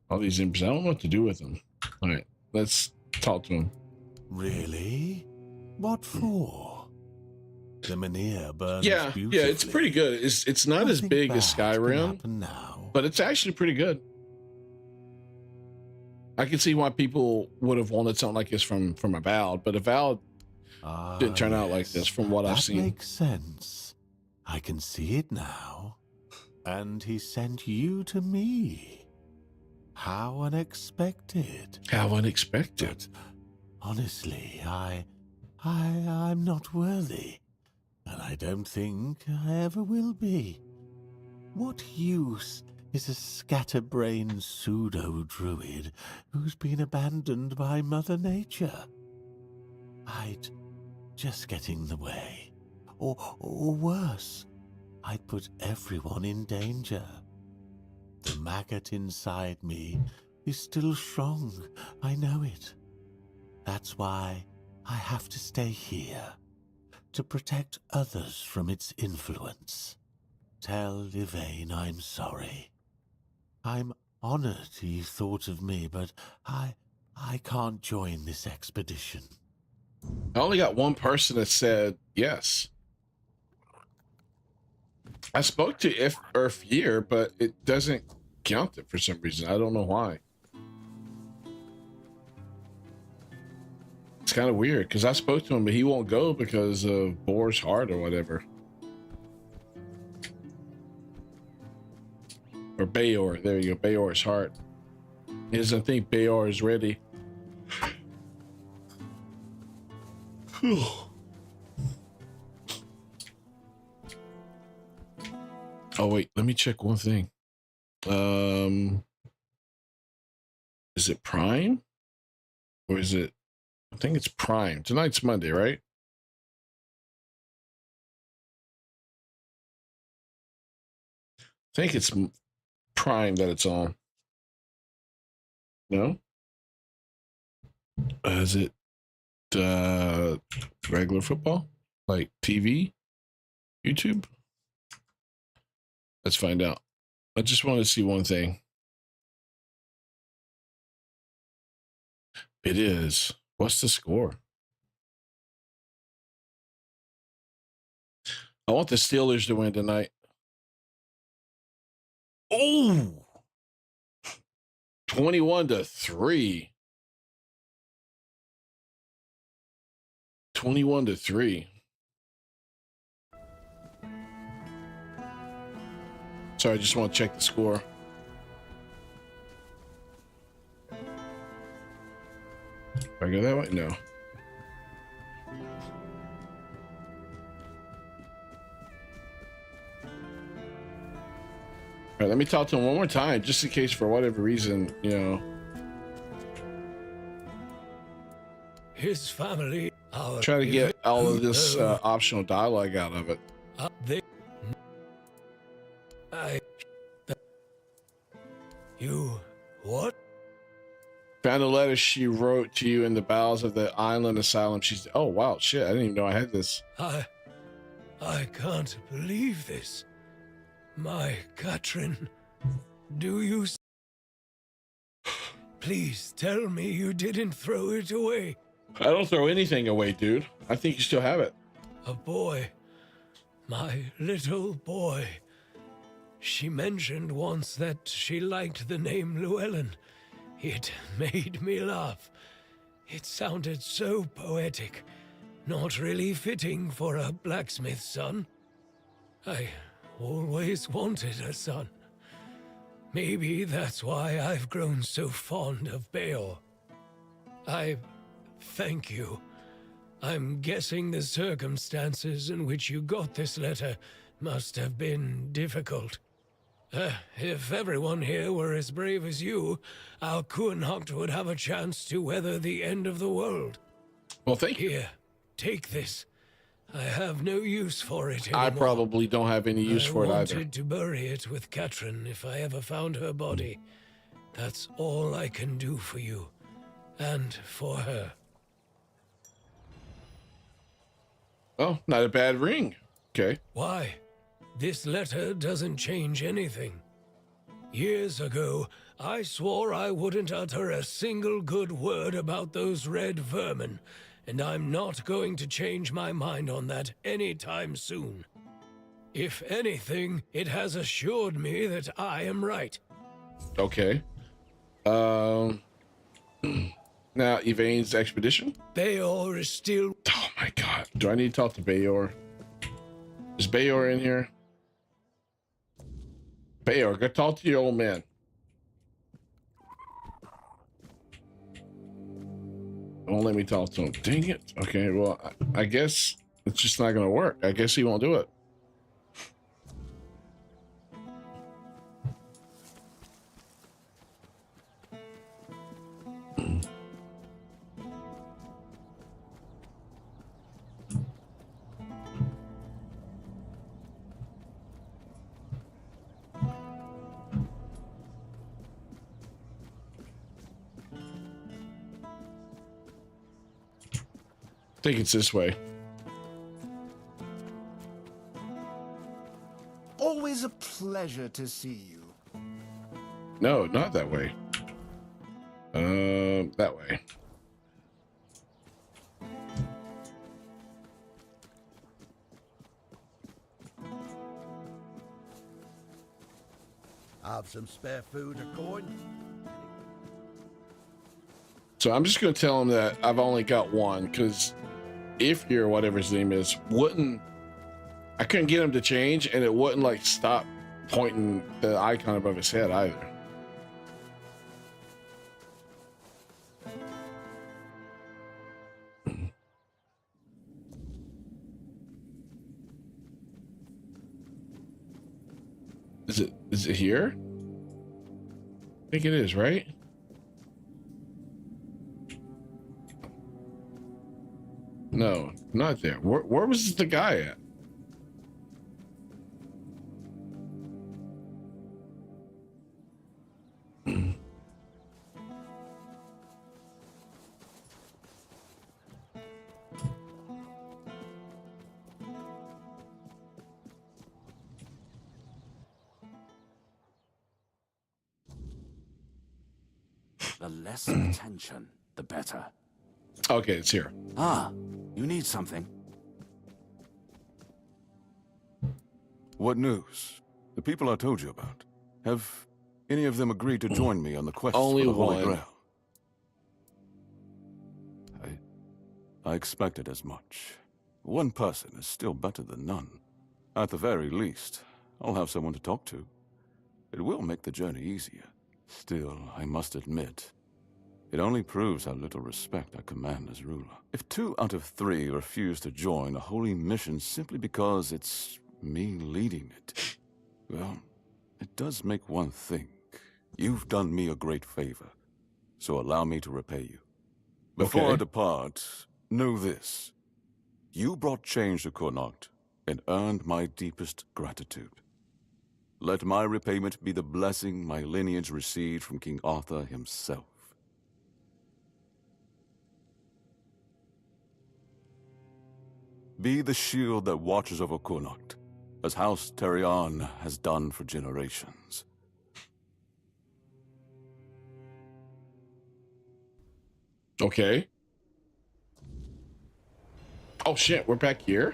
All these embers. I don't know what to do with them. All right, let's talk to him. Really? What for? The Menhir burns Yeah, it's pretty good. It's not as big as Skyrim, but it's actually pretty good. I can see why people would have wanted something like this from Avalon, but Avalon didn't turn out like this from what I've seen. That makes sense. I can see it now. And he sent you to me. How unexpected. How unexpected. But honestly, I'm not worthy. And I don't think I ever will be. What use is a scatterbrained pseudo-druid who's been abandoned by Mother Nature? I'd just get in the way. Or worse, I'd put everyone in danger. The maggot inside me is still strong, I know it. That's why I have to stay here, to protect others from its influence. Tell Yvain I'm sorry. I'm honored he thought of me, but I can't join this expedition. I only got one person that said yes. I spoke to Earth Year, but it doesn't count it for some reason. I don't know why. It's kind of weird because I spoke to him, but he won't go because of Boar's Heart or whatever. Or Bayor. There you go. Bayor's Heart. He doesn't think Bayor is ready. Oh wait, let me check one thing. Is it Prime? Or is it, I think it's Prime. Tonight's Monday, right? I think it's Prime that it's on. No? Is it regular football? Like TV? YouTube? Let's find out. I just want to see one thing. It is. What's the score? I want the Steelers to win tonight. Oh! 21-3. 21-3. Sorry, I just want to check the score. Do I go that way? No. All right, let me talk to him one more time, just in case for whatever reason, you know. His family. Try to get all of this optional dialogue out of it. You what? Found a letter she wrote to you in the bowels of the island asylum. She's, oh wow, shit, I didn't even know I had this. I can't believe this. My Katrin, do you... Please tell me you didn't throw it away. I don't throw anything away, dude. I think you still have it. A boy. My little boy. She mentioned once that she liked the name Llewellyn. It made me laugh. It sounded so poetic. Not really fitting for a blacksmith's son. I always wanted a son. Maybe that's why I've grown so fond of Beor. I thank you. I'm guessing the circumstances in which you got this letter must have been difficult. If everyone here were as brave as you, our Kuhnhacht would have a chance to weather the end of the world. Well, thank you. Here, take this. I have no use for it anymore. I probably don't have any use for it either. I wanted to bury it with Katrin if I ever found her body. That's all I can do for you. And for her. Oh, not a bad ring. Okay. Why? This letter doesn't change anything. Years ago, I swore I wouldn't utter a single good word about those red vermin, and I'm not going to change my mind on that anytime soon. If anything, it has assured me that I am right. Okay. Now, Yvain's expedition? Beor is still... Oh my god. Do I need to talk to Beor? Is Beor in here? Beor, go talk to your old man. Won't let me talk to him. Dang it. Okay, well, I guess it's just not going to work. I guess he won't do it. I think it's this way. Always a pleasure to see you. No, not that way. That way. Have some spare food or coin? So I'm just going to tell him that I've only got one, because if you're whatever his name is, I couldn't get him to change, and it wouldn't like stop pointing the icon above his head either. Is it here? I think it is, right? No, not there. Where was the guy at? The less attention, the better. Okay, it's here. Ah, you need something. What news? The people I told you about. Have any of them agreed to join me on the quest Only for the Holy one. Grail? I expected as much. One person is still better than none. At the very least, I'll have someone to talk to. It will make the journey easier. Still, I must admit, it only proves how little respect I command as ruler. If 2 out of 3 refuse to join a holy mission simply because it's me leading it, well, it does make one think. You've done me a great favor, so allow me to repay you. Before I depart, know this. You brought change to Connacht and earned my deepest gratitude. Let my repayment be the blessing my lineage received from King Arthur himself. Be the shield that watches over Connacht, as House Terion has done for generations. Okay. Oh shit, we're back here?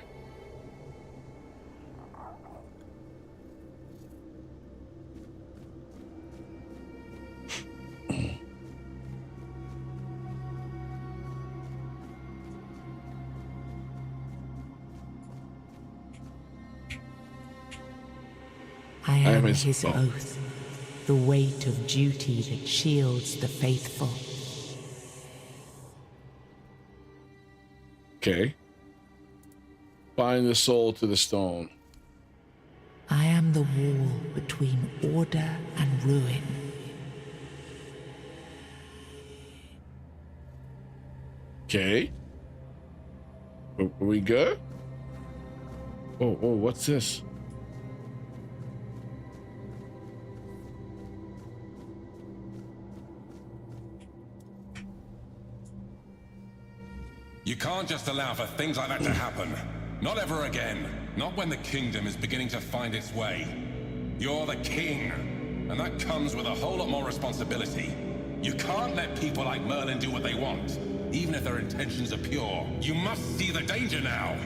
I am his oath, the weight of duty that shields the faithful. Okay. Bind the soul to the stone. I am the wall between order and ruin. Okay. Are we good? Oh, what's this? You can't just allow for things like that to happen. Not ever again. Not when the kingdom is beginning to find its way. You're the king, and that comes with a whole lot more responsibility. You can't let people like Merlin do what they want, even if their intentions are pure. You must see the danger now.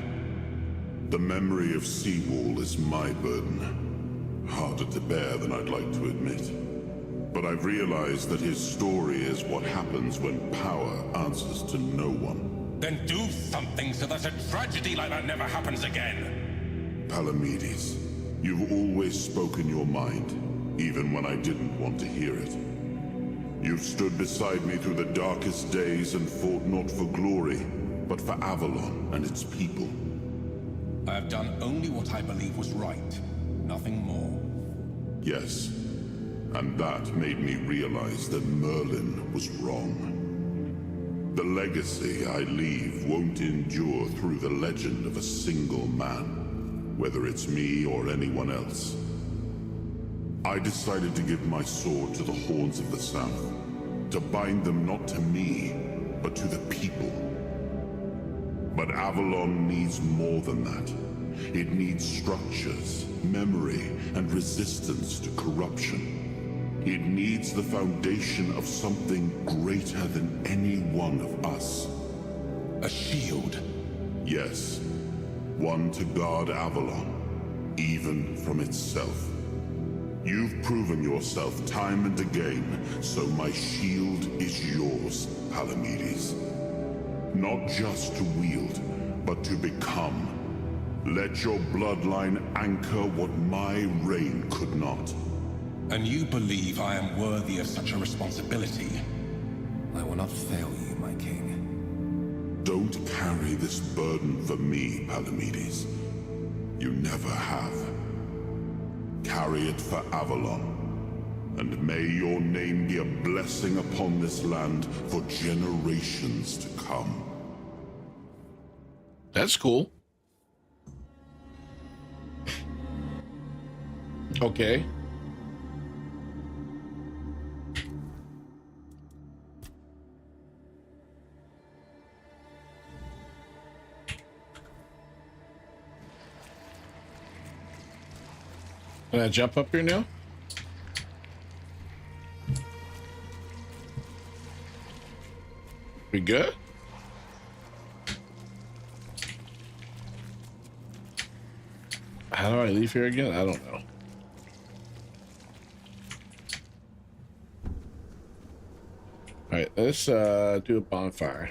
The memory of Seawall is my burden. Harder to bear than I'd like to admit. But I've realized that his story is what happens when power answers to no one. Then do something so that a tragedy like that never happens again. Palamedes, you've always spoken your mind, even when I didn't want to hear it. You've stood beside me through the darkest days and fought not for glory, but for Avalon and its people. I have done only what I believe was right, nothing more. Yes, and that made me realize that Merlin was wrong. The legacy I leave won't endure through the legend of a single man, whether it's me or anyone else. I decided to give my sword to the Horns of the South, to bind them not to me, but to the people. But Avalon needs more than that. It needs structures, memory, and resistance to corruption. It needs the foundation of something greater than any one of us. A shield? Yes. One to guard Avalon, even from itself. You've proven yourself time and again, so my shield is yours, Palamedes. Not just to wield, but to become. Let your bloodline anchor what my reign could not. And you believe I am worthy of such a responsibility? I will not fail you, my king. Don't carry this burden for me, Palamedes. You never have. Carry it for Avalon. And may your name be a blessing upon this land for generations to come. That's cool. Okay. Can I jump up here now? We good? How do I leave here again? I don't know. All right, let's do a bonfire.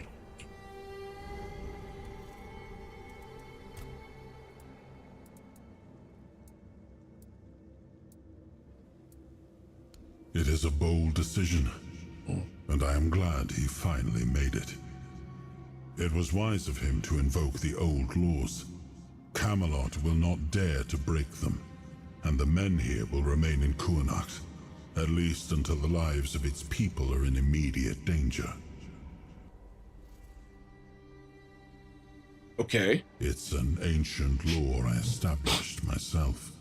It is a bold decision, and I am glad he finally made it. It was wise of him to invoke the old laws. Camelot will not dare to break them, and the men here will remain in Kuanacht, at least until the lives of its people are in immediate danger. Okay. It's an ancient law I established myself.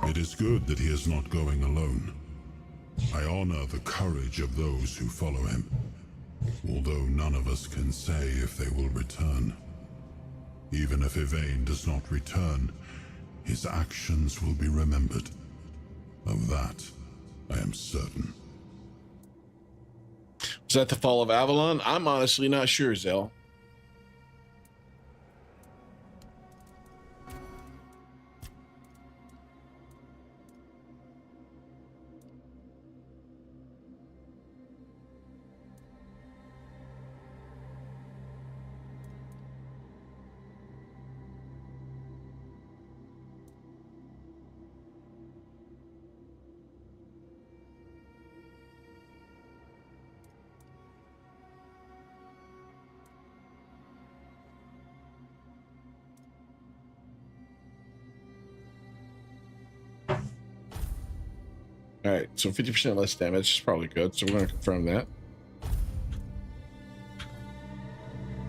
It is good that he is not going alone. I honor the courage of those who follow him, although none of us can say if they will return. Even if Yvain does not return, his actions will be remembered. Of that, I am certain. Is that the fall of Avalon? I'm honestly not sure, Zell. All right, so 50% less damage is probably good, so we're going to confirm that.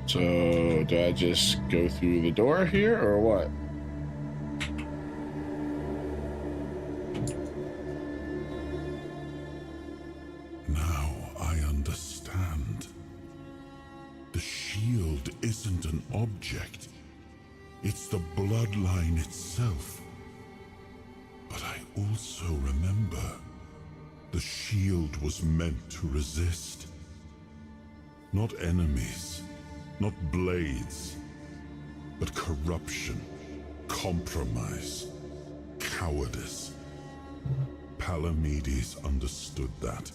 So, do I just go through the door here, or what? Now I understand. The shield isn't an object. It's the bloodline itself. But I also remember the shield was meant to resist. Not enemies, not blades, but corruption, compromise, cowardice. Palamedes understood that.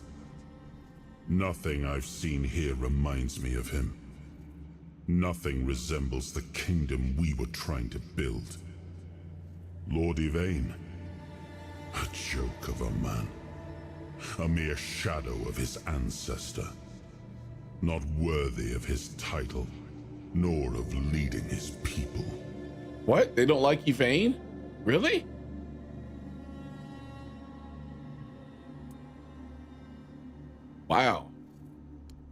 Nothing I've seen here reminds me of him. Nothing resembles the kingdom we were trying to build. Lord Yvain, a joke of a man. A mere shadow of his ancestor. Not worthy of his title, nor of leading his people. What? They don't like Yvain? Really? Wow.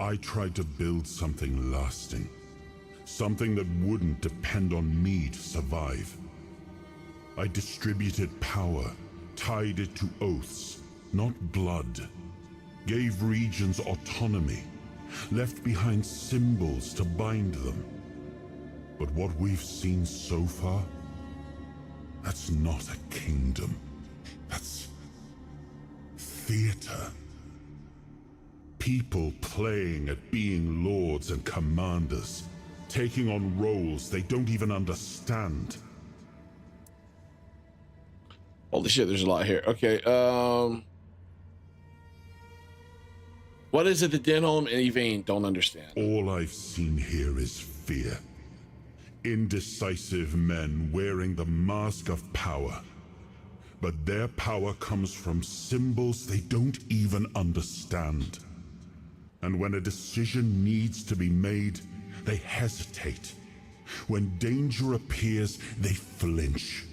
I tried to build something lasting. Something that wouldn't depend on me to survive. I distributed power, tied it to oaths, not blood. Gave regions autonomy, left behind symbols to bind them. But what we've seen so far, that's not a kingdom. That's theater. People playing at being lords and commanders, taking on roles they don't even understand. Holy shit, there's a lot here. Okay, what is it that Denholm and Yvain don't understand? All I've seen here is fear. Indecisive men wearing the mask of power. But their power comes from symbols they don't even understand. And when a decision needs to be made, they hesitate. When danger appears, they flinch.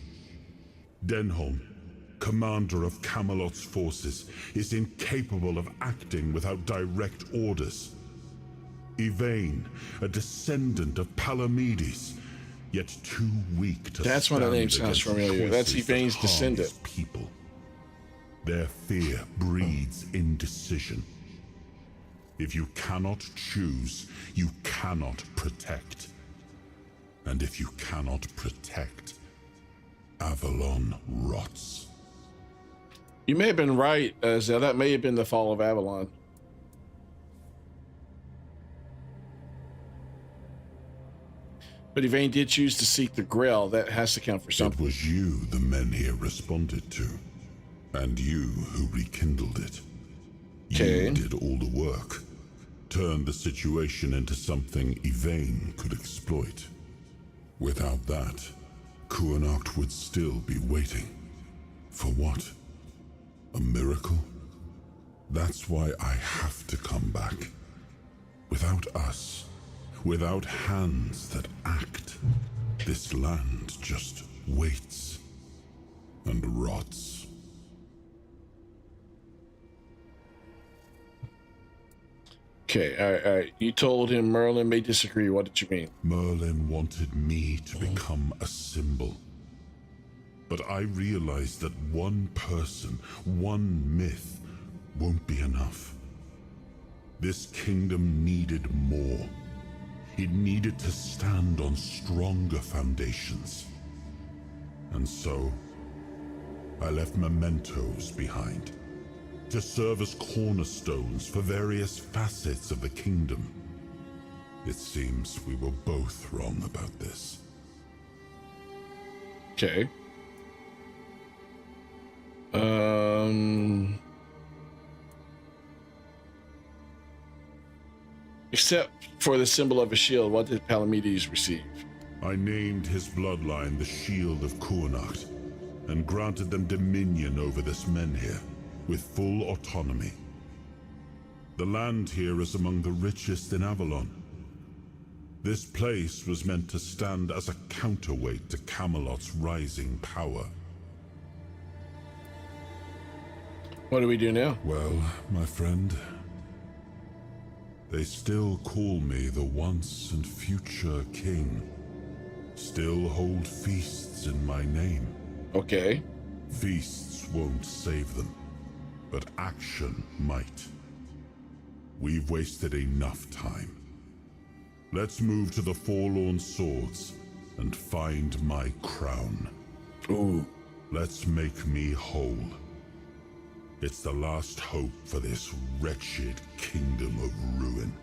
Denholm, commander of Camelot's forces, is incapable of acting without direct orders. Yvain, a descendant of Palamedes, yet too weak to That's why the name sounds familiar. That's Yvain's descendant. People. Their fear breeds indecision. If you cannot choose, you cannot protect. And if you cannot protect, Avalon rots. You may have been right, Zell. That may have been the fall of Avalon. But Yvain did choose to seek the Grail. That has to count for something. It was you the men here responded to, and you who rekindled it. Okay. You did all the work, turned the situation into something Yvain could exploit. Without that, Kuanacht would still be waiting. For what? A miracle? That's why I have to come back. Without us, without hands that act, this land just waits and rots. Okay, all right. You told him Merlin may disagree. What did you mean? Merlin wanted me to become a symbol. But I realized that one person, one myth, won't be enough. This kingdom needed more. It needed to stand on stronger foundations. And so, I left mementos behind, to serve as cornerstones for various facets of the kingdom. It seems we were both wrong about this. Okay. Except for the symbol of a shield, what did Palamedes receive? I named his bloodline the Shield of Kuanacht, and granted them dominion over this menhir, with full autonomy. The land here is among the richest in Avalon. This place was meant to stand as a counterweight to Camelot's rising power. What do we do now? Well, my friend, they still call me the once and future king. Still hold feasts in my name. Okay. Feasts won't save them, but action might. We've wasted enough time. Let's move to the Forlorn Swords and find my crown. Ooh. Let's make me whole. It's the last hope for this wretched kingdom of ruin.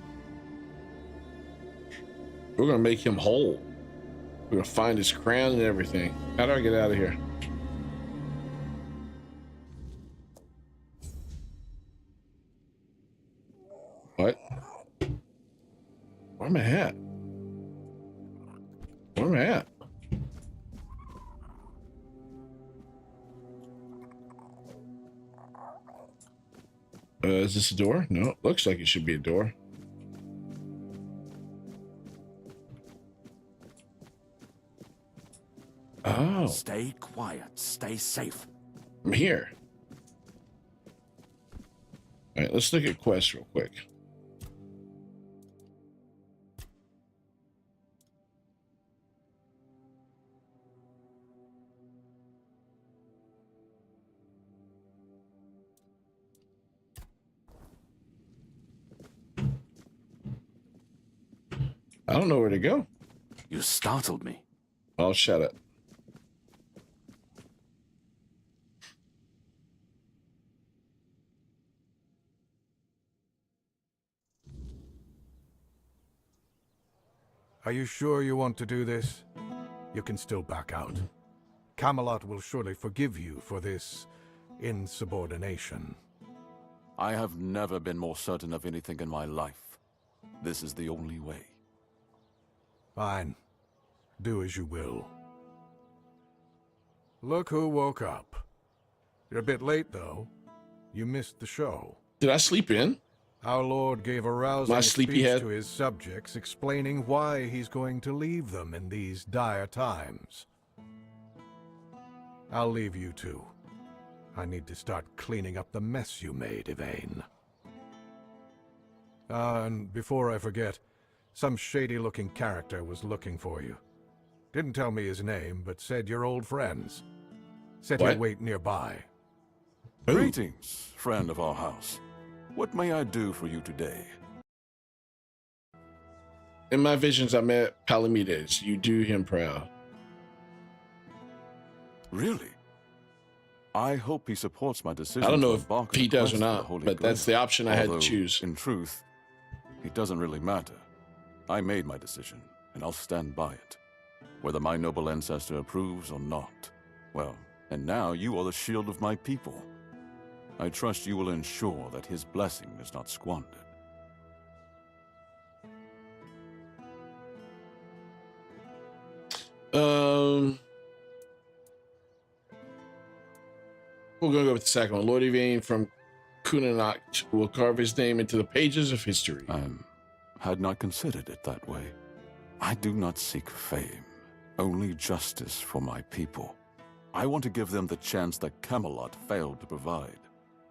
We're gonna make him whole. We're gonna find his crown and everything. How do I get out of here? What? Where am I at? Where am I at? Is this a door? No, it looks like it should be a door. Oh. Stay quiet. Stay safe. I'm here. All right, let's look at quests real quick. I don't know where to go. You startled me. Oh, shut up. Are you sure you want to do this? You can still back out. Camelot will surely forgive you for this insubordination. I have never been more certain of anything in my life. This is the only way. Fine. Do as you will. Look who woke up. You're a bit late, though. You missed the show. Did I sleep in? Our Lord gave a rousing speech sleepyhead to his subjects, explaining why he's going to leave them in these dire times. I'll leave you two. I need to start cleaning up the mess you made, Yvain. And before I forget, some shady-looking character was looking for you. Didn't tell me his name, but said you're old friends. Said he'll wait nearby. Greetings, friend of our house. What may I do for you today? In my visions, I met Palamedes. You do him proud. Really? I hope he supports my decision. I don't know to if he does or not, but that's the option I had to choose. In truth, it doesn't really matter. I made my decision, and I'll stand by it. Whether my noble ancestor approves or not. Well, and now you are the shield of my people. I trust you will ensure that his blessing is not squandered. We're going to go with the second one. Lord Yvain from Kunanacht will carve his name into the pages of history. I had not considered it that way. I do not seek fame, only justice for my people. I want to give them the chance that Camelot failed to provide.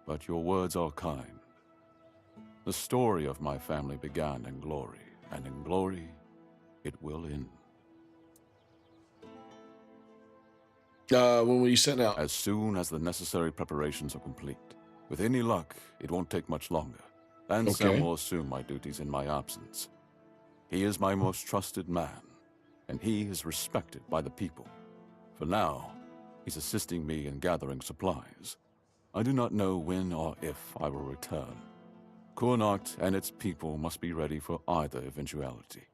But your words are kind. The story of my family began in glory, and in glory it will end. When will you send out? As soon as the necessary preparations are complete. With any luck, it won't take much longer. Ansem will assume my duties in my absence. He is my most trusted man, and he is respected by the people. For now, he's assisting me in gathering supplies. I do not know when or if I will return. Kunanacht and its people must be ready for either eventuality.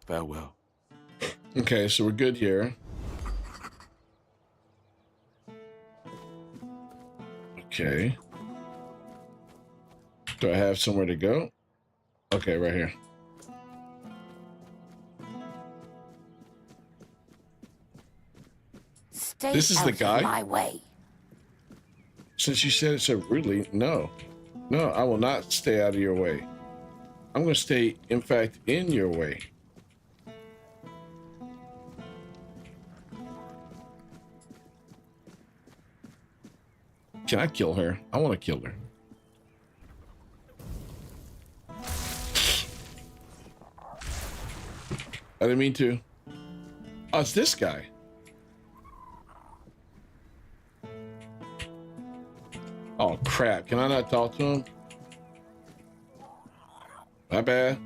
Farewell. Okay, so we're good here. Okay. Do I have somewhere to go? Okay, right here. Stay this is the guy? my way. Since you said it so rudely, no. No, I will not stay out of your way. I'm going to stay, in fact, in your way. Can I kill her? I want to kill her. I didn't mean to. Oh, it's this guy. Oh, crap. Can I not talk to him? My bad.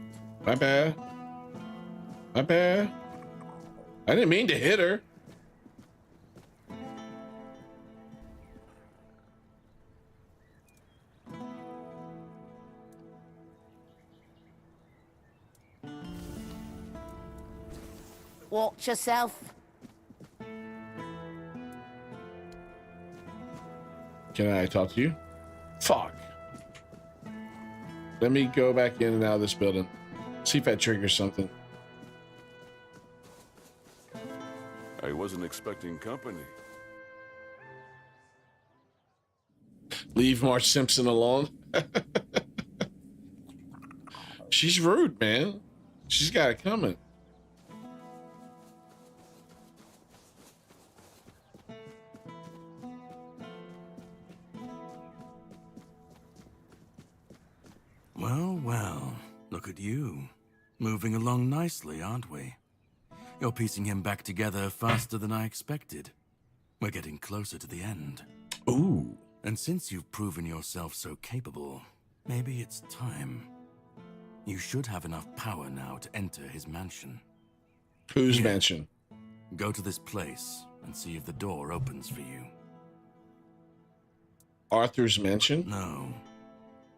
My bad. My bad. I didn't mean to hit her. Watch yourself. Can I talk to you? Fuck. Let me go back in and out of this building. See if that triggers something. I wasn't expecting company. Leave Marge Simpson alone. She's rude, man. She's got it coming. Well, well, look at you. Moving along nicely, aren't we? You're piecing him back together faster than I expected. We're getting closer to the end. Ooh. And since you've proven yourself so capable, maybe it's time. You should have enough power now to enter his mansion. Whose mansion? Go to this place and see if the door opens for you. Arthur's mansion? No.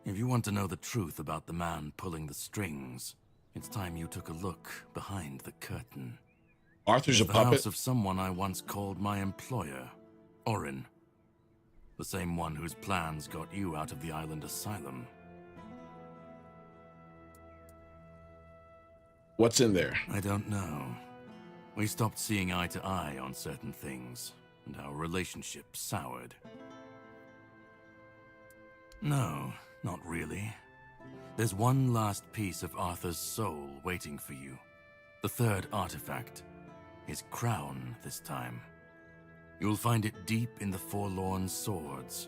If you want to know the truth about the man pulling the strings, it's time you took a look behind the curtain. Arthur's a the puppet? house of someone I once called my employer, Orin. The same one whose plans got you out of the island asylum. What's in there? I don't know. We stopped seeing eye to eye on certain things, and our relationship soured. No, not really. There's one last piece of Arthur's soul waiting for you. The third artifact. His crown, this time. You'll find it deep in the Forlorn Swords,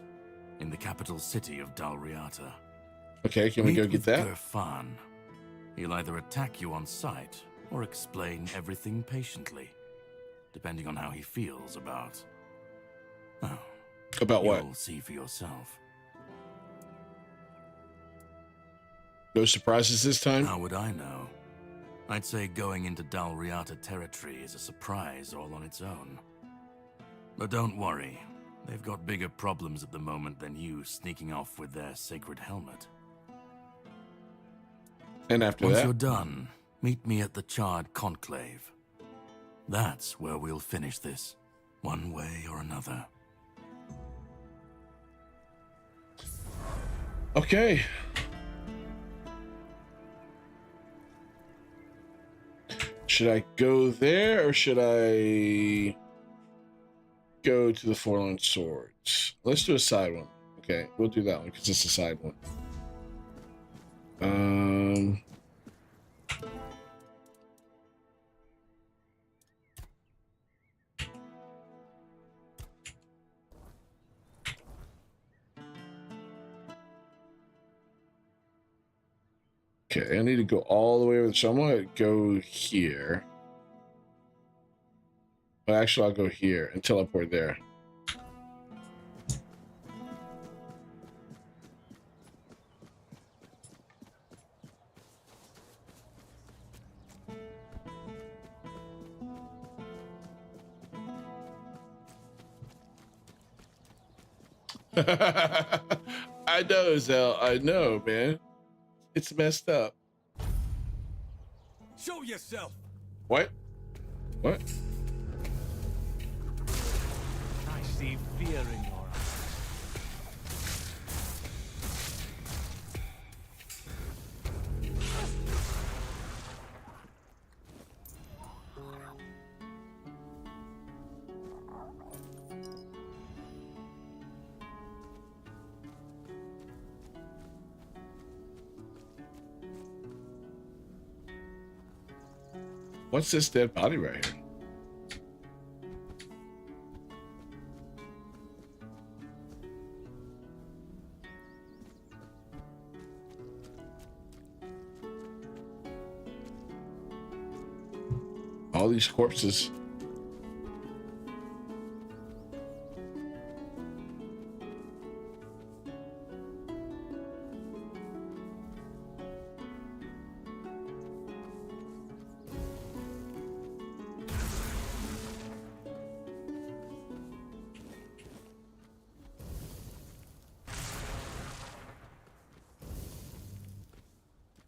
in the capital city of Dalriata. Okay, can we go get that? Gerfan. He'll either attack you on sight or explain everything patiently, depending on how he feels about... Oh, about what? You'll see for yourself. No surprises this time? How would I know? I'd say going into Dalriata territory is a surprise all on its own. But don't worry, they've got bigger problems at the moment than you sneaking off with their sacred helmet. And after Once that? you're done, meet me at the Charred Conclave. That's where we'll finish this, one way or another. Okay. Should I go there or should I go to the Forlorn Swords? Let's do a side one. Okay, we'll do that one because it's a side one. Okay, I need to go all the way over. So I'm gonna go here. Well, actually, I'll go here and teleport there. I know, Zell. I know, man. It's messed up. Show yourself. What? What? I see fear in your eyes. What's this dead body right here? All these corpses.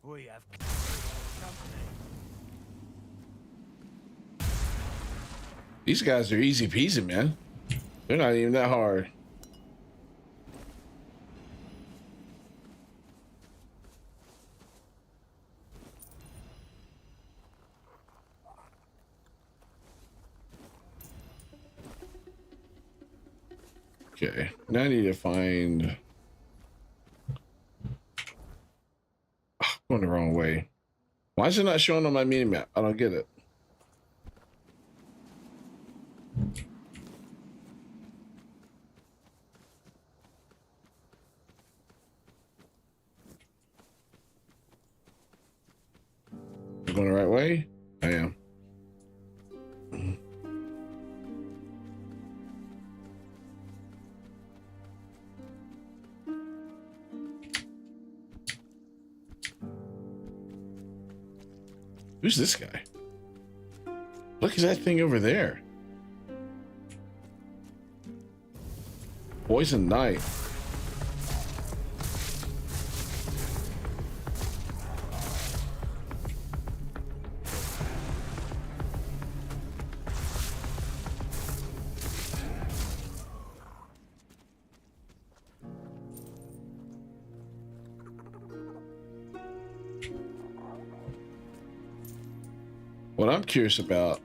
We have company. These guys are easy peasy, man. They're not even that hard. Okay, now I need to find... Going the wrong way. Why is it not showing on my mini map? I don't get it. Am I going the right way? I am. Who's this guy? Look at that thing over there. Poison Knight. What I'm curious about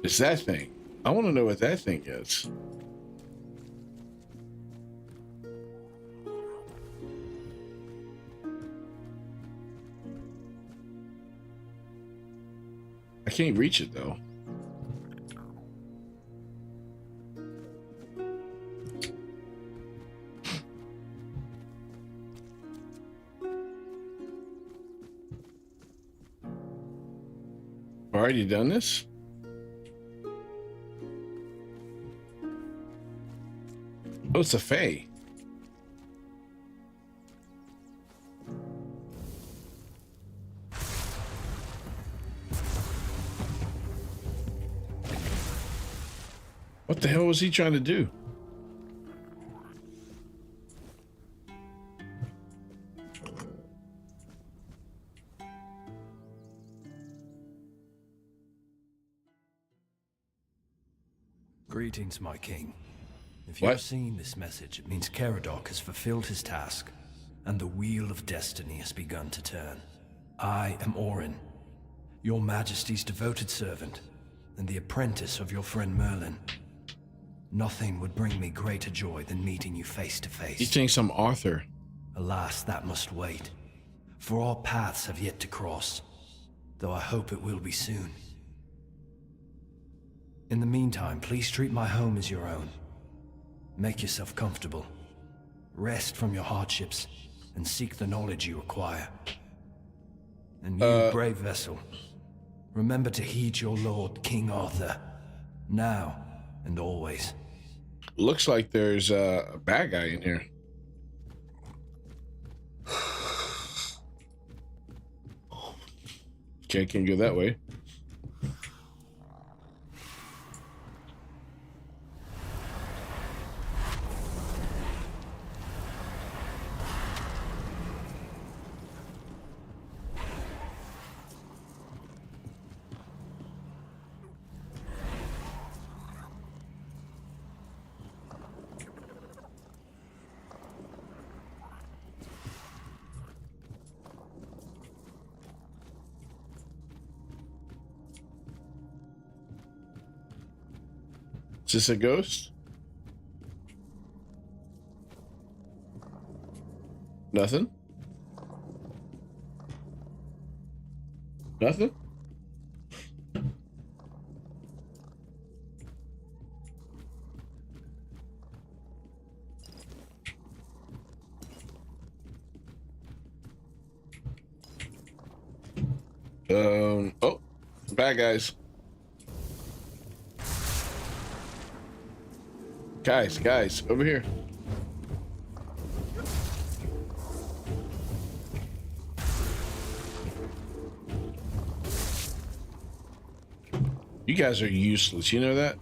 is that thing. I want to know what that thing is. I can't reach it though. already done this? Oh, it's a Fae. What the hell was he trying to do? Greetings, my king. If you're seeing this message, it means Caradoc has fulfilled his task, and the wheel of destiny has begun to turn. I am Orin, your majesty's devoted servant, and the apprentice of your friend Merlin. Nothing would bring me greater joy than meeting you face to face. He thinks I'm Arthur. Alas, that must wait, for our paths have yet to cross, though I hope it will be soon. In the meantime, please treat my home as your own. Make yourself comfortable. Rest from your hardships, and seek the knowledge you require. And you, brave vessel, remember to heed your lord, King Arthur, now and always. Looks like there's a bad guy in here. Can't go that way. Is this a ghost? Nothing? Nothing? Oh, bad guys. Guys, over here. You guys are useless, you know that?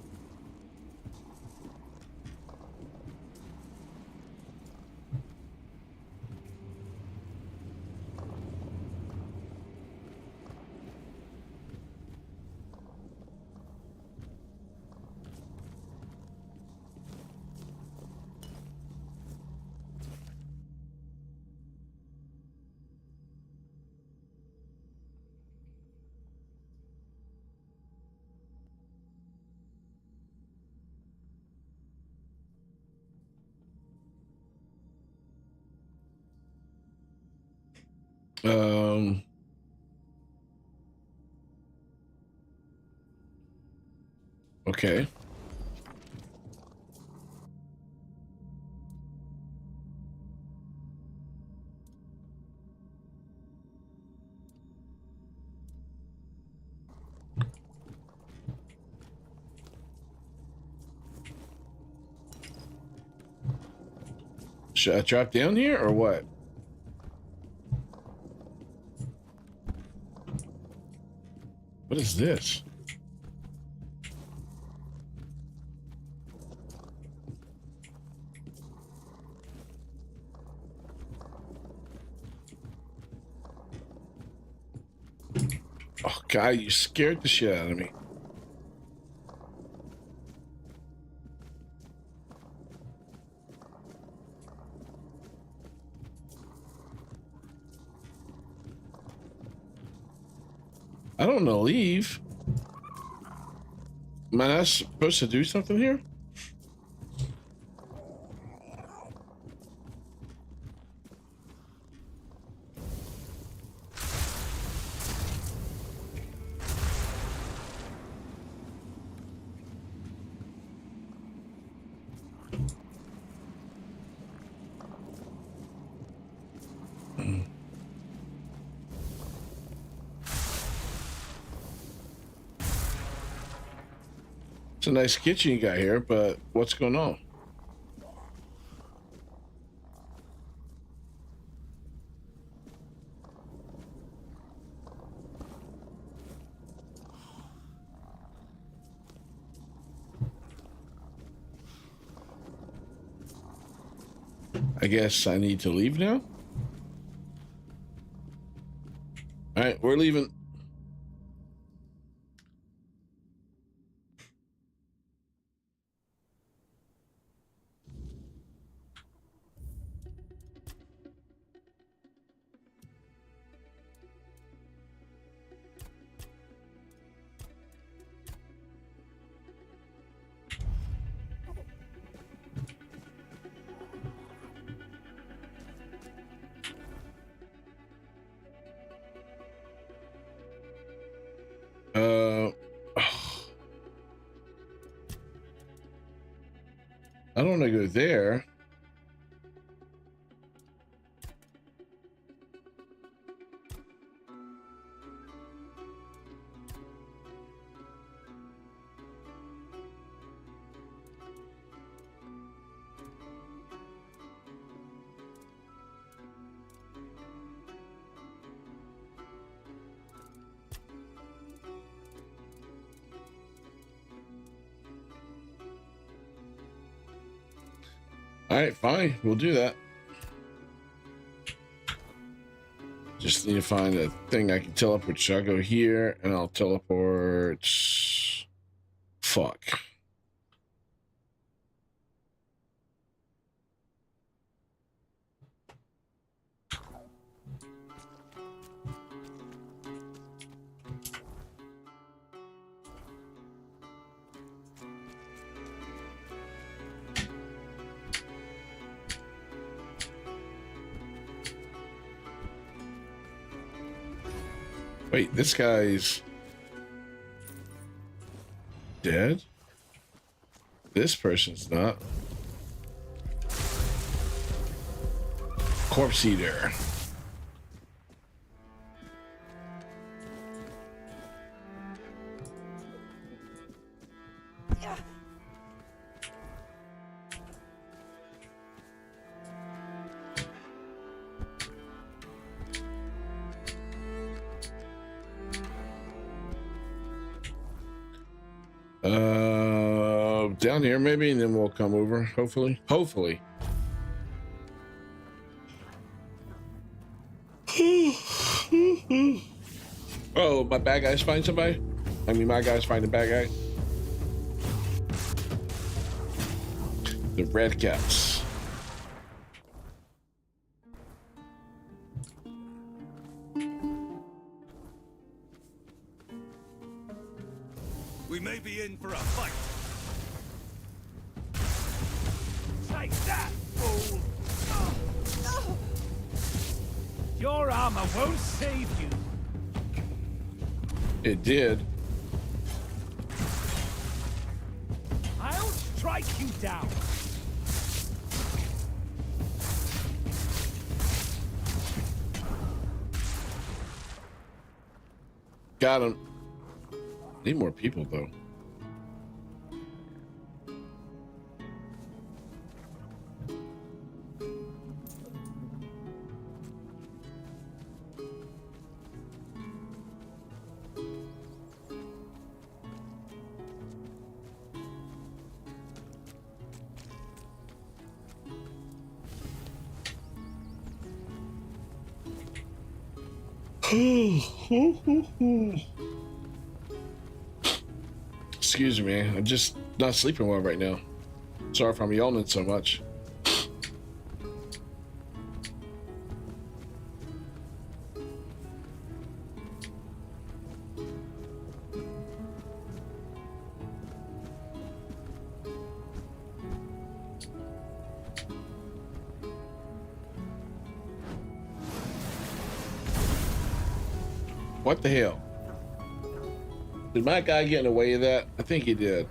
Okay. Should I drop down here or what? What is this? Oh, God, you scared the shit out of me. I don't want to leave. Am I not supposed to do something here? It's a nice kitchen you got here, but what's going on? I guess I need to leave now. All right, we're leaving. I don't want to go there. All right, fine. We'll do that. Just need to find a thing I can teleport. So I'll go here and I'll teleport. Fuck. Wait, this guy's dead? This person's not. Corpse eater. Down here maybe, and then we'll come over, hopefully. Oh, my bad guys find somebody? I mean, my guys find a bad guy. The red caps. We may be in for a fight. Take that, fool! Your armor won't save you. It did. I'll strike you down. Got him. Need more people though. Excuse me, I'm just not sleeping well right now. Sorry if I'm yawning so much. What the hell? Did my guy get in the way of that? I think he did.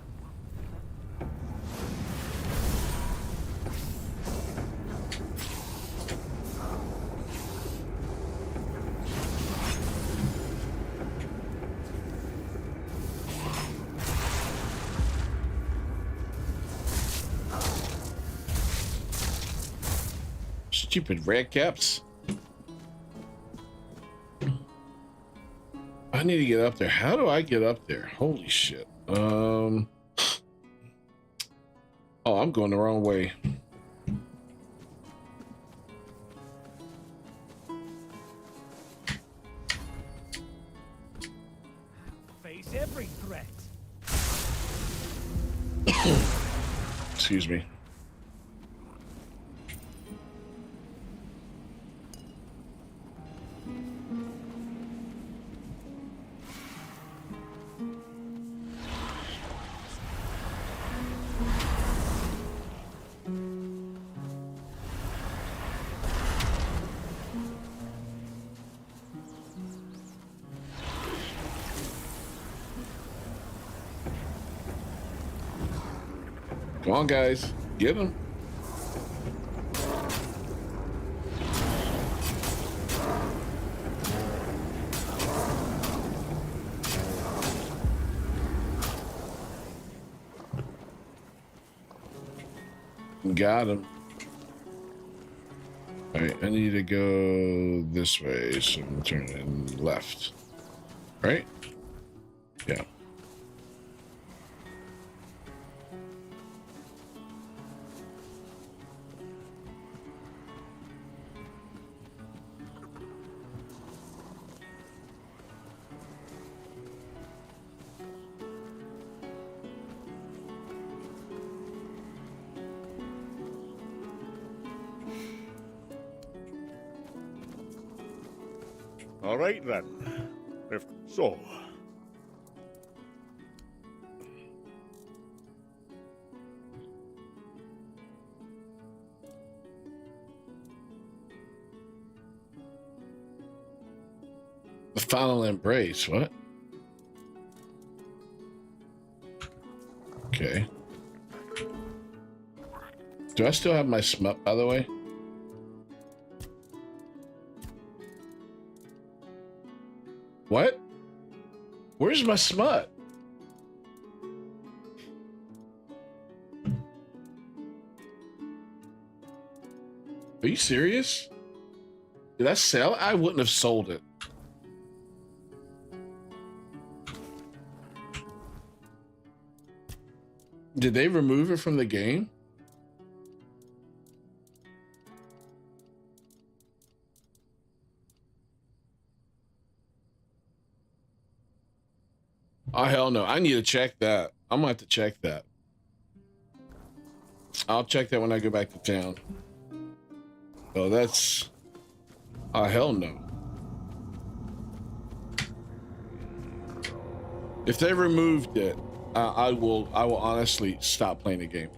Stupid red caps. I need to get up there. How do I get up there? Holy shit. Oh, I'm going the wrong way. Face every threat. Excuse me. Come on, guys. Get him. Got him. All right, I need to go this way, so I'm turning left. Right? Yeah. All right then. If so. The final embrace, what? Okay. Do I still have my smut, by the way? What? Where's my smut? Are you serious? Did I sell it? I wouldn't have sold it. Did they remove it from the game? Oh, hell no. I need to check that. I'm gonna have to check that. I'll check that when I go back to town. Oh, that's... Oh, hell no. If they removed it, I will honestly stop playing the game.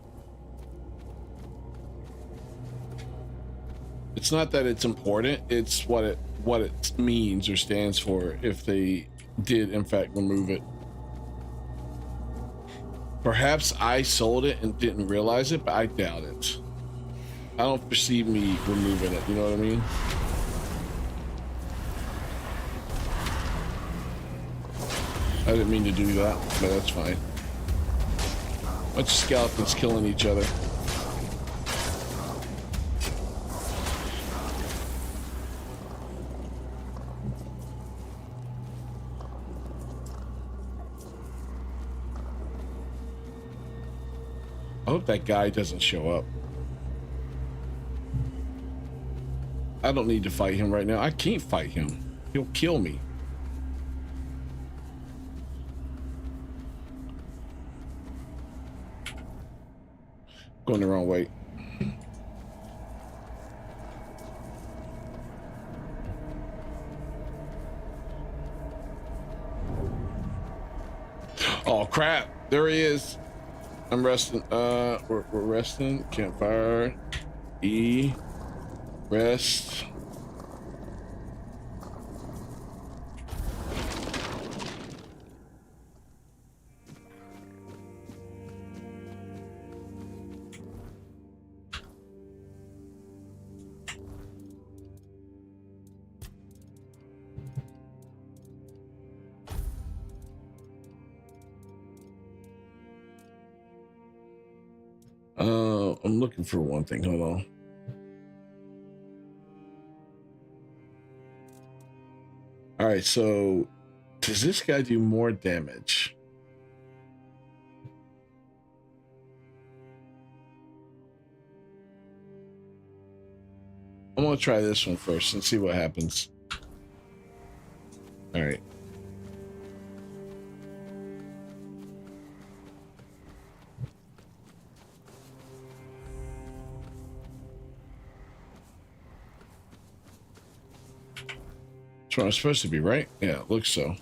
It's not that it's important, it's what it means or stands for if they did in fact remove it. Perhaps I sold it and didn't realize it, but I doubt it. I don't perceive me removing it, you know what I mean? I didn't mean to do that, but that's fine. Bunch of skeletons killing each other. I hope that guy doesn't show up. I don't need to fight him right now. I can't fight him. He'll kill me. Going the wrong way. Oh crap, there he is. I'm resting. We're resting. Campfire. E. Rest. I'm looking for one thing. Hold on. All right, so does this guy do more damage? I'm gonna try this one first and see what happens. All right. That's what I'm supposed to be, right? Yeah, it looks so.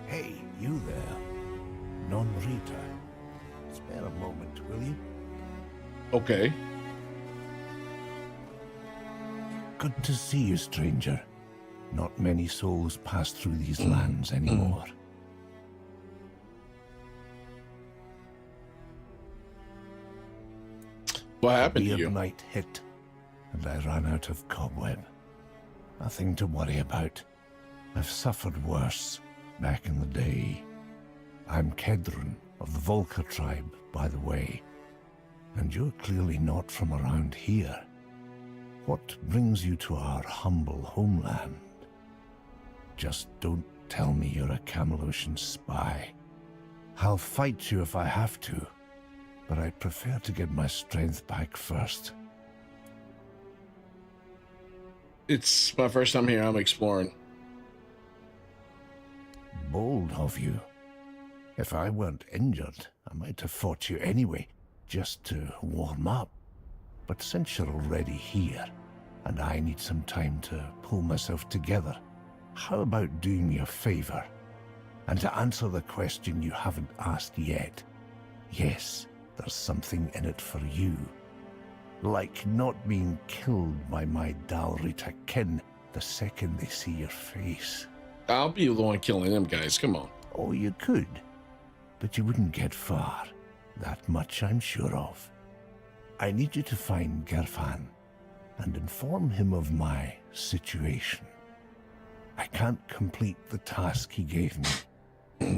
Hey, you there. Non Rita. Spare a moment, will you? Okay. Good to see you, stranger. Not many souls pass through these lands anymore. What happened to you? Night hit, and I ran out of cobweb. Nothing to worry about. I've suffered worse back in the day. I'm Kedron of the Volker tribe, by the way. And you're clearly not from around here. What brings you to our humble homeland? Just don't tell me you're a Camelosian spy. I'll fight you if I have to, but I'd prefer to get my strength back first. It's my first time here. I'm exploring. Bold of you. If I weren't injured, I might have fought you anyway, just to warm up. But since you're already here, and I need some time to pull myself together, how about doing me a favor? And to answer the question you haven't asked yet, yes, there's something in it for you. Like not being killed by my Dalrita kin the second they see your face. I'll be the one killing them guys, come on. Oh, you could, but you wouldn't get far. That much I'm sure of. I need you to find Gerfan and inform him of my situation. I can't complete the task he gave me.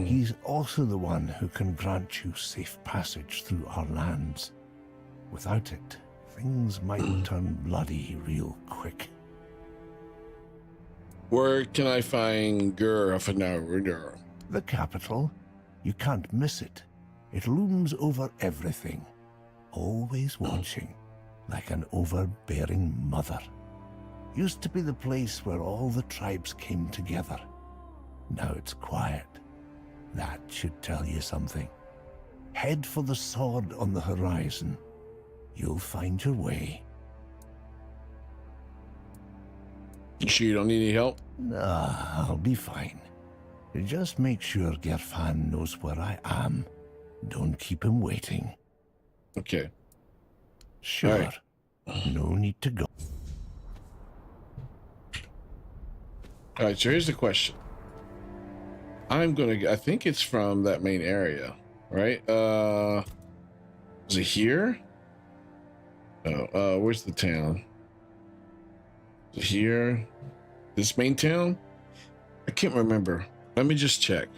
He's also the one who can grant you safe passage through our lands. Without it, things might turn bloody real quick. Where can I find Gerfan? The capital. You can't miss it. It looms over everything, always watching, like an overbearing mother. Used to be the place where all the tribes came together. Now it's quiet. That should tell you something. Head for the sword on the horizon. You'll find your way. You sure you don't need any help? Nah, I'll be fine. Just make sure Gerfan knows where I am. Don't keep him waiting. Okay. Sure. Right. No need to go. All right, so here's the question. I think it's from that main area, right? Is it here? Oh, where's the town? Is it here? This main town? I can't remember. Let me just check.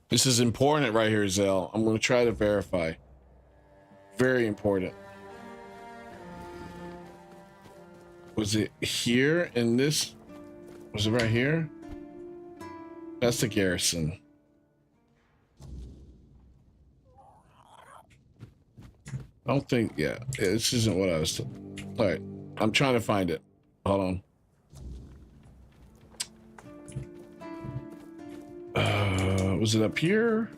This is important right here, Zell. I'm going to try to verify. Very important. Was it here in this? Was it right here? That's the garrison. I don't think, yeah, this isn't what I was. All right, I'm trying to find it. Hold on. Was it up here?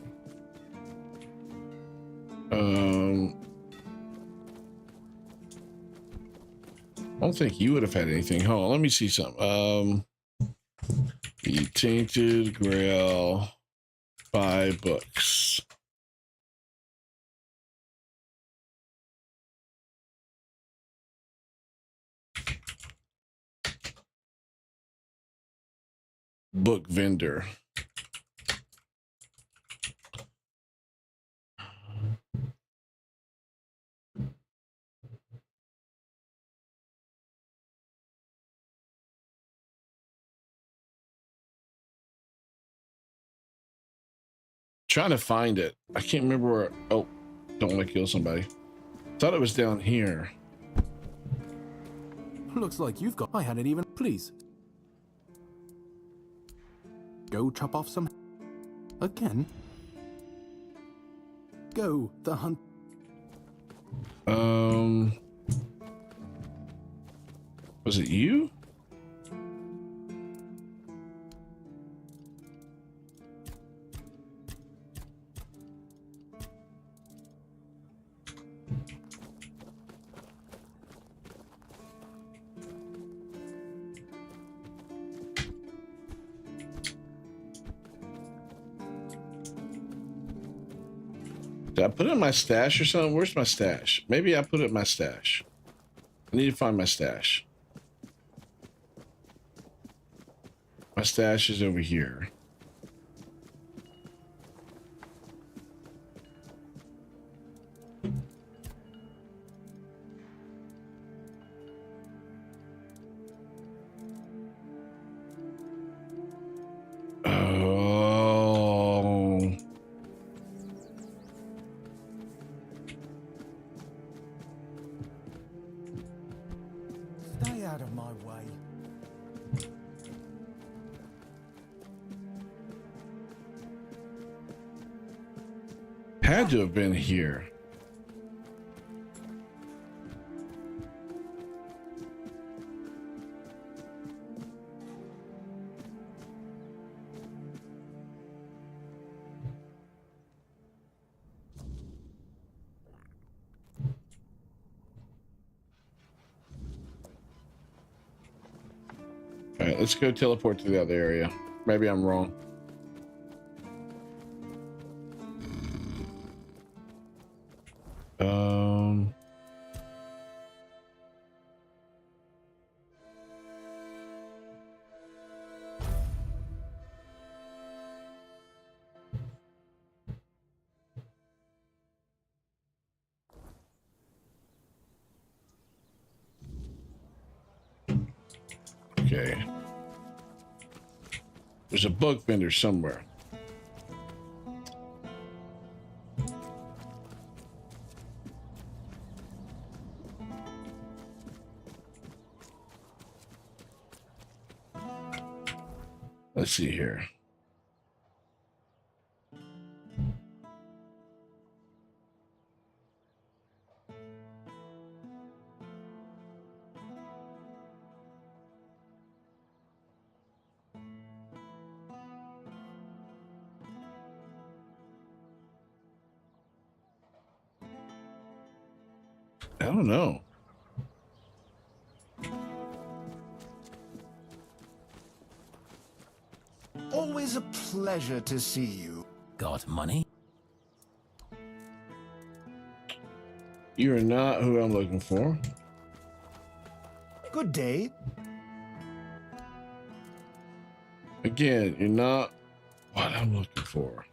I don't think you would have had anything. Hold on, let me see something. The Tainted Grail 5 books. Book vendor. Trying to find it. I can't remember where. Oh, don't want to kill somebody. Thought it was down here. Looks like you've got. I hadn't even. Please. Go chop off some. Again. Go the hunt. Was it you? Did I put it in my stash or something? Where's my stash? Maybe I put it in my stash. I need to find my stash. My stash is over here. Oh. Stay out of my way. Had to have been here. All right, let's go teleport to the other area. Maybe I'm wrong. Okay. There's a book vendor somewhere. Let's see here. I don't know. Always a pleasure to see you. Got money? You're not who I'm looking for. Good day. Again, you're not what I'm looking for.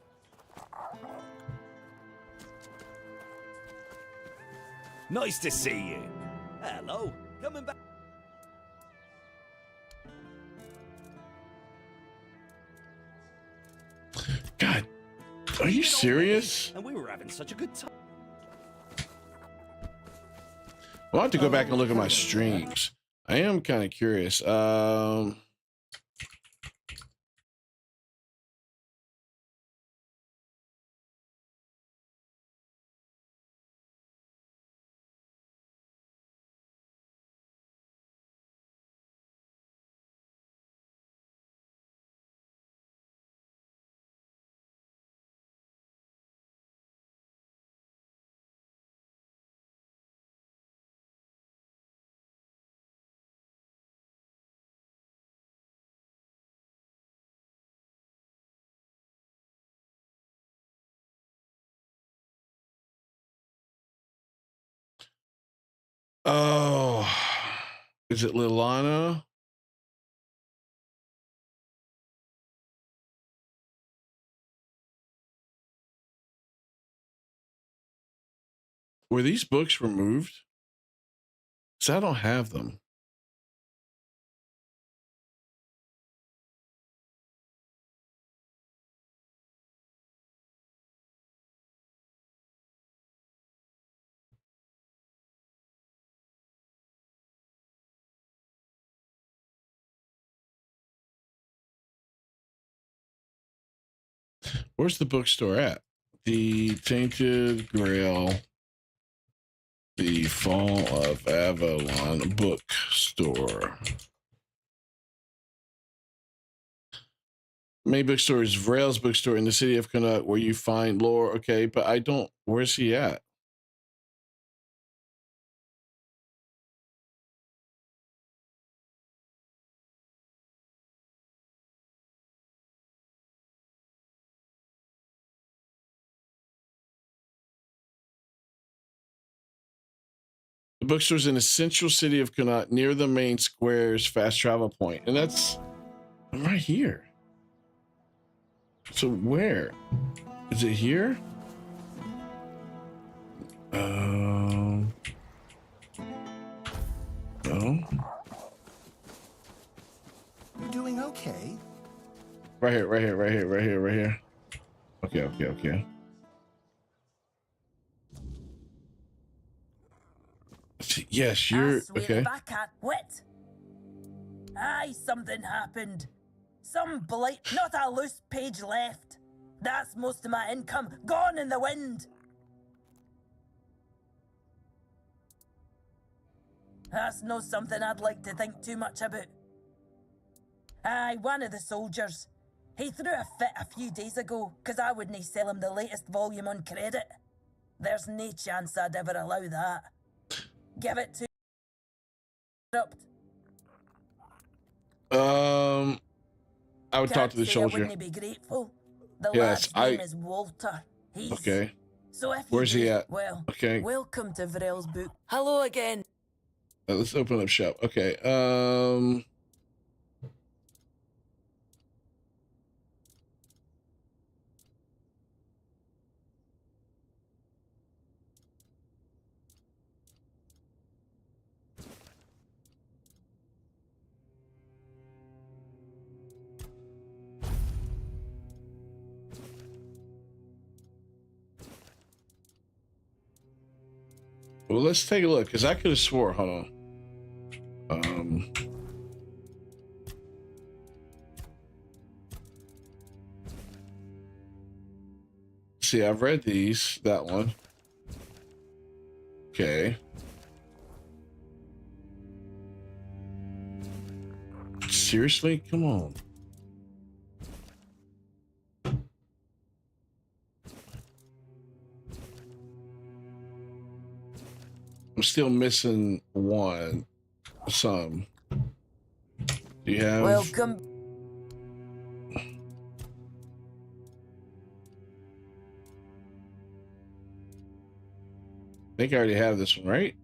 Nice to see you. Hello. Coming back. God, are you serious? And we were having such a good time. I'll have to go back and look at my streams. I am kind of curious. Oh, is it Lilana? Were these books removed? Because I don't have them. Where's the bookstore at? The Tainted Grail. The Fall of Avalon bookstore. Main bookstore is Vrail's bookstore in the city of Connaught, where you find lore. Okay, but I don't. Where's he at? The bookstore's in the central city of Connaught, near the main square's fast travel point, and that's right here. So where is it here? No. You're doing okay. Right here. Okay. Yes, you're okay. If I can't wit. Aye, something happened. Some blight, not a loose page left. That's most of my income gone in the wind. That's no something I'd like to think too much about. Aye, one of the soldiers. He threw a fit a few days ago, 'cause I wouldn't sell him the latest volume on credit. There's no chance I'd ever allow that. Give it to... I would talk to the soldier. Wouldn't he be grateful? The yes, lad's name is Walter. He's... Okay. So if where's he at? Well, okay. Welcome to Vrail's book. Hello again. Let's open up shop. Okay. Well, let's take a look, because I could have swore, hold on. See, I've read these, that one. Okay. Seriously? Come on. I'm still missing one. Some. Do you have? Welcome. I think I already have this one, right?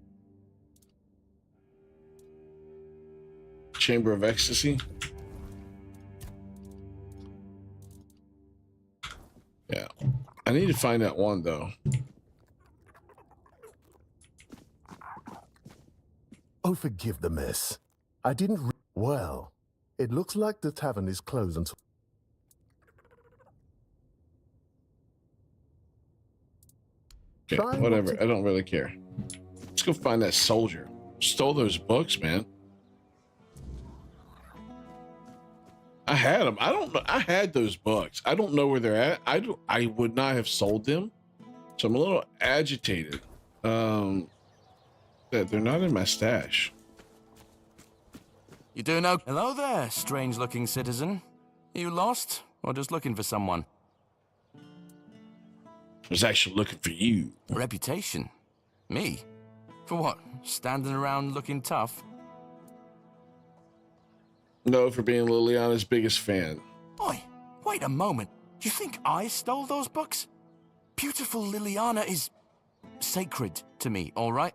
Chamber of Ecstasy. Yeah. I need to find that one, though. Oh, forgive the mess. I didn't well, it looks like the tavern is closed until... Okay, whatever. I don't really care. Let's go find that soldier. Stole those books, man. I had them. I don't know. I had those books. I don't know where they're at. I would not have sold them. So I'm a little agitated. That they're not in my stash. You do know? Hello there, strange-looking citizen. You lost, or just looking for someone? I was actually looking for you. Reputation? Me? For what? Standing around looking tough? No, for being Liliana's biggest fan. Oi, wait a moment. You think I stole those books? Beautiful Liliana is sacred to me, all right?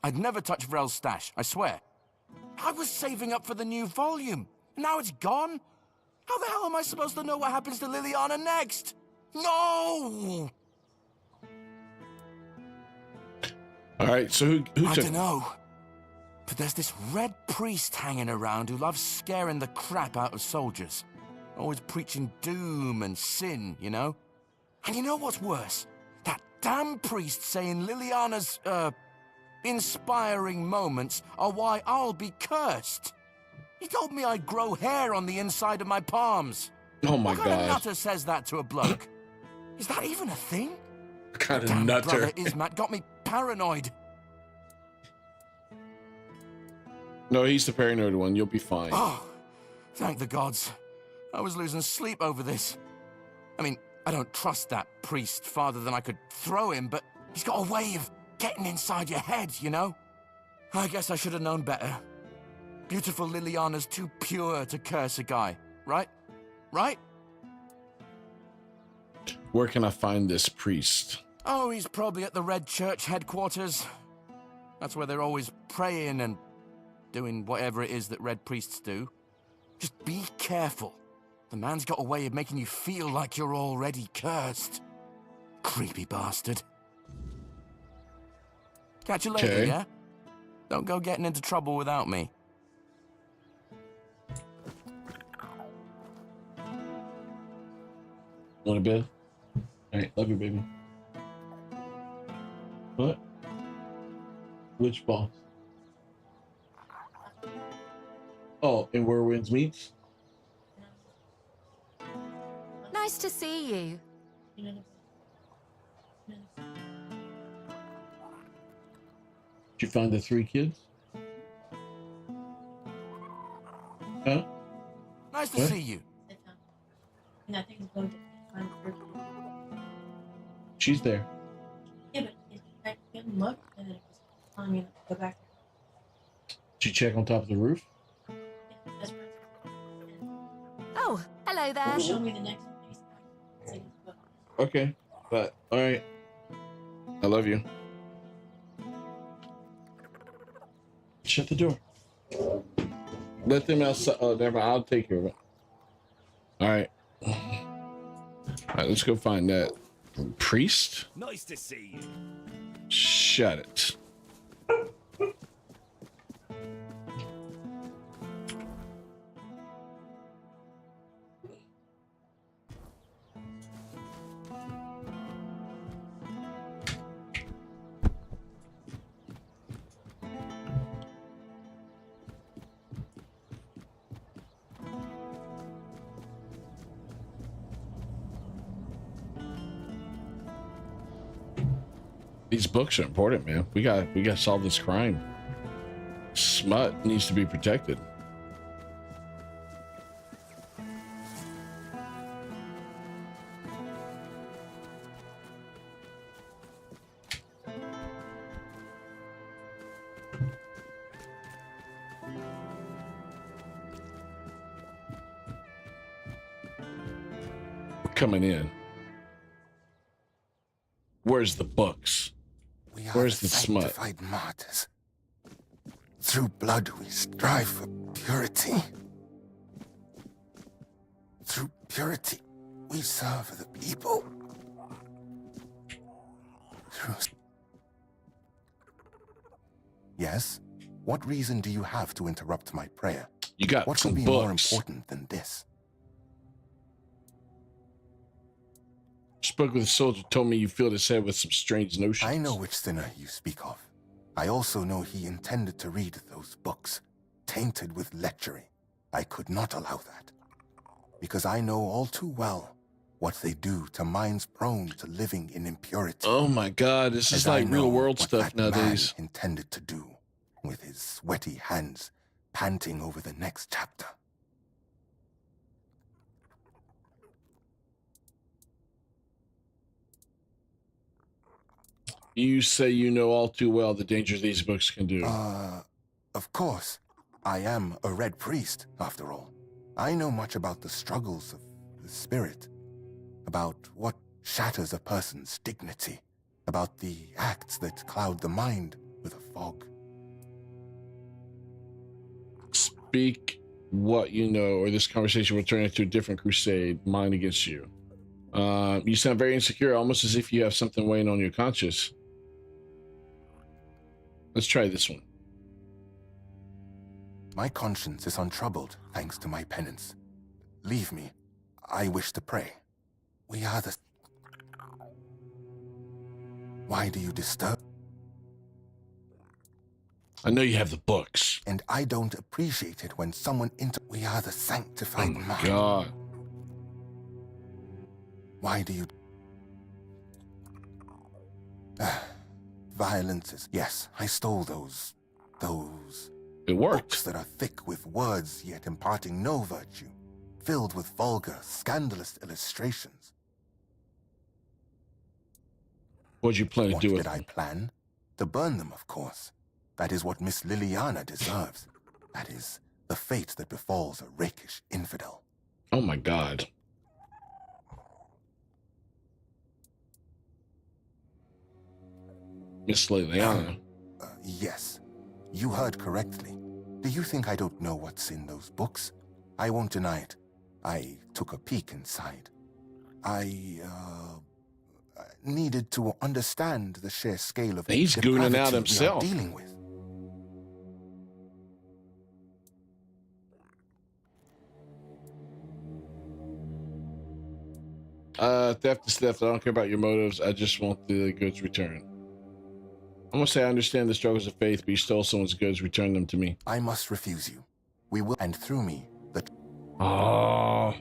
I'd never touch Vrail's stash, I swear. I was saving up for the new volume. Now it's gone? How the hell am I supposed to know what happens to Liliana next? No! All right, so who I took... don't know. But there's this red priest hanging around who loves scaring the crap out of soldiers. Always preaching doom and sin, you know? And you know what's worse? That damn priest saying Liliana's, inspiring moments are why I'll be cursed. He told me I'd grow hair on the inside of my palms. Oh my God. What kind of God. nutter says that to a bloke? Is that even a thing? Kind of Damn nutter. brother Ismat got me paranoid. No, he's the paranoid one. You'll be fine. Oh, thank the gods. I was losing sleep over this. I mean, I don't trust that priest farther than I could throw him, but he's got a way of getting inside your head, you know? I guess I should have known better. Beautiful Liliana's too pure to curse a guy, right? Right? Where can I find this priest? Oh, he's probably at the Red Church headquarters. That's where they're always praying and doing whatever it is that Red Priests do. Just be careful. The man's got a way of making you feel like you're already cursed. Creepy bastard. Catch you later, yeah? Don't go getting into trouble without me. Going to bed? Alright, love you, baby. What? Which boss? Oh, and where winds meets? Nice to see you. Did you find the 3 kids? Huh? Nice to see you. She's there. Yeah, but I didn't look, and then it was telling me to go back. Did you check on top of the roof? Oh, hello there. Show me the next place. Okay, but all right. I love you. Shut the door. Let them outside. Oh, never mind. I'll take care of it. All right. All right, let's go find that priest. Nice to see you. Shut it. These books are important, man. We got to solve this crime. Smut needs to be protected. We're coming in. Where's the books? Where's the smut? Sanctified martyrs. Through blood we strive for purity. Through purity we serve the people. Yes? What reason do you have to interrupt my prayer? You got what some could be books. more important than this? Spoke with a soldier, told me you filled his head with some strange notions. I know which sinner you speak of. I also know he intended to read those books, tainted with lechery. I could not allow that, because I know all too well what they do to minds prone to living in impurity. Oh my God, this is like real world stuff nowadays. Man intended to do, with his sweaty hands panting over the next chapter. You say you know all too well the dangers these books can do. Of course. I am a Red Priest, after all. I know much about the struggles of the spirit, about what shatters a person's dignity, about the acts that cloud the mind with a fog. Speak what you know, or this conversation will turn into a different crusade, mine against you. You sound very insecure, almost as if you have something weighing on your conscience. Let's try this one. My conscience is untroubled, thanks to my penance. Leave me. I wish to pray. We are the... Why do you disturb? I know you have the books. And I don't appreciate it when someone We are the sanctified mind. God. Why do you... Violence is... Yes, I stole those... It worked. Books that are thick with words, yet imparting no virtue. Filled with vulgar, scandalous illustrations. What'd you plan to do with them? What did I plan? To burn them, of course. That is what Miss Liliana deserves. That is the fate that befalls a rakish infidel. Oh my God. Miss Liliana. Yes. You heard correctly. Do you think I don't know what's in those books? I won't deny it. I took a peek inside. I needed to understand the sheer scale of He's gooning out himself. We are dealing with. Theft is theft. I don't care about your motives. I just want the goods returned. I'm gonna say I understand the struggles of faith, but you stole someone's goods. Return them to me. I must refuse you. We will, and through me, the... Oh.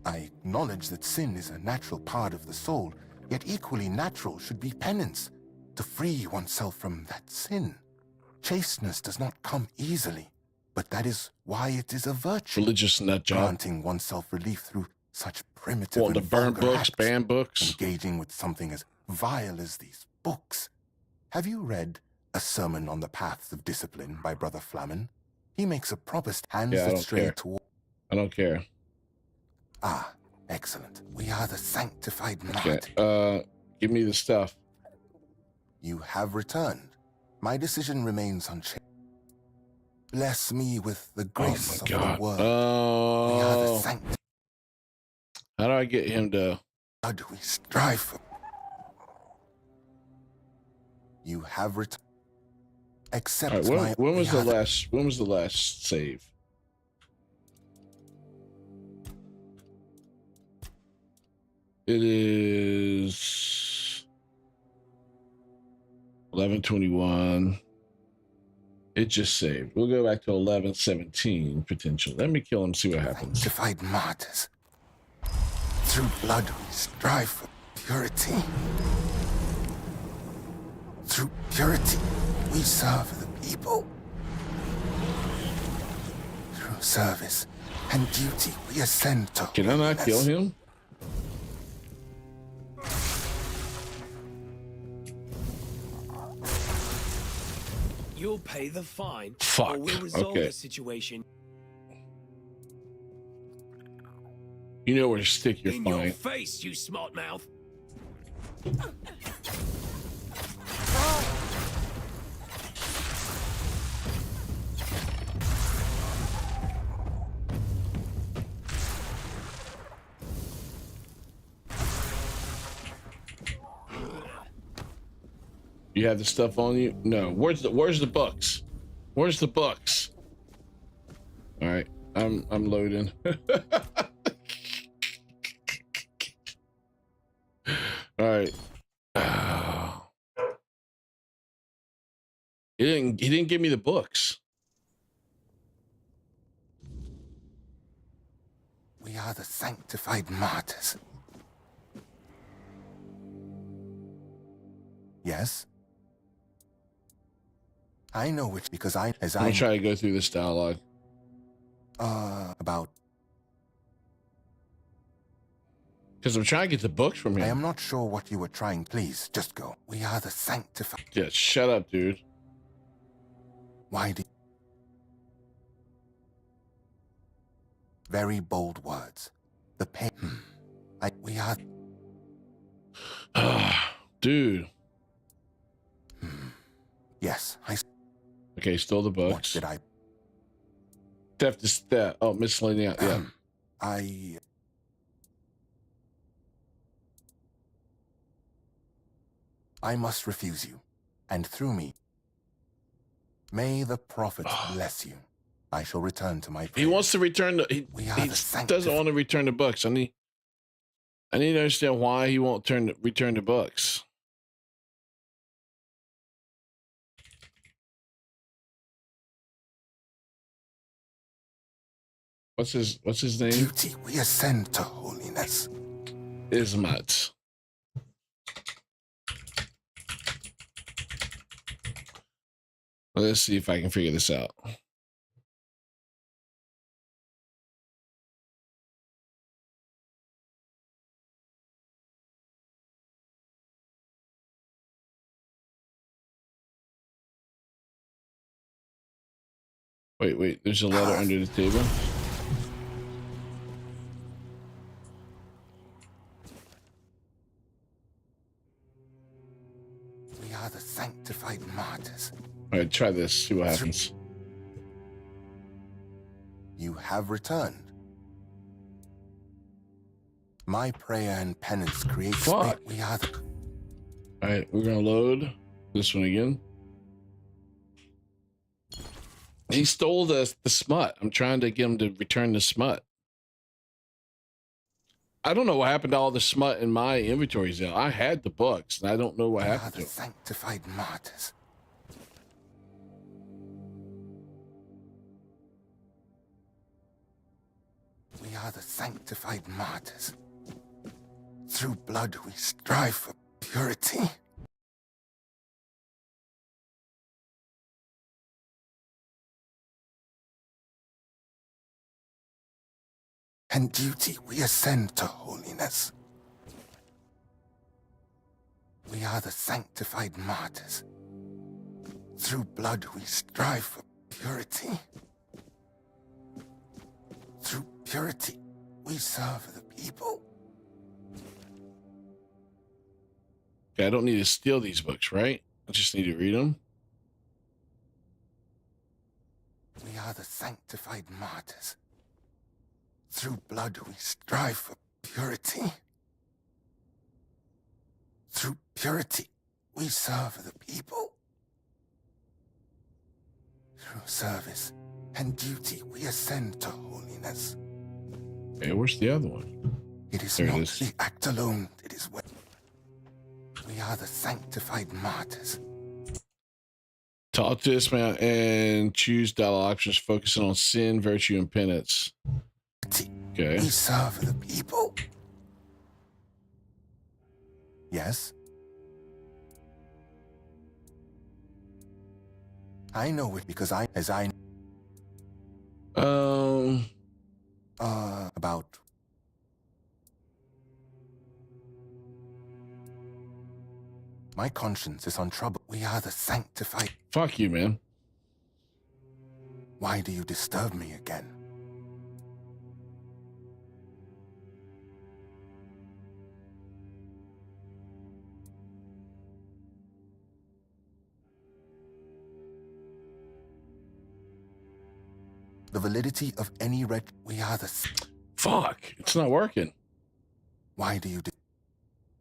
I acknowledge that sin is a natural part of the soul, yet equally natural should be penance, to free oneself from that sin. Chasteness does not come easily, but that is why it is a virtue. Religious nut job. Granting oneself relief through such primitive and to burn books, acts, ban books. Engaging with something as vile as these books. Have you read A Sermon on the Paths of Discipline by Brother Flamen? He makes a proper hands that stray toward... I don't care. Ah, excellent. We are the sanctified Okay. knot. Give me the stuff. You have returned. My decision remains unchanged. Bless me with the grace of the word. We are the sanctified. How do I get him to... How do we strive for... You have returned. Accept right, when was the last? When was the last save? It is 11:21. It just saved. We'll go back to 11:17 potential. Let me kill him. See what happens. Sanctified martyrs. Through blood we strive for purity. Through purity, we serve the people. Through service and duty, we ascend to Can I not kill him? You'll pay the fine. Fuck. Or we'll resolve Okay. the situation. You know where to stick your In fine. your face, you smart mouth. You have the stuff on you? No. Where's the books? Where's the books? All right. I'm loading. All right. He didn't give me the books. We are the sanctified martyrs. Yes? I know which, because I'm gonna try to go through this dialogue. About... Because I'm trying to get the books from him. I am not sure what you were trying. Please, just go. We are the sanctified... Yeah, shut up, dude. Why do... Very bold words. The pain... We are... Dude. Yes, I... Okay, stole the books. What did I... Theft is that. Oh, miscellaneous. Yeah. I must refuse you, and through me, may the prophets bless you. I shall return to my prayer. He wants to return the... He doesn't want to return the books. I need to understand why he won't return the books. What's his name? Duty, we ascend to holiness. Ismat. Let's see if I can figure this out. Wait, there's a letter under the table. We are the sanctified martyrs. All right, try this. See what happens. You have returned. My prayer and penance create. Fuck. We are the. All right, we're gonna load this one again. He stole the smut. I'm trying to get him to return the smut. I don't know what happened to all the smut in my inventories now. I had the books, and I don't know what happened to them. Sanctified martyrs. We are the sanctified martyrs. Through blood we strive for purity. And duty we ascend to holiness. We are the sanctified martyrs. Through blood we strive for purity. Through purity we serve the people. Okay, I don't need to steal these books, right? I just need to read them. We are the sanctified martyrs. Through blood we strive for purity. Through purity we serve the people. Through service and duty we ascend to holiness. Okay, where's the other one? It is there not it is. the act alone, it is what we are the sanctified martyrs. Talk to this man and choose dialogue options focusing on sin, virtue, and penance. Okay. We serve the people. Yes? I know it because about my conscience is on trouble. We are the sanctified. Fuck you, man. Why do you disturb me again? The validity of any we are the. Fuck, it's not working. Why do you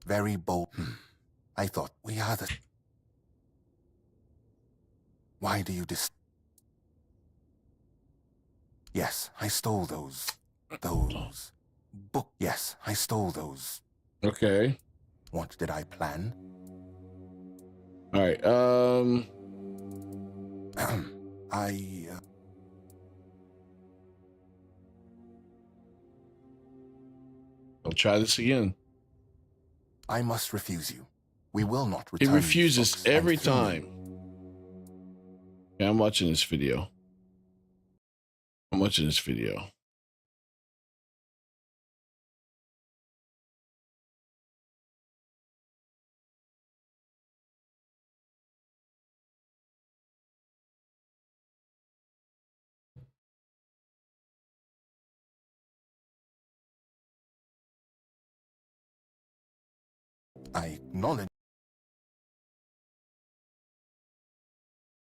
very bold? I thought we are the. Why do you Yes, I stole those book. Yes, I stole those. Okay. What did I plan? All right. I'll try this again. I must refuse you. We will not return. He refuses every time. Yeah, I'm watching this video. I acknowledge.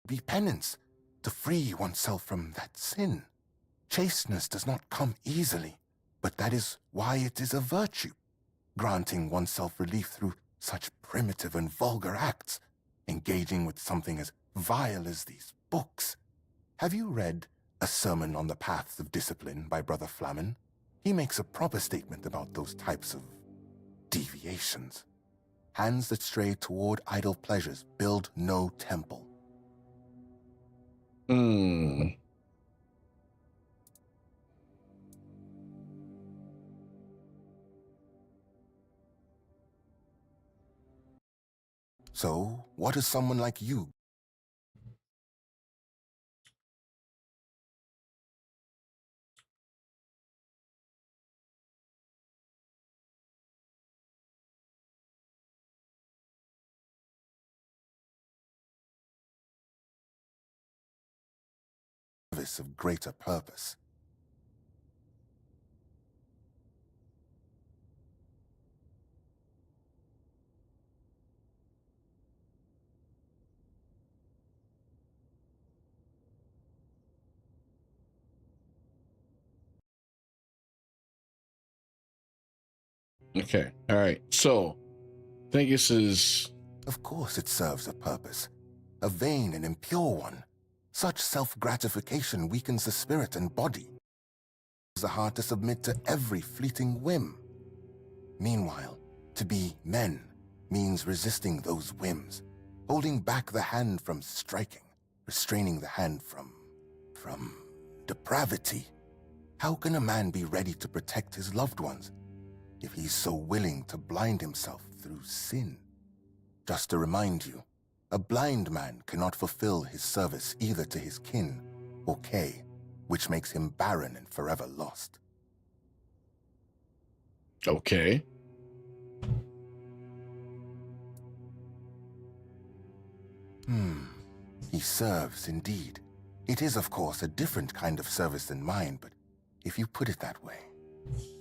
Be penance to free oneself from that sin. Chasteness does not come easily, but that is why it is a virtue, granting oneself relief through such primitive and vulgar acts, engaging with something as vile as these books. Have you read A Sermon on the Paths of Discipline by Brother Flamen? He makes a proper statement about those types of deviations. Hands that stray toward idle pleasures build no temple. So, what is someone like you service of greater purpose. Okay. All right. So, I think this is... Of course it serves a purpose. A vain and impure one. Such self-gratification weakens the spirit and body. It's the heart to submit to every fleeting whim. Meanwhile, to be men means resisting those whims, holding back the hand from striking, restraining the hand from depravity. How can a man be ready to protect his loved ones if he's so willing to blind himself through sin? Just to remind you, a blind man cannot fulfill his service either to his kin or Kay, which makes him barren and forever lost. Okay. He serves indeed. It is, of course, a different kind of service than mine, but if you put it that way,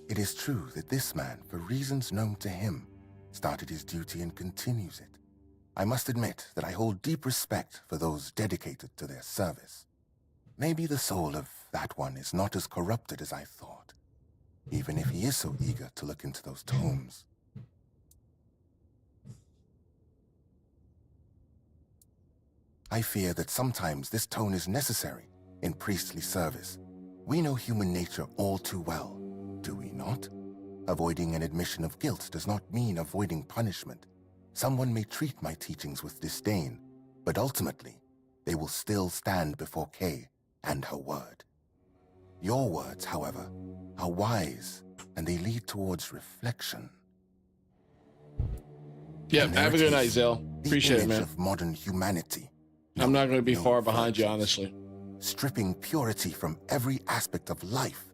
it is true that this man, for reasons known to him, started his duty and continues it. I must admit that I hold deep respect for those dedicated to their service. Maybe the soul of that one is not as corrupted as I thought, even if he is so eager to look into those tomes. I fear that sometimes this tone is necessary in priestly service. We know human nature all too well, do we not? Avoiding an admission of guilt does not mean avoiding punishment. Someone may treat my teachings with disdain, but ultimately, they will still stand before Kay and her word. Your words, however, are wise, and they lead towards reflection. Yeah, have a good night, Zell. Appreciate it, man. Of modern humanity. I'm not going to be far behind you, honestly. Stripping purity from every aspect of life,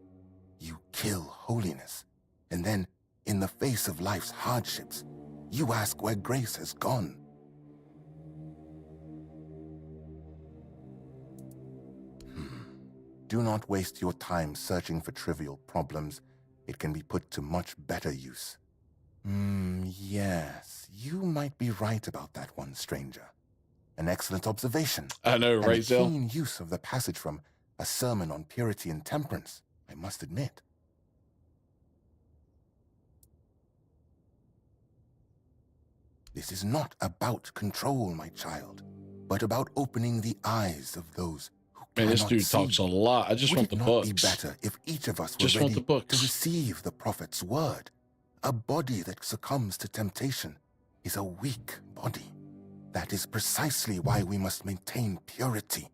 you kill holiness. And then, in the face of life's hardships, you ask where grace has gone. Do not waste your time searching for trivial problems. It can be put to much better use. Yes, you might be right about that one, stranger. An excellent observation. I know, right, Zell? And a keen use of the passage from A Sermon on Purity and Temperance, I must admit. This is not about control, my child, but about opening the eyes of those who Man, this dude see. talks a lot. I just want the books. Would it not be better if each of us were Just want ready the books. to receive the prophet's word? A body that succumbs to temptation is a weak body. That is precisely why we must maintain purity,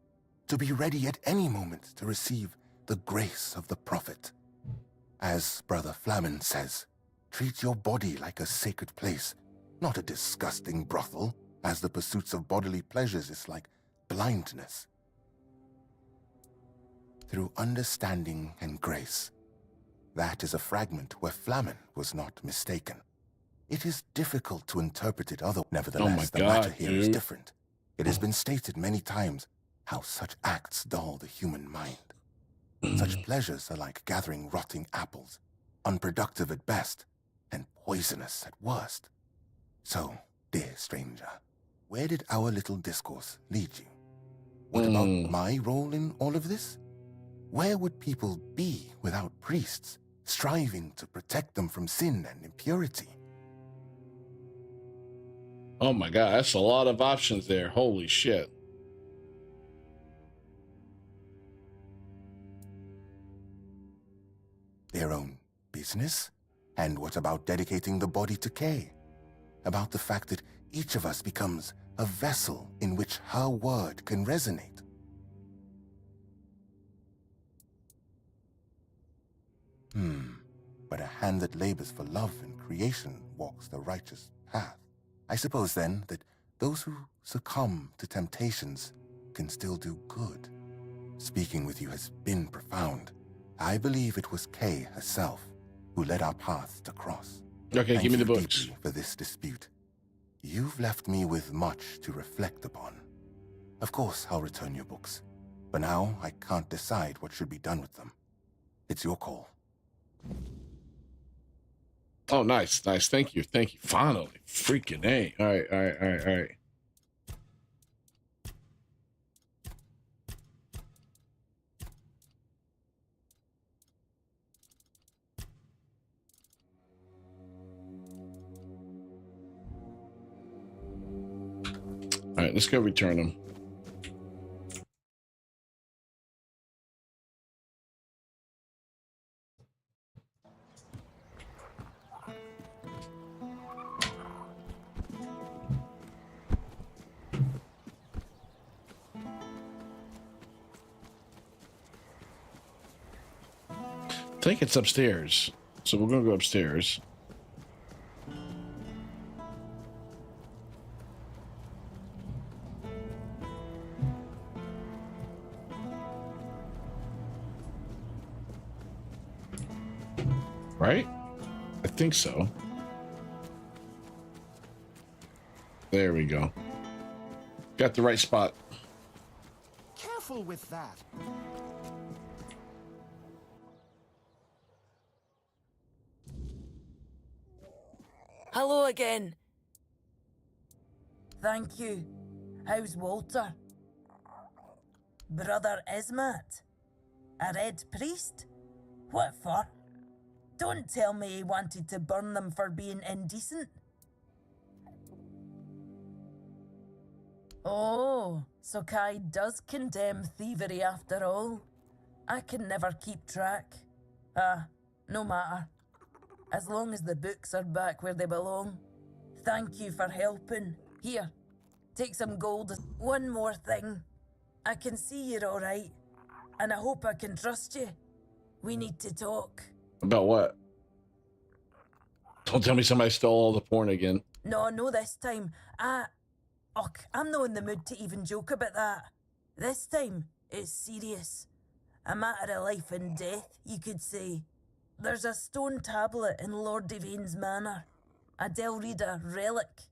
to be ready at any moment to receive the grace of the prophet. As Brother Flamen says, treat your body like a sacred place, not a disgusting brothel, as the pursuits of bodily pleasures is like blindness. Through understanding and grace, that is a fragment where Flamen was not mistaken. It is difficult to interpret it otherwise. Nevertheless, the matter here is different. It has been stated many times how such acts dull the human mind. Such pleasures are like gathering rotting apples, unproductive at best, and poisonous at worst. So, dear stranger, where did our little discourse lead you? What about my role in all of this? Where would people be without priests, striving to protect them from sin and impurity? Oh my God, that's a lot of options there. Holy shit. Their own business? And what about dedicating the body to Kay? About the fact that each of us becomes a vessel in which her word can resonate? But a hand that labors for love and creation walks the righteous path. I suppose, then, that those who succumb to temptations can still do good. Speaking with you has been profound. I believe it was Kay herself who led our paths to cross. Okay, give me the books. Deeply for this dispute. You've left me with much to reflect upon. Of course, I'll return your books, For now, I can't decide what should be done with them. It's your call. Oh, nice, nice. Thank you, thank you. Finally, freaking A. All right, all right, all right, all right. All right, let's go return them. I think it's upstairs, so we're gonna go upstairs. Right? I think so. There we go. Got the right spot. Careful with that. Hello again. Thank you. How's Walter? Brother Ismat? A red priest? What for? Don't tell me he wanted to burn them for being indecent. Oh, so Kai does condemn thievery after all. I can never keep track. No matter. As long as the books are back where they belong. Thank you for helping. Here, take some gold. One more thing. I can see you're alright, and I hope I can trust you. We need to talk. About what? Don't tell me somebody stole all the porn again. No, this time. I'm not in the mood to even joke about that. This time, it's serious. A matter of life and death, you could say. There's a stone tablet in Lord Devaine's manor. A Delrida relic.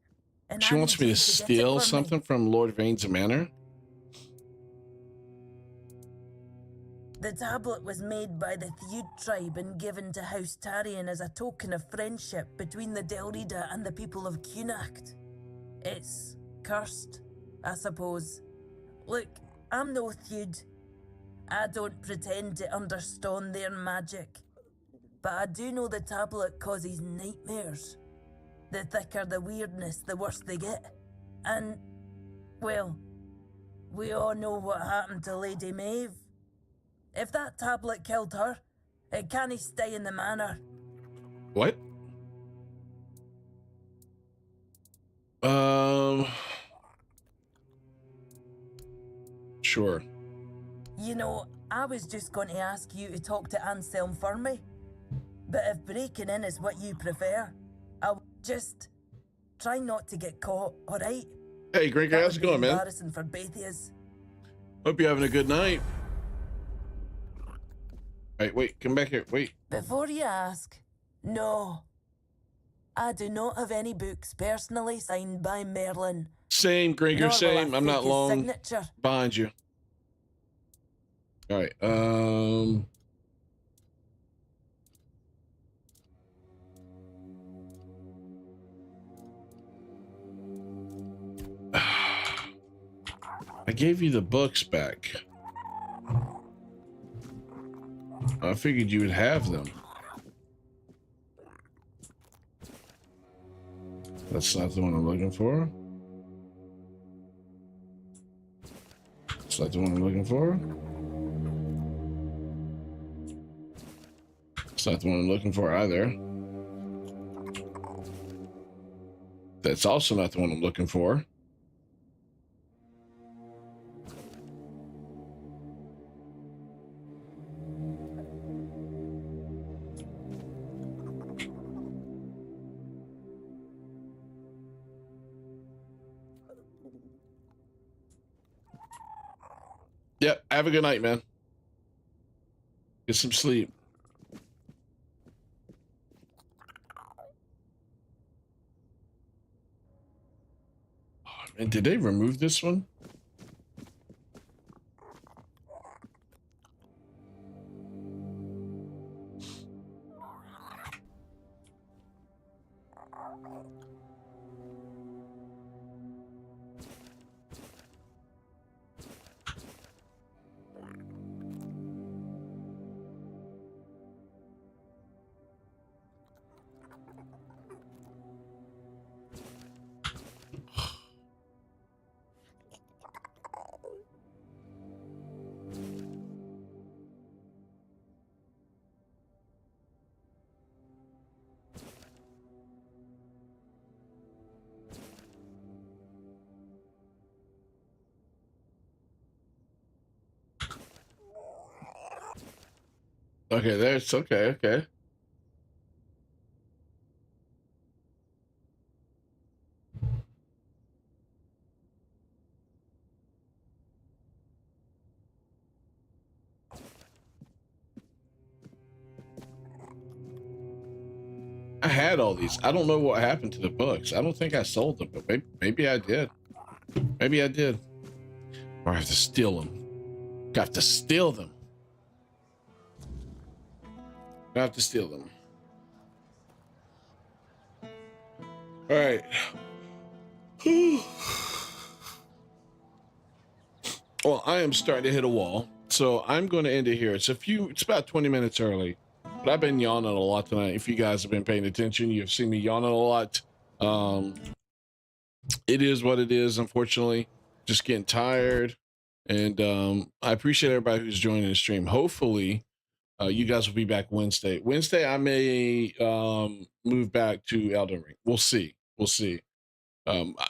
And She wants me to steal something from Lord Vane's manor? The tablet was made by the Theud tribe and given to House Tarian as a token of friendship between the Delrida and the people of Cunacht. It's cursed, I suppose. Look, I'm no Theud. I don't pretend to understand their magic. But I do know the tablet causes nightmares. The thicker the weirdness, the worse they get. And, well, we all know what happened to Lady Maeve. If that tablet killed her, it can't stay in the manor. What? Sure. You know, I was just going to ask you to talk to Anselm for me. But if breaking in is what you prefer, I'll just try not to get caught, alright? Hey, Grinker, how's it going, man? Embarrassing for both of us. Hope you're having a good night. Wait, come back here, wait. Before you ask, no. I do not have any books personally signed by Merlin. Same, Grinker, same. I'm not long signature. behind you. All right, I gave you the books back. I figured you would have them. That's not the one I'm looking for. That's not the one I'm looking for. That's not the one I'm looking for either. That's also not the one I'm looking for. Yep, have a good night, man. Get some sleep. Oh, man, did they remove this one? Okay, there's okay. I had all these. I don't know what happened to the books. I don't think I sold them, but maybe I did. Maybe I did. Or I have to steal them. I have to steal them. I have to steal them. All right. Well, I am starting to hit a wall, so I'm going to end it here. It's about 20 minutes early, but I've been yawning a lot tonight. If you guys have been paying attention, you've seen me yawning a lot. It is what it is, unfortunately. Just getting tired, and I appreciate everybody who's joining the stream. Hopefully, you guys will be back Wednesday. Wednesday, I may move back to Elden Ring. We'll see.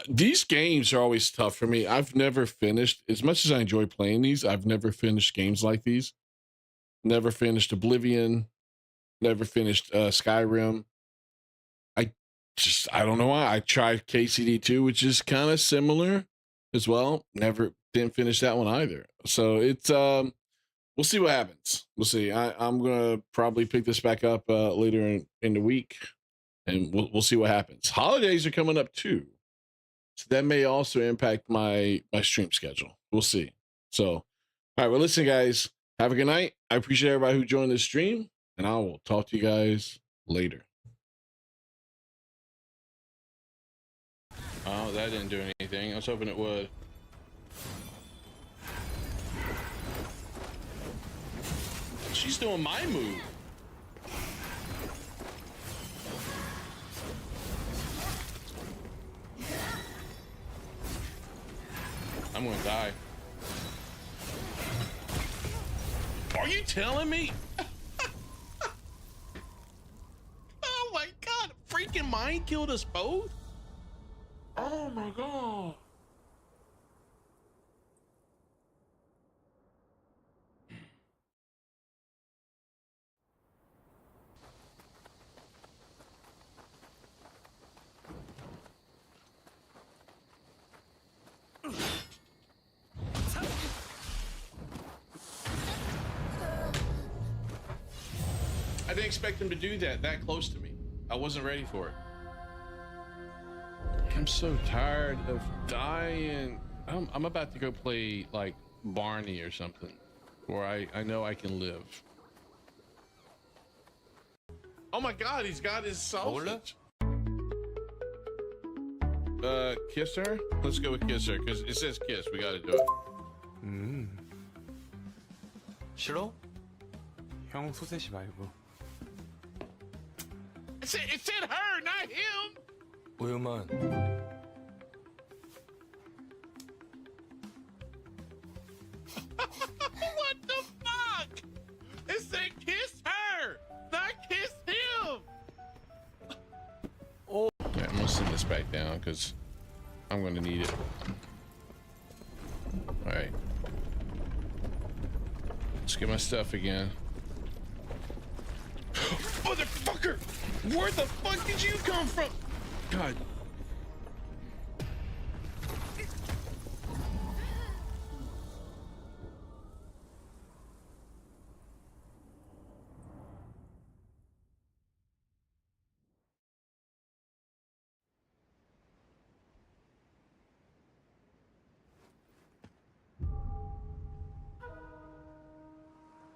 These games are always tough for me. I've never finished, as much as I enjoy playing these, I've never finished games like these. Never finished Oblivion. Never finished Skyrim. I don't know why. I tried KCD2, which is kind of similar as well. Didn't finish that one either. So it's we'll see what happens. We'll see. I'm gonna probably pick this back up later in the week, and we'll see what happens. Holidays are coming up too, so that may also impact my stream schedule. We'll see. So, all right. Well, listen, guys. Have a good night. I appreciate everybody who joined the stream, and I will talk to you guys later. Oh, that didn't do anything. I was hoping it would. She's doing my move. I'm gonna die. Are you telling me? Oh my god, freaking mind killed us both? Oh my god. I didn't expect him to do that close to me. I wasn't ready for it. I'm so tired of dying. I'm about to go play like Barney or something where I know I can live. Oh my god, he's got his sausage. Kiss her? Let's go with kiss her, because it says kiss. We gotta do it. 싫어? 형 소세지 말고. It said her, not him. 우유만. What the fuck? It said kiss her, not kiss him. Oh. Okay, I'm gonna send this back down because I'm gonna need it. All right. Let's get my stuff again. Motherfucker! Where the fuck did you come from? God.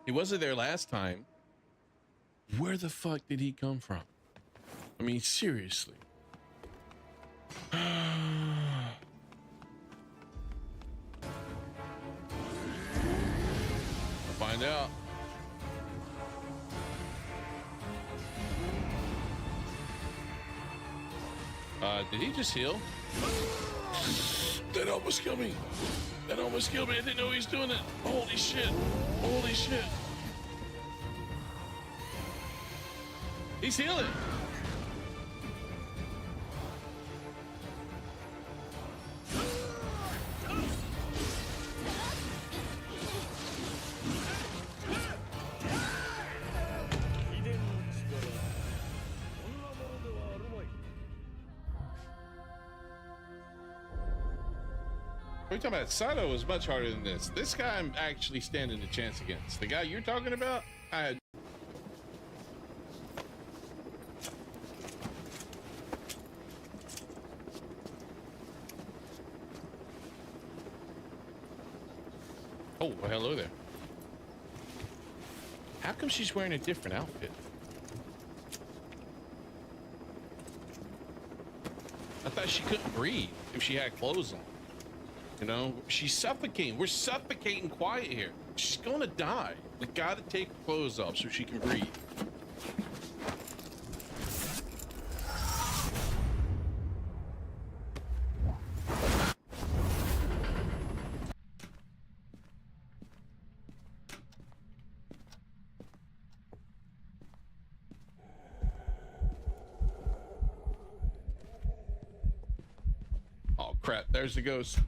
He wasn't there last time. Where the fuck did he come from? I mean, seriously. I'll find out. Did he just heal? That almost killed me. That almost killed me. I didn't know he was doing it. Holy shit. Holy shit. He's healing. What are you talking about? Sato was much harder than this. This guy I'm actually standing a chance against. The guy you're talking about, I had. Oh, well, hello there. How come she's wearing a different outfit? I thought she couldn't breathe if she had clothes on. You know, she's suffocating. We're suffocating quiet here. She's gonna die. We gotta take her clothes off so she can breathe. Oh crap, there's the ghost.